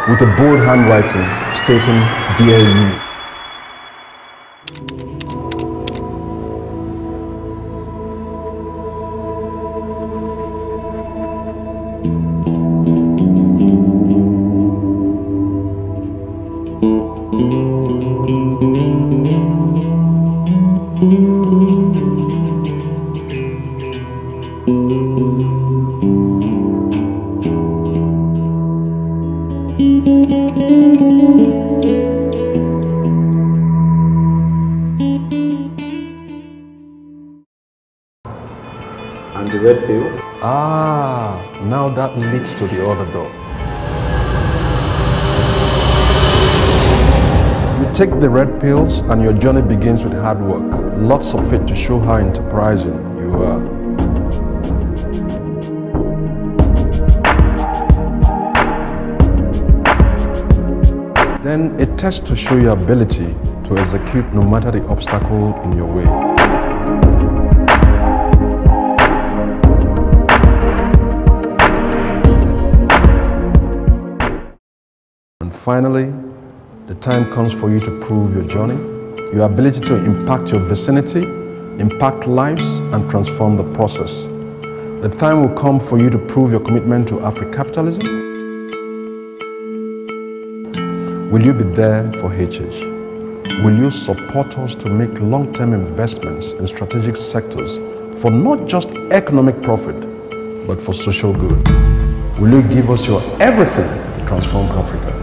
with a bold handwriting, stating, "Dear you." And the red pill? Now that leads to the other door. You take the red pills and your journey begins with hard work. Lots of it to show how enterprising you are. Then a test to show your ability to execute no matter the obstacle in your way. And finally, the time comes for you to prove your journey, your ability to impact your vicinity, impact lives, and transform the process. The time will come for you to prove your commitment to Afrocapitalism. Will you be there for HH? Will you support us to make long-term investments in strategic sectors for not just economic profit, but for social good? Will you give us your everything to transform Africa?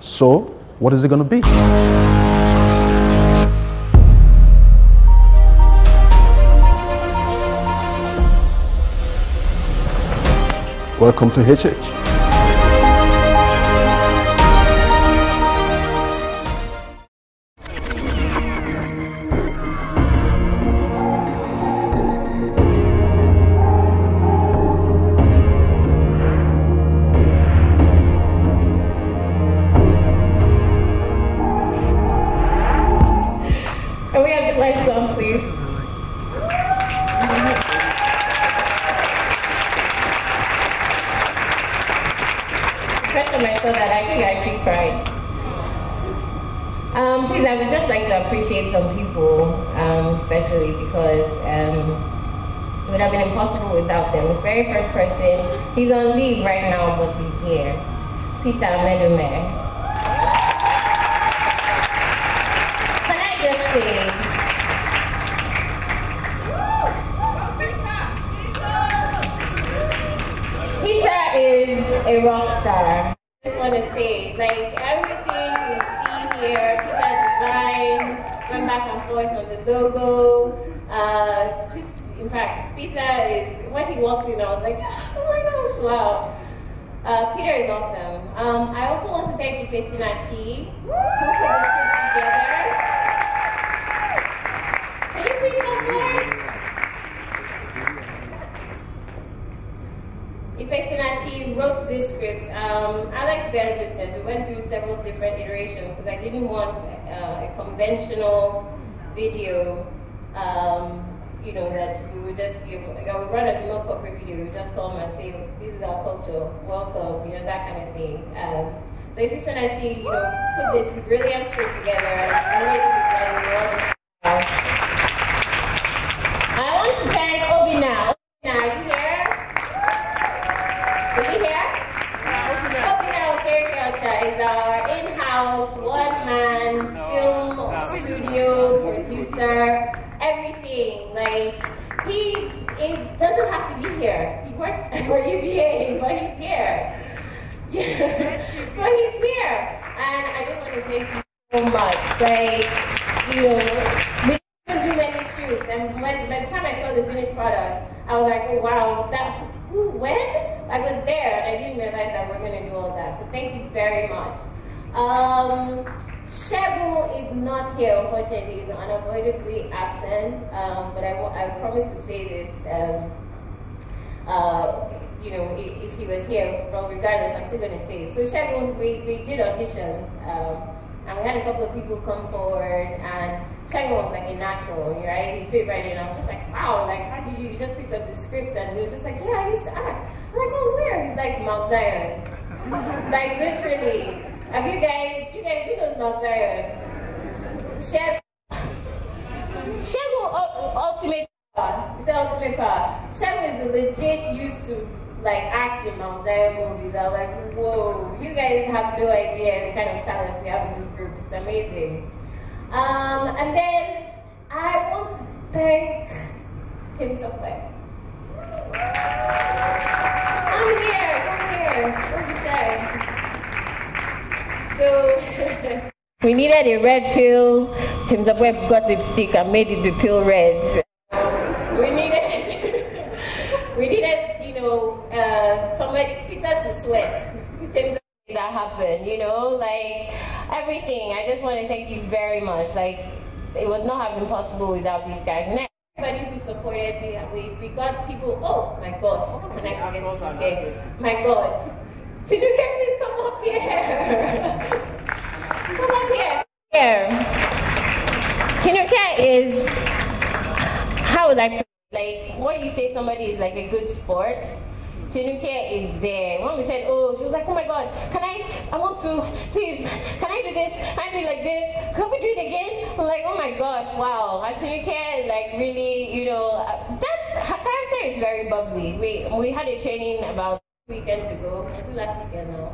So, what is it going to be? Welcome to HH. Please, I would just like to appreciate some people, especially because it would have been impossible without them. The very first person, he's on leave right now, but he's here. Peter Medome. Can I just say, Peter is a rock star. I just want to say, like, everything you see here, Peter designed, went back and forth on the logo. Just, in fact, Peter is, when he walked in, I was like, oh my gosh, wow. Peter is awesome. I also want to thank Ifesina Chi, who put this trip together. Can you please come forward? Ifesina Chi wrote this script. Alex Bell Business, we went through several different iterations because I didn't want a conventional video, you know, that we would just, I would run a remote corporate video, we would just come and say, this is our culture, welcome, you know, that kind of thing. So Ifesina Chi, you know, put this brilliant script together. I want to thank Obi now. Are you here? Is he here? Obi now He doesn't have to be here. He works for UBA, but he's here. Yeah. But he's here. And I just want to thank you so much. Like, you know, we didn't do many shoots, and by the time I saw the finished product, I was like, oh wow, when? I was there, and I didn't realize that we're going to do all that. So thank you very much. Shegun is not here, unfortunately. He's unavoidably absent, but I promise to say this, you know, if he was here, well, regardless, I'm still going to say it. So Shegun, we did auditions, and we had a couple of people come forward, and Shegun was like a natural, right? He fit right in. I was just like, wow, like, how did you just picked up the script? And he was just like, yeah, I used to act. I'm like, oh, where? He's like, Mount Zion. Like, literally. Have you guys who knows Mount Zion? Shegun ultimate power. It's the ultimate power. Shegun is legit used to like act in Mount Zion movies. I was like, whoa, you guys have no idea the kind of talent we have in this group. It's amazing. And then I want to thank Tim Tokwe. I'm here. Where's the show? So we needed a red pill. Tim Tokwe got lipstick and made it the pill red. We needed, you know, somebody, Peter to sweat. Tim Tokwe that happened, you know, like everything. I just want to thank you very much. Like, it would not have been possible without these guys. And everybody who supported me, we got people. Oh my gosh, how can I forget Tinuke? My God. Tinuke, please come up here. Come up here. Tinuke is, how would I, like, when you say somebody is like a good sport, Tinuke is there. When we said, oh, she was like, oh my God, I want to, please, can I do this? Can I do it like this? Can we do it again? I'm like, oh my God, wow. Tinuke, like, really, you know, her character is very bubbly. We had a training about weekends ago, I think last weekend now,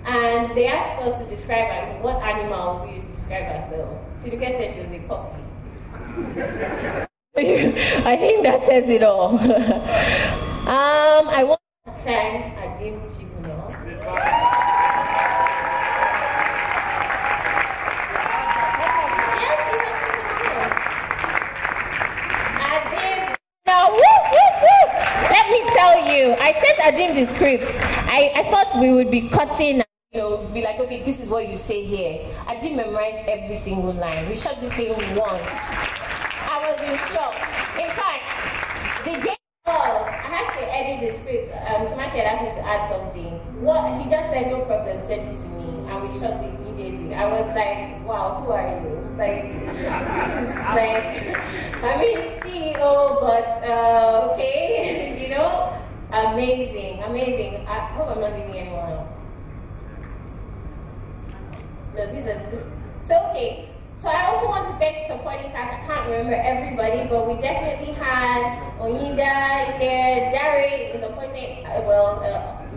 and they asked us to describe like, what animal we used to describe ourselves. Tinuke said she was a puppy. I think that says it all. I want to thank Adim Chikuno. Adim, now, let me tell you, I sent Adim the script. I thought we would be cutting, you know, be like, okay, this is what you say here. Adim memorized every single line. We shot this thing once. I was in shock. In fact, the day of, I had to edit the script. Somebody had asked me to add something. What he just said, no problem, send it to me, and we shot it immediately. I was like, wow, who are you? Like, this is like, I mean, CEO, but okay, you know, amazing. I hope I'm not leaving anyone. No, these are so okay. So I also want to thank supporting cast. I can't remember everybody, but we definitely had Onyida in there. Dare is unfortunately, he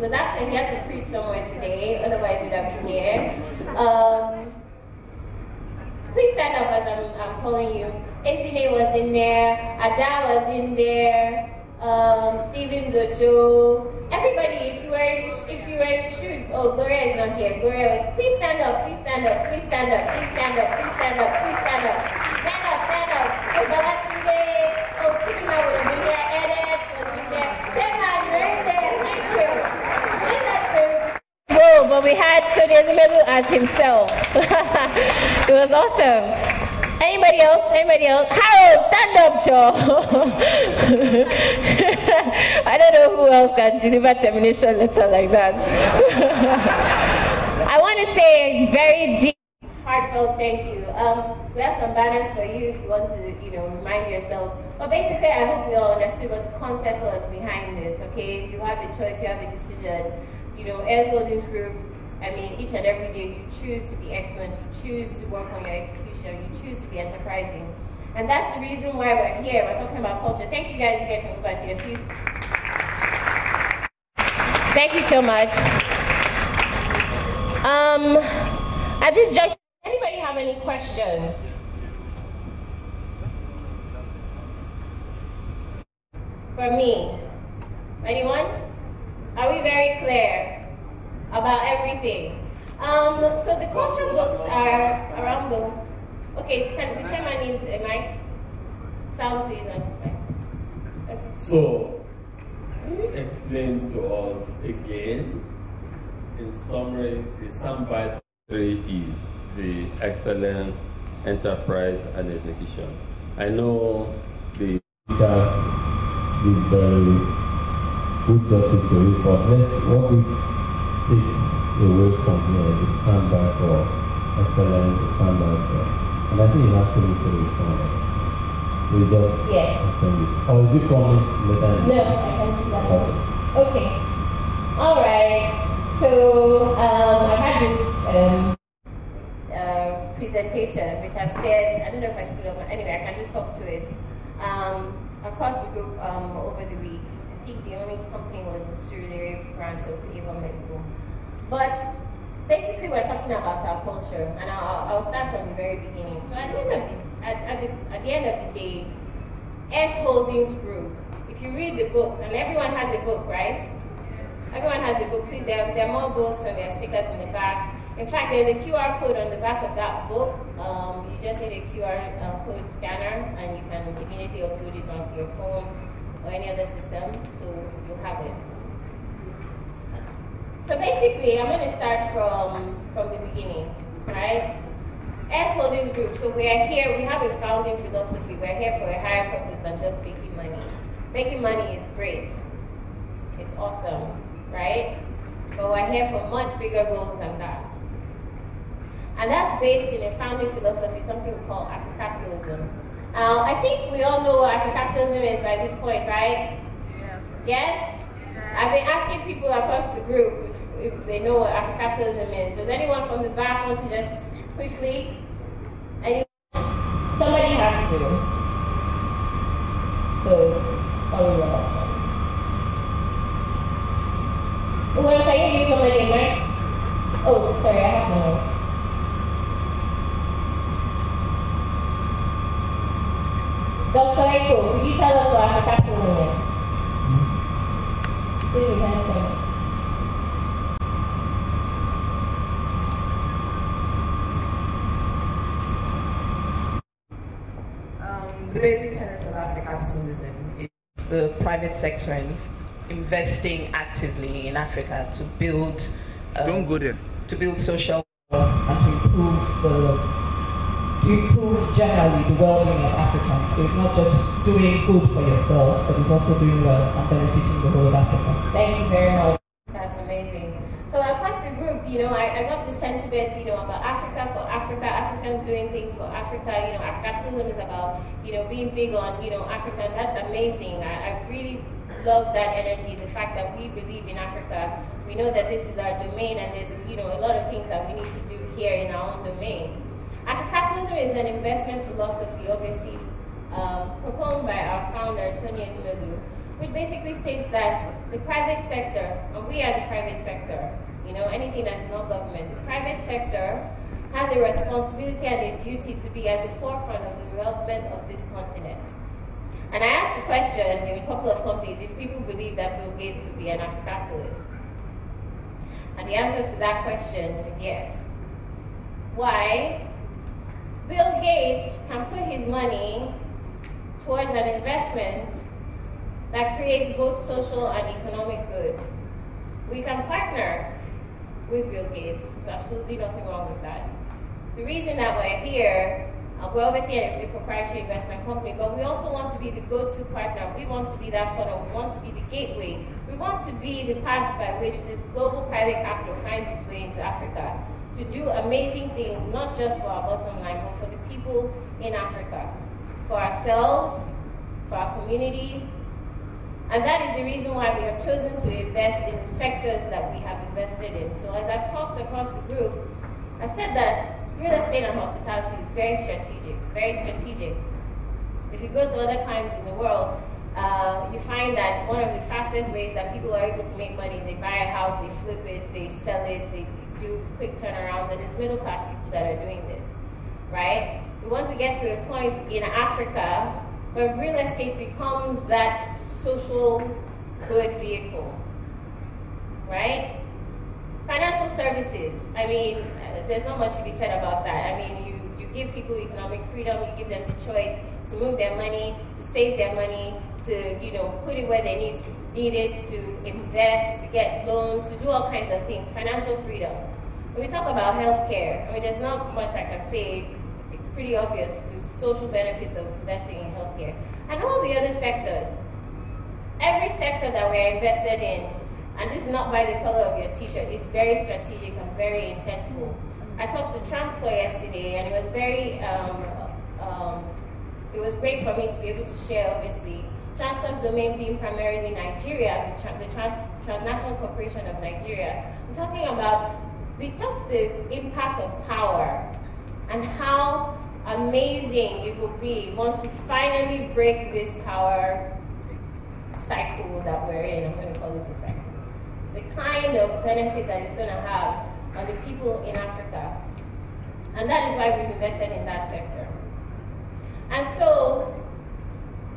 was absent. He had to preach somewhere today, otherwise we'd have been here. Please stand up as I'm calling you. Esine was in there. Ada was in there. Steven Zojo. Everybody, if you were in the shoot, oh, Gloria is not here. Gloria, please stand up, please stand up, please stand up, please stand up, please stand up, please stand up. Stand up. Oh, Babatunde, oh, Chidima would have been there, Edith was in there. Chema, you're in there, thank you. Whoa, but we had Tony Ezumelu as himself. It was awesome. Anybody else? Harold, stand up, Joe. I don't know who else can deliver termination letter like that. I want to say a very deep, heartfelt thank you. We have some banners for you if you want to, you know, remind yourself. But basically, I hope we all understood what the concept was behind this, okay? If you have a choice, you have a decision. You know, Heirs Holdings Group, I mean, each and every day you choose to be excellent, you choose to work on your execution, you choose to be enterprising. And that's the reason why we're here. We're talking about culture. Thank you guys for move to your seat. Thank you so much. At this juncture, anybody have any questions? for me? Anyone? Are we very clear about everything? So the culture books are around the... Okay, the chairman needs a mic. Sound please on his mic. Okay. So, can you explain to us again, in summary, the soundbite is the excellence, enterprise, and execution. I know the speakers did very good justice to it, but what we take away from here is soundbite for excellence, the soundbite for, and I think you have to look at it somewhere. We just explain this. Or is it promised later? No, I can do that. Okay. All right. So I had this presentation which I've shared. I don't know if I should put it up. Anyway, I can just talk to it. Across the group over the week. I think the only company was the Surulere branch of Avon Medical. But basically, we're talking about our culture, and I'll start from the very beginning. So at the end of the day, S Holdings Group. If you read the book, and everyone has a book, right? Everyone has a book. Please, there are more books and there are stickers in the back. In fact, there's a QR code on the back of that book. You just need a QR code scanner, and you can immediately upload it onto your phone or any other system, so you'll have it. So basically, I'm going to start from the beginning, right? S Holdings Group. So we are here. We have a founding philosophy. We're here for a higher purpose than just making money. Making money is great. It's awesome, right? But we're here for much bigger goals than that. And that's based in a founding philosophy, something we call Africapitalism. I think we all know what Africapitalism is by this point, right? Yes. Yes? I've been asking people across the group if they know what Africapitalism is. Does anyone from the back want to just quickly? Somebody has to. So, follow up. Well, can you give somebody a mic? Oh, sorry, I have no. Dr. Eko, could you tell us what Africapitalism is? See, we can say. The basic tenets of Africapitalism is the private sector investing actively in Africa to build Don't go there. To build social and to improve generally the well-being of Africans. So it's not just doing good for yourself, but it's also doing well and benefiting the whole of Africa. Thank you very much. That's amazing. So across the group, I got the sentiment, about Africa for Africa, Africans doing things for Africa. Africapitalism is about, being big on, Africa, and that's amazing. I really love that energy, the fact that we believe in Africa. We know that this is our domain, and there's, a lot of things that we need to do here in our own domain. Africapitalism is an investment philosophy, obviously, proposed by our founder, Tony Elumelu, which basically states that the private sector, and we are the private sector, anything that's not government, the private sector has a responsibility and a duty to be at the forefront of the development of this continent. And I asked the question in a couple of companies if people believe that Bill Gates could be an Africapitalist. And the answer to that question is yes. Why? Bill Gates can put his money towards an investment that creates both social and economic good. We can partner with Bill Gates. There's absolutely nothing wrong with that. The reason that we're here, we're obviously a proprietary investment company, but we also want to be the go-to partner. We want to be that funnel. We want to be the gateway. We want to be the path by which this global private capital finds its way into Africa to do amazing things, not just for our bottom line, but for the people in Africa, for ourselves, for our community. And that is the reason why we have chosen to invest in the sectors that we have invested in. So as I've talked across the group, I've said that real estate and hospitality is very strategic, very strategic. If you go to other climes in the world, you find that one of the fastest ways that people are able to make money is they buy a house, they flip it, they sell it, they do quick turnarounds, and it's middle-class people that are doing this, right? We want to get to a point in Africa where real estate becomes that social good vehicle, right? Financial services, I mean, there's not much to be said about that. I mean, you give people economic freedom, you give them the choice to move their money, to save their money, to, you know, put it where they need it, to invest, to get loans, to do all kinds of things. Financial freedom. When we talk about healthcare, I mean, there's not much I can say. It's pretty obvious the social benefits of investing in healthcare. And all the other sectors. Every sector that we're invested in, and this is not by the color of your t-shirt, is very strategic and very intentful. I talked to Transcore yesterday, and it was very, it was great for me to be able to share, obviously. Transcore's domain being primarily Nigeria, the Transnational Corporation of Nigeria. I'm talking about just the impact of power and how amazing it will be once we finally break this power cycle that we're in. I'm going to call it a cycle. The kind of benefit that it's going to have on the people in Africa. And that is why we've invested in that sector. And so,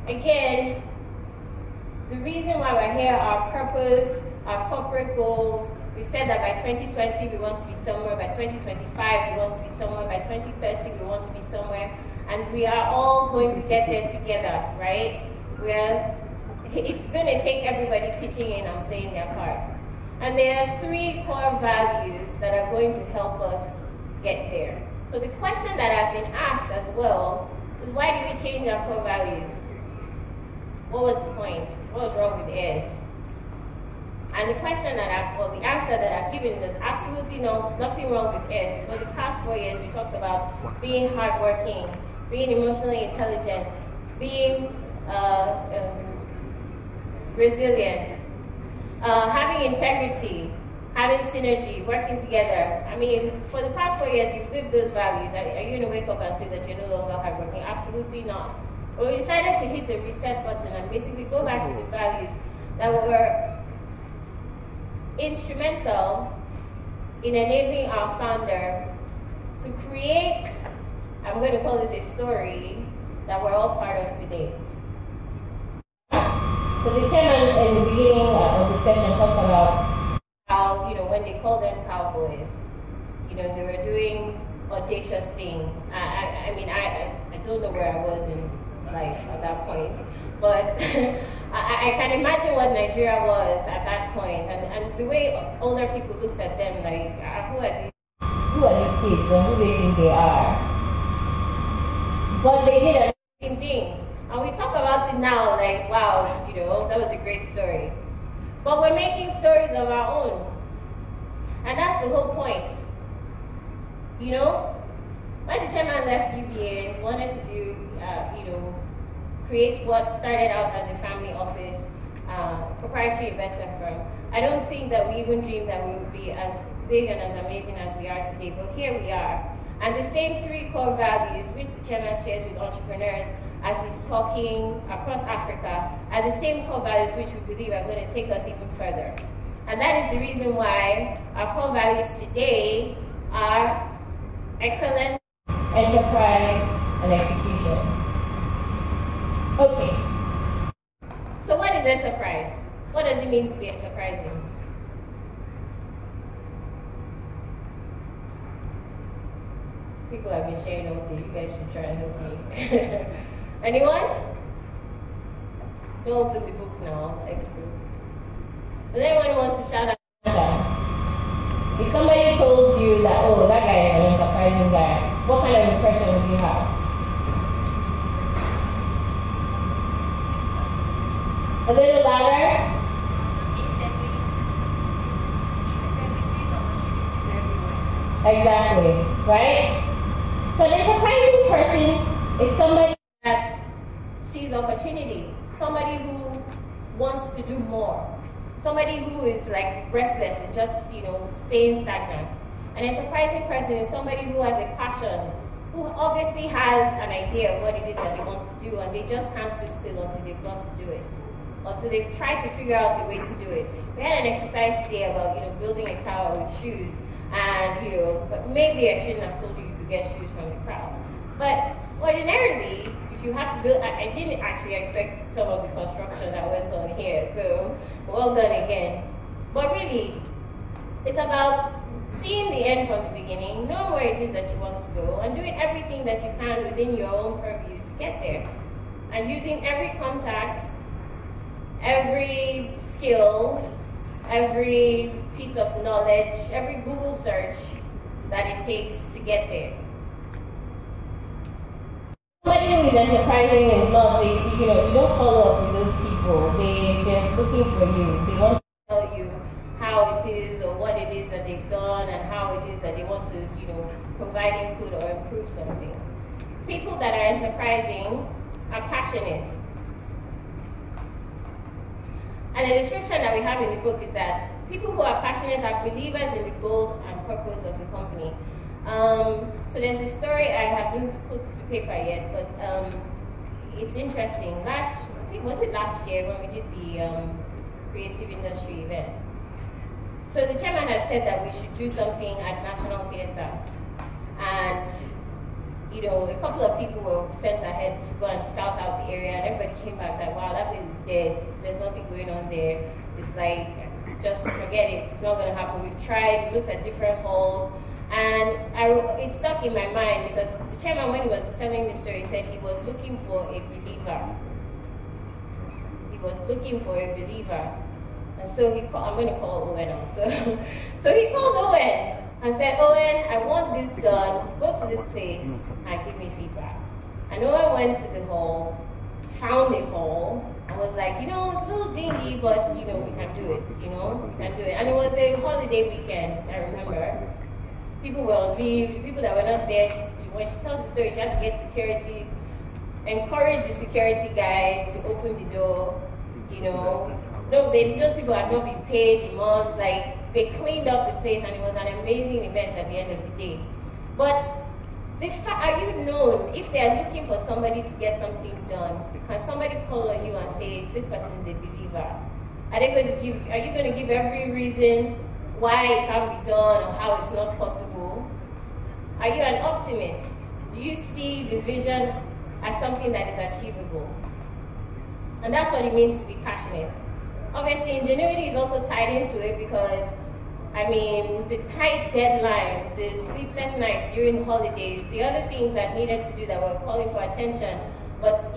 again, the reason why we're here, our purpose, our corporate goals, we've said that by 2020 we want to be somewhere, by 2025 we want to be somewhere, by 2030 we want to be somewhere, and we are all going to get there together, right? It's going to take everybody pitching in and playing their part. And there are 3 core values that are going to help us get there. So the question that I've been asked as well is, why did we change our core values? What was the point? What was wrong with theirs? And the question that the answer that I've given is there's absolutely nothing wrong with theirs. For the past 4 years, we talked about being hardworking, being emotionally intelligent, being resilient, having integrity, having synergy, working together. I mean, for the past 4 years, you've lived those values. Are you going to wake up and say that you're no longer hardworking? Absolutely not. But we decided to hit a reset button and basically go back to the values that were instrumental in enabling our founder to create, I'm going to call it a story that we're all part of today. So the chairman in the beginning of the session talked about how, you know, when they called them cowboys, you know, they were doing audacious things. I mean, I don't know where I was in life at that point, but I can imagine what Nigeria was at that point, and the way older people looked at them, like, who are these kids and who they think they are? But they did amazing things. And we talk about it now like, wow, you know, that was a great story. But we're making stories of our own. And that's the whole point. You know, when the chairman left UBA, wanted to do, you know, create what started out as a family office, proprietary investment firm. I don't think that we even dreamed that we would be as big and as amazing as we are today, but here we are. And the same 3 core values, which the chairman shares with entrepreneurs as he's talking across Africa, are the same core values which we believe are going to take us even further. And that is the reason why our core values today are excellence, enterprise, and execution. Okay. So what is enterprise? What does it mean to be enterprising? People have been sharing all day. You guys should try and help me. Anyone? Don't open the book now. X-book. Does anyone want to shout out? If somebody told you that, oh, that guy is an enterprising guy, what kind of impression would you have? A little louder. Exactly, right? So an enterprising person is somebody that sees opportunity, somebody who wants to do more, somebody who is like restless and just, you know, staying stagnant. An enterprising person is somebody who has a passion, who obviously has an idea of what it is that they want to do, and they just can't sit still until they've got to do it, until they've tried to figure out a way to do it. We had an exercise today about, you know, building a tower with shoes, and, you know, but maybe I shouldn't have told you you could get shoes from the crowd. But ordinarily, if you have to build, I didn't actually expect some of the construction that went on here, so well done again. But really, it's about seeing the end from the beginning, knowing where it is that you want to go, and doing everything that you can within your own purview to get there. And using every contact, every skill, every piece of knowledge, every Google search that it takes to get there. Somebody who is enterprising is not, you don't follow up with those people. They're looking for you. They want to tell you how it is or what it is that they've done and how it is that they want to, provide input or improve something. People that are enterprising are passionate. And the description that we have in the book is that people who are passionate are believers in the goals and purpose of the company. So there's a story I haven't put to paper yet, but it's interesting. Was it last year when we did the creative industry event? So the chairman had said that we should do something at National Theatre, and a couple of people were sent ahead to go and scout out the area, and everybody came back that, wow, that place is dead. There's nothing going on there. It's like, just forget it. It's not going to happen. We've tried, looked at different halls, and it stuck in my mind because the chairman, when he was telling the story, said he was looking for a believer. He was looking for a believer. And so I'm going to call Owen on. So he called Owen and said, Owen, I want this done. Go to this place and give me feedback. And Owen went to the hall, found the hall, and was like, it's a little dingy, but, we can do it, we can do it. And it was a holiday weekend, I remember. People were on leave, people that were not there, when she tells the story, she had to get security, encourage the security guy to open the door, those people had not been paid in months, they cleaned up the place, and it was an amazing event at the end of the day. But are you known if they are looking for somebody to get something done? Can somebody call on you and say, this person is a believer? Are you going to give every reason why it can't be done or how it's not possible? Are you an optimist? Do you see the vision as something that is achievable? And that's what it means to be passionate. Obviously, ingenuity is also tied into it because, the tight deadlines, the sleepless nights during holidays, the other things that needed to do that were calling for attention, but,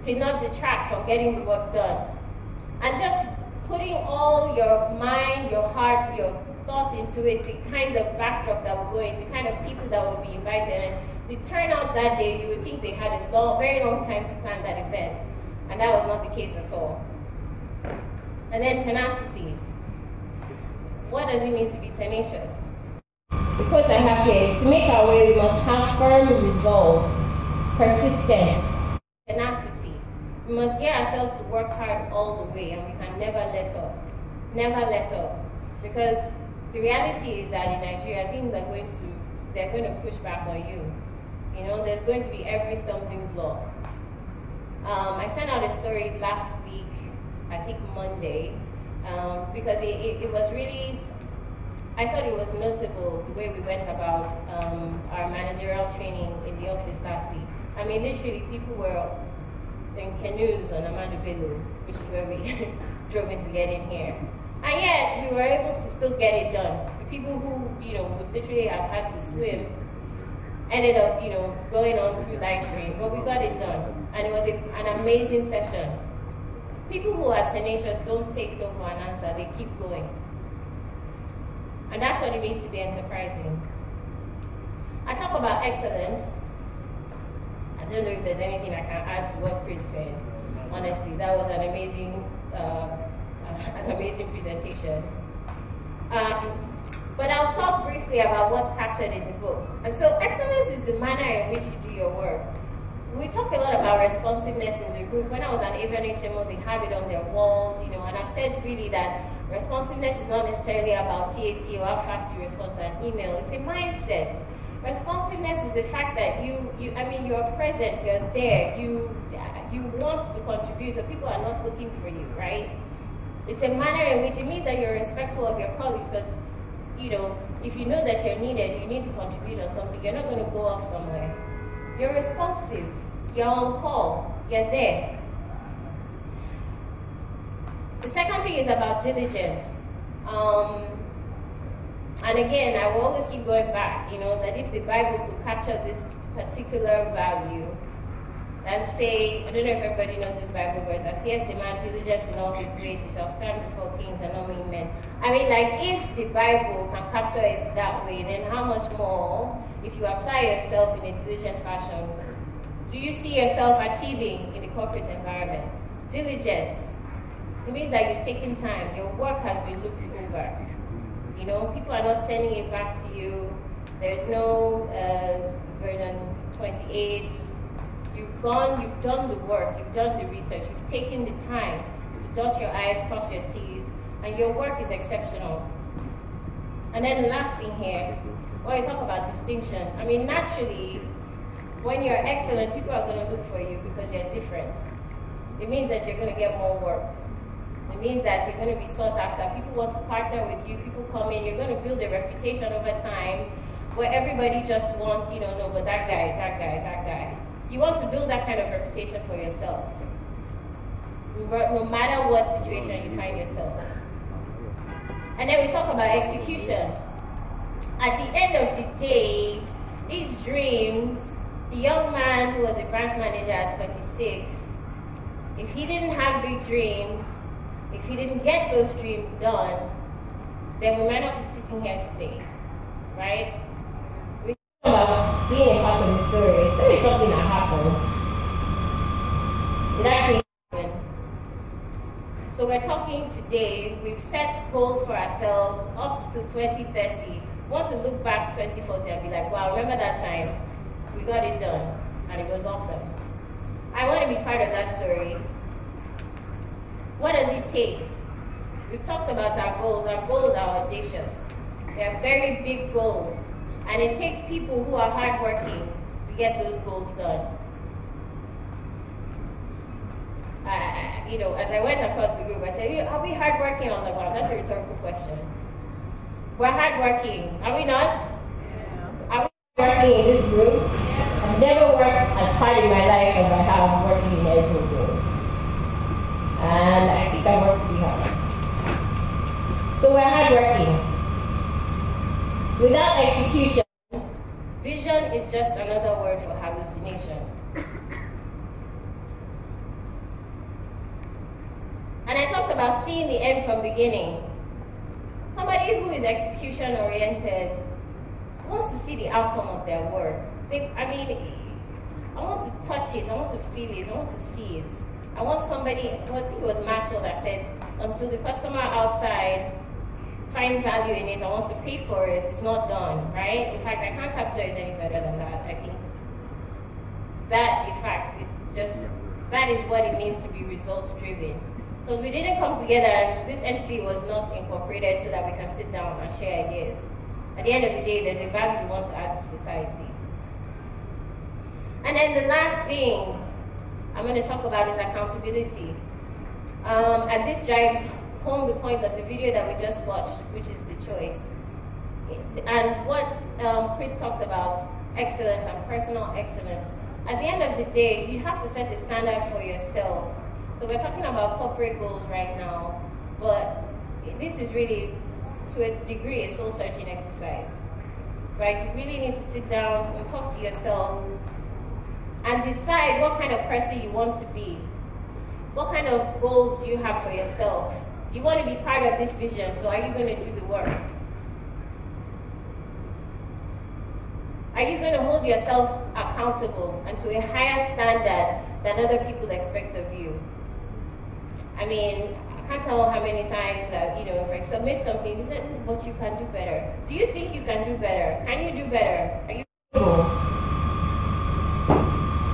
did not detract from getting the work done. And just putting all your mind, your heart, your thoughts into it, the kinds of backdrop that will go in, the kind of people that will be invited, and the turnout that day, you would think they had a very long time to plan that event. And that was not the case at all. And then tenacity. What does it mean to be tenacious? The quote I have here is, to make our way, we must have firm resolve, persistence, tenacity. We must get ourselves to work hard all the way, and we can never let up. Never let up. Because the reality is that in Nigeria, things are they're going to push back on you. There's going to be every stumbling block. I sent out a story last week, I think Monday, because it was really, I thought it was notable the way we went about our managerial training in the office last week. Literally people were in canoes on Amadu Bello, which is where we drove in to get in here. And yet we were able to still get it done. The people who, would literally have had to swim ended up, going on through live stream, but we got it done. And it was an amazing session. People who are tenacious don't take no for an answer, they keep going. And that's what it means to be enterprising. I talk about excellence. I don't know if there's anything I can add to what Chris said. Honestly, that was an amazing presentation. But I'll talk briefly about what's captured in the book. And so excellence is the manner in which you do your work. We talk a lot about responsiveness in the group. When I was at Avian HMO, they have it on their walls, and I've said really that responsiveness is not necessarily about TAT or how fast you respond to an email. It's a mindset. Responsiveness is the fact that you're present, you're there, you want to contribute, so people are not looking for you, right? It's a manner in which it means that you're respectful of your colleagues, because if you know that you're needed, you need to contribute on something, you're not going to go off somewhere. You're responsive. You're on call. You're there. The second thing is about diligence. And again, I will always keep going back, that if the Bible could capture this particular value, and say, I don't know if everybody knows this Bible verse, as yes, the man diligent in all his ways, he shall stand before kings and not mean men. I mean, like, if the Bible can capture it that way, then how much more, if you apply yourself in a diligent fashion, do you see yourself achieving in the corporate environment? Diligence. It means that you're taking time. Your work has been looked over. People are not sending it back to you. There's no version 28. You've done the work, you've done the research, you've taken the time to dot your I's, cross your T's, and your work is exceptional. And then the last thing here, when you talk about distinction, I mean, naturally, when you're excellent, people are going to look for you because you're different. It means that you're going to get more work. It means that you're going to be sought after. People want to partner with you. People come in. You're going to build a reputation over time where everybody just wants, no, but that guy. You want to build that kind of reputation for yourself, no matter what situation you find yourself. And then we talk about execution. At the end of the day, these dreams, the young man who was a branch manager at 26, if he didn't have big dreams, if he didn't get those dreams done, then we might not be sitting here today, right? We talk about being a part of the story. The story is something that happened. It actually happened. So we're talking today, we've set goals for ourselves up to 2030. We want to look back 2040 and be like, wow, remember that time? We got it done, and it was awesome. I want to be part of that story. What does it take? We've talked about our goals. Our goals are audacious. They are very big goals. And it takes people who are hardworking to get those goals done. As I went across the group, I said, are we hardworking? I was like, wow, that's a rhetorical question. We're hardworking. Are we not? Yeah. Are we hardworking in this group? Yeah. I've never worked as hard in my life as I have working in Ezra group. And I think I work pretty hard. So we're hardworking. Without execution, vision is just another word for hallucination. And I talked about seeing the end from beginning. Somebody who is execution oriented wants to see the outcome of their work. I want to touch it, I want to feel it, I want to see it. I want somebody, I think it was Maxwell that said, until the customer outside finds value in it and wants to pay for it, it's not done, right? In fact, I can't capture it any better than that. I think that, in fact, that is what it means to be results driven. Because we didn't come together and this entity was not incorporated so that we can sit down and share ideas. At the end of the day, there's a value we want to add to society. And then the last thing I'm going to talk about is accountability. And this drives home the point of the video that we just watched, which is the choice. And what Chris talked about, excellence and personal excellence. At the end of the day, you have to set a standard for yourself. So we're talking about corporate goals right now, but this is really, to a degree, a soul-searching exercise. Right? You really need to sit down and talk to yourself and decide what kind of person you want to be. What kind of goals do you have for yourself? Do you want to be part of this vision? So are you going to do the work? Are you going to hold yourself accountable and to a higher standard than other people expect of you? I mean, I can't tell how many times that, if I submit something, you say, but you can do better. Do you think you can do better? Can you do better? Are you able?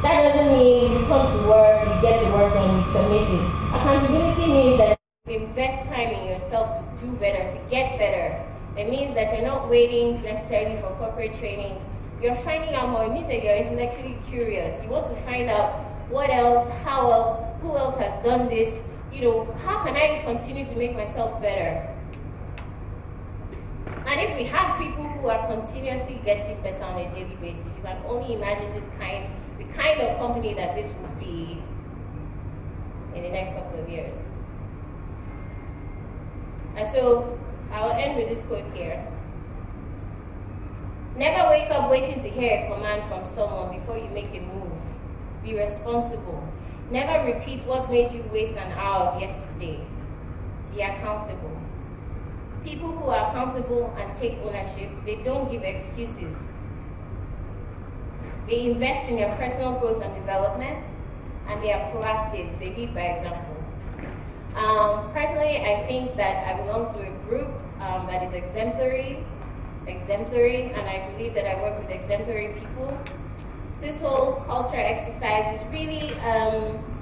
That doesn't mean you come to work, you get the work done, you submit it. Accountability means that you invest time in yourself to do better, to get better. It means that you're not waiting necessarily for corporate trainings. You're finding out more. It means that you're intellectually curious. You want to find out what else, how else, who else has done this. How can I continue to make myself better? And if we have people who are continuously getting better on a daily basis, you can only imagine this kind the kind of company that this would be in the next couple of years. And so I'll end with this quote here. Never wake up waiting to hear a command from someone before you make a move. Be responsible. Never repeat what made you waste an hour of yesterday. Be accountable. People who are accountable and take ownership, they don't give excuses. They invest in their personal growth and development, and they are proactive. They lead by example. Personally, I think that I belong to a group that is exemplary, and I believe that I work with exemplary people. This whole culture exercise is really,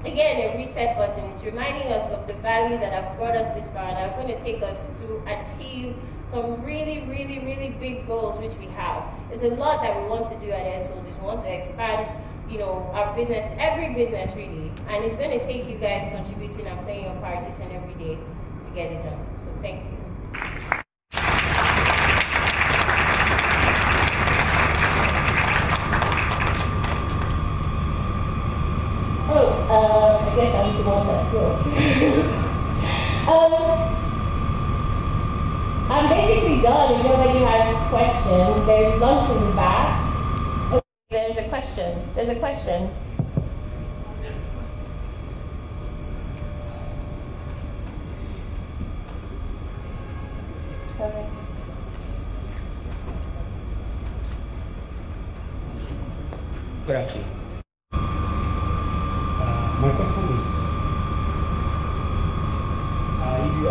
again, a reset button. It's reminding us of the values that have brought us this far and are going to take us to achieve some really, really, really big goals which we have. There's a lot that we want to do at S Holdings. We want to expand, our business, every business really, and it's going to take you guys contributing and playing your part each and every day to get it done. So thank you. I guess I'm the one that's broke. I'm basically done. If nobody has a question, there's lunch in the back. Okay, there's a question. There's a question. Okay. Good afternoon. My question is, if you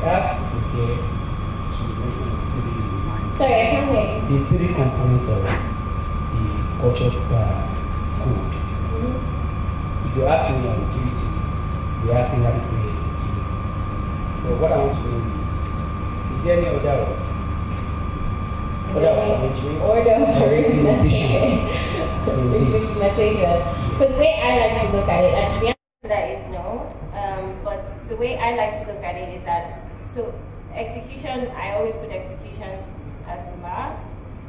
ask to prepare to mention the city in mind. Sorry, I can't hear you. The city component of the culture code. If you ask me, I will give it to you. You ask me how to create it. But what I want to know is there any order of So the way I like to look at it, and the answer to that is no. But the way I like to look at it is that, so execution, I always put execution as the last,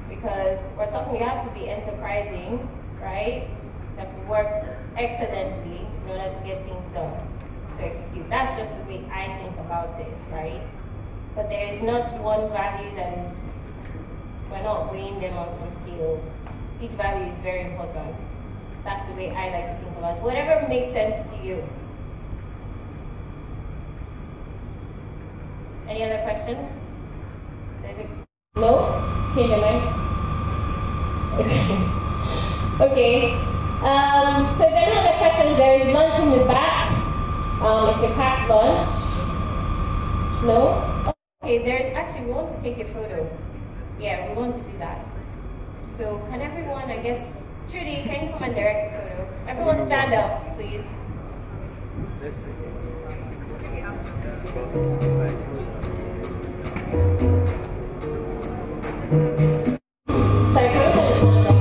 because we're talking, you have to be enterprising, right? You have to work excellently in order to get things done, to execute. That's just the way I think about it, right? But there is not one value that is, we're not weighing them on some scales. Each value is very important. That's the way I like to think about it. Whatever makes sense to you. Any other questions? There's a no? Change your mind? Okay. Okay. So if there are no other questions, there is lunch in the back. It's a packed lunch. No? Okay, there's actually, we want to take a photo. Yeah, we want to do that. So can everyone, I guess, Trudy, can you come and direct the photo? Everyone stand up, please. Sorry, can we just stand up?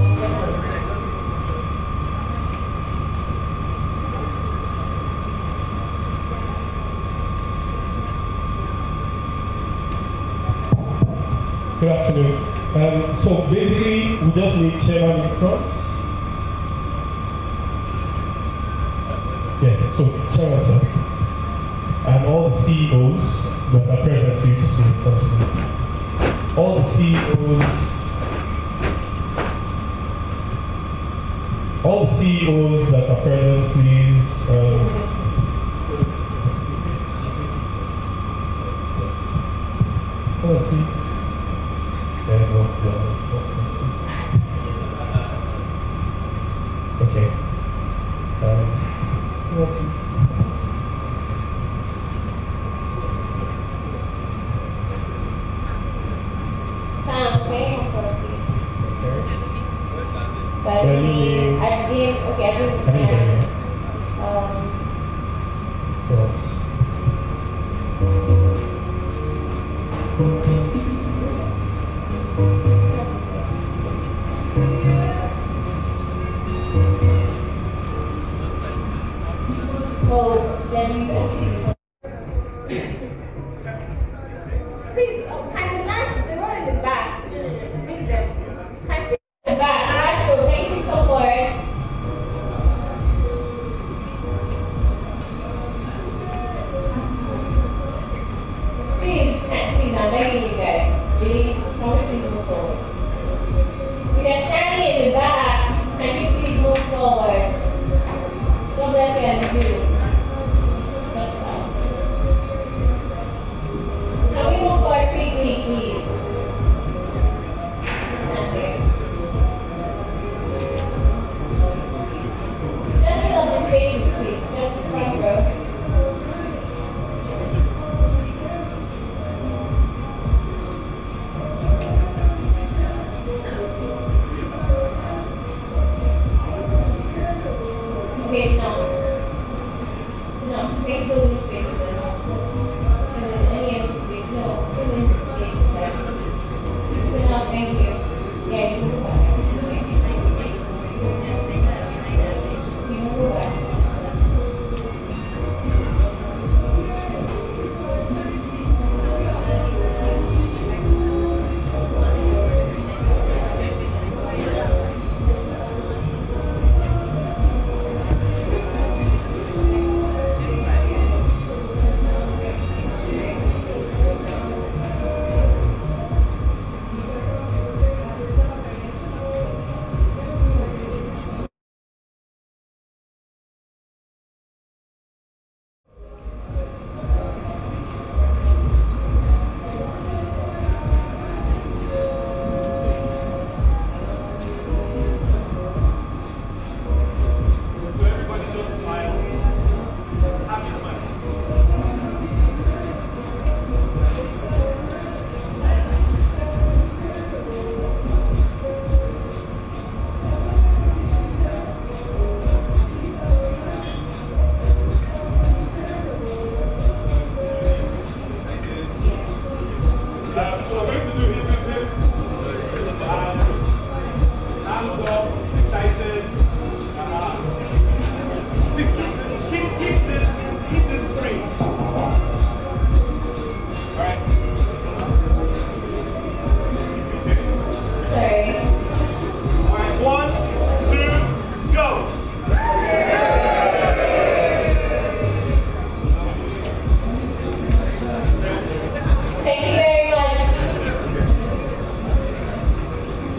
Good afternoon. So basically, we just need chairman in front. Yes, so chairman, sir. And all the CEOs that are present, so you just see in front of me. All the CEOs that are present, please. Please. Okay. Well, then you can see.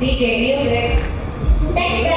DJ Music. Thank you.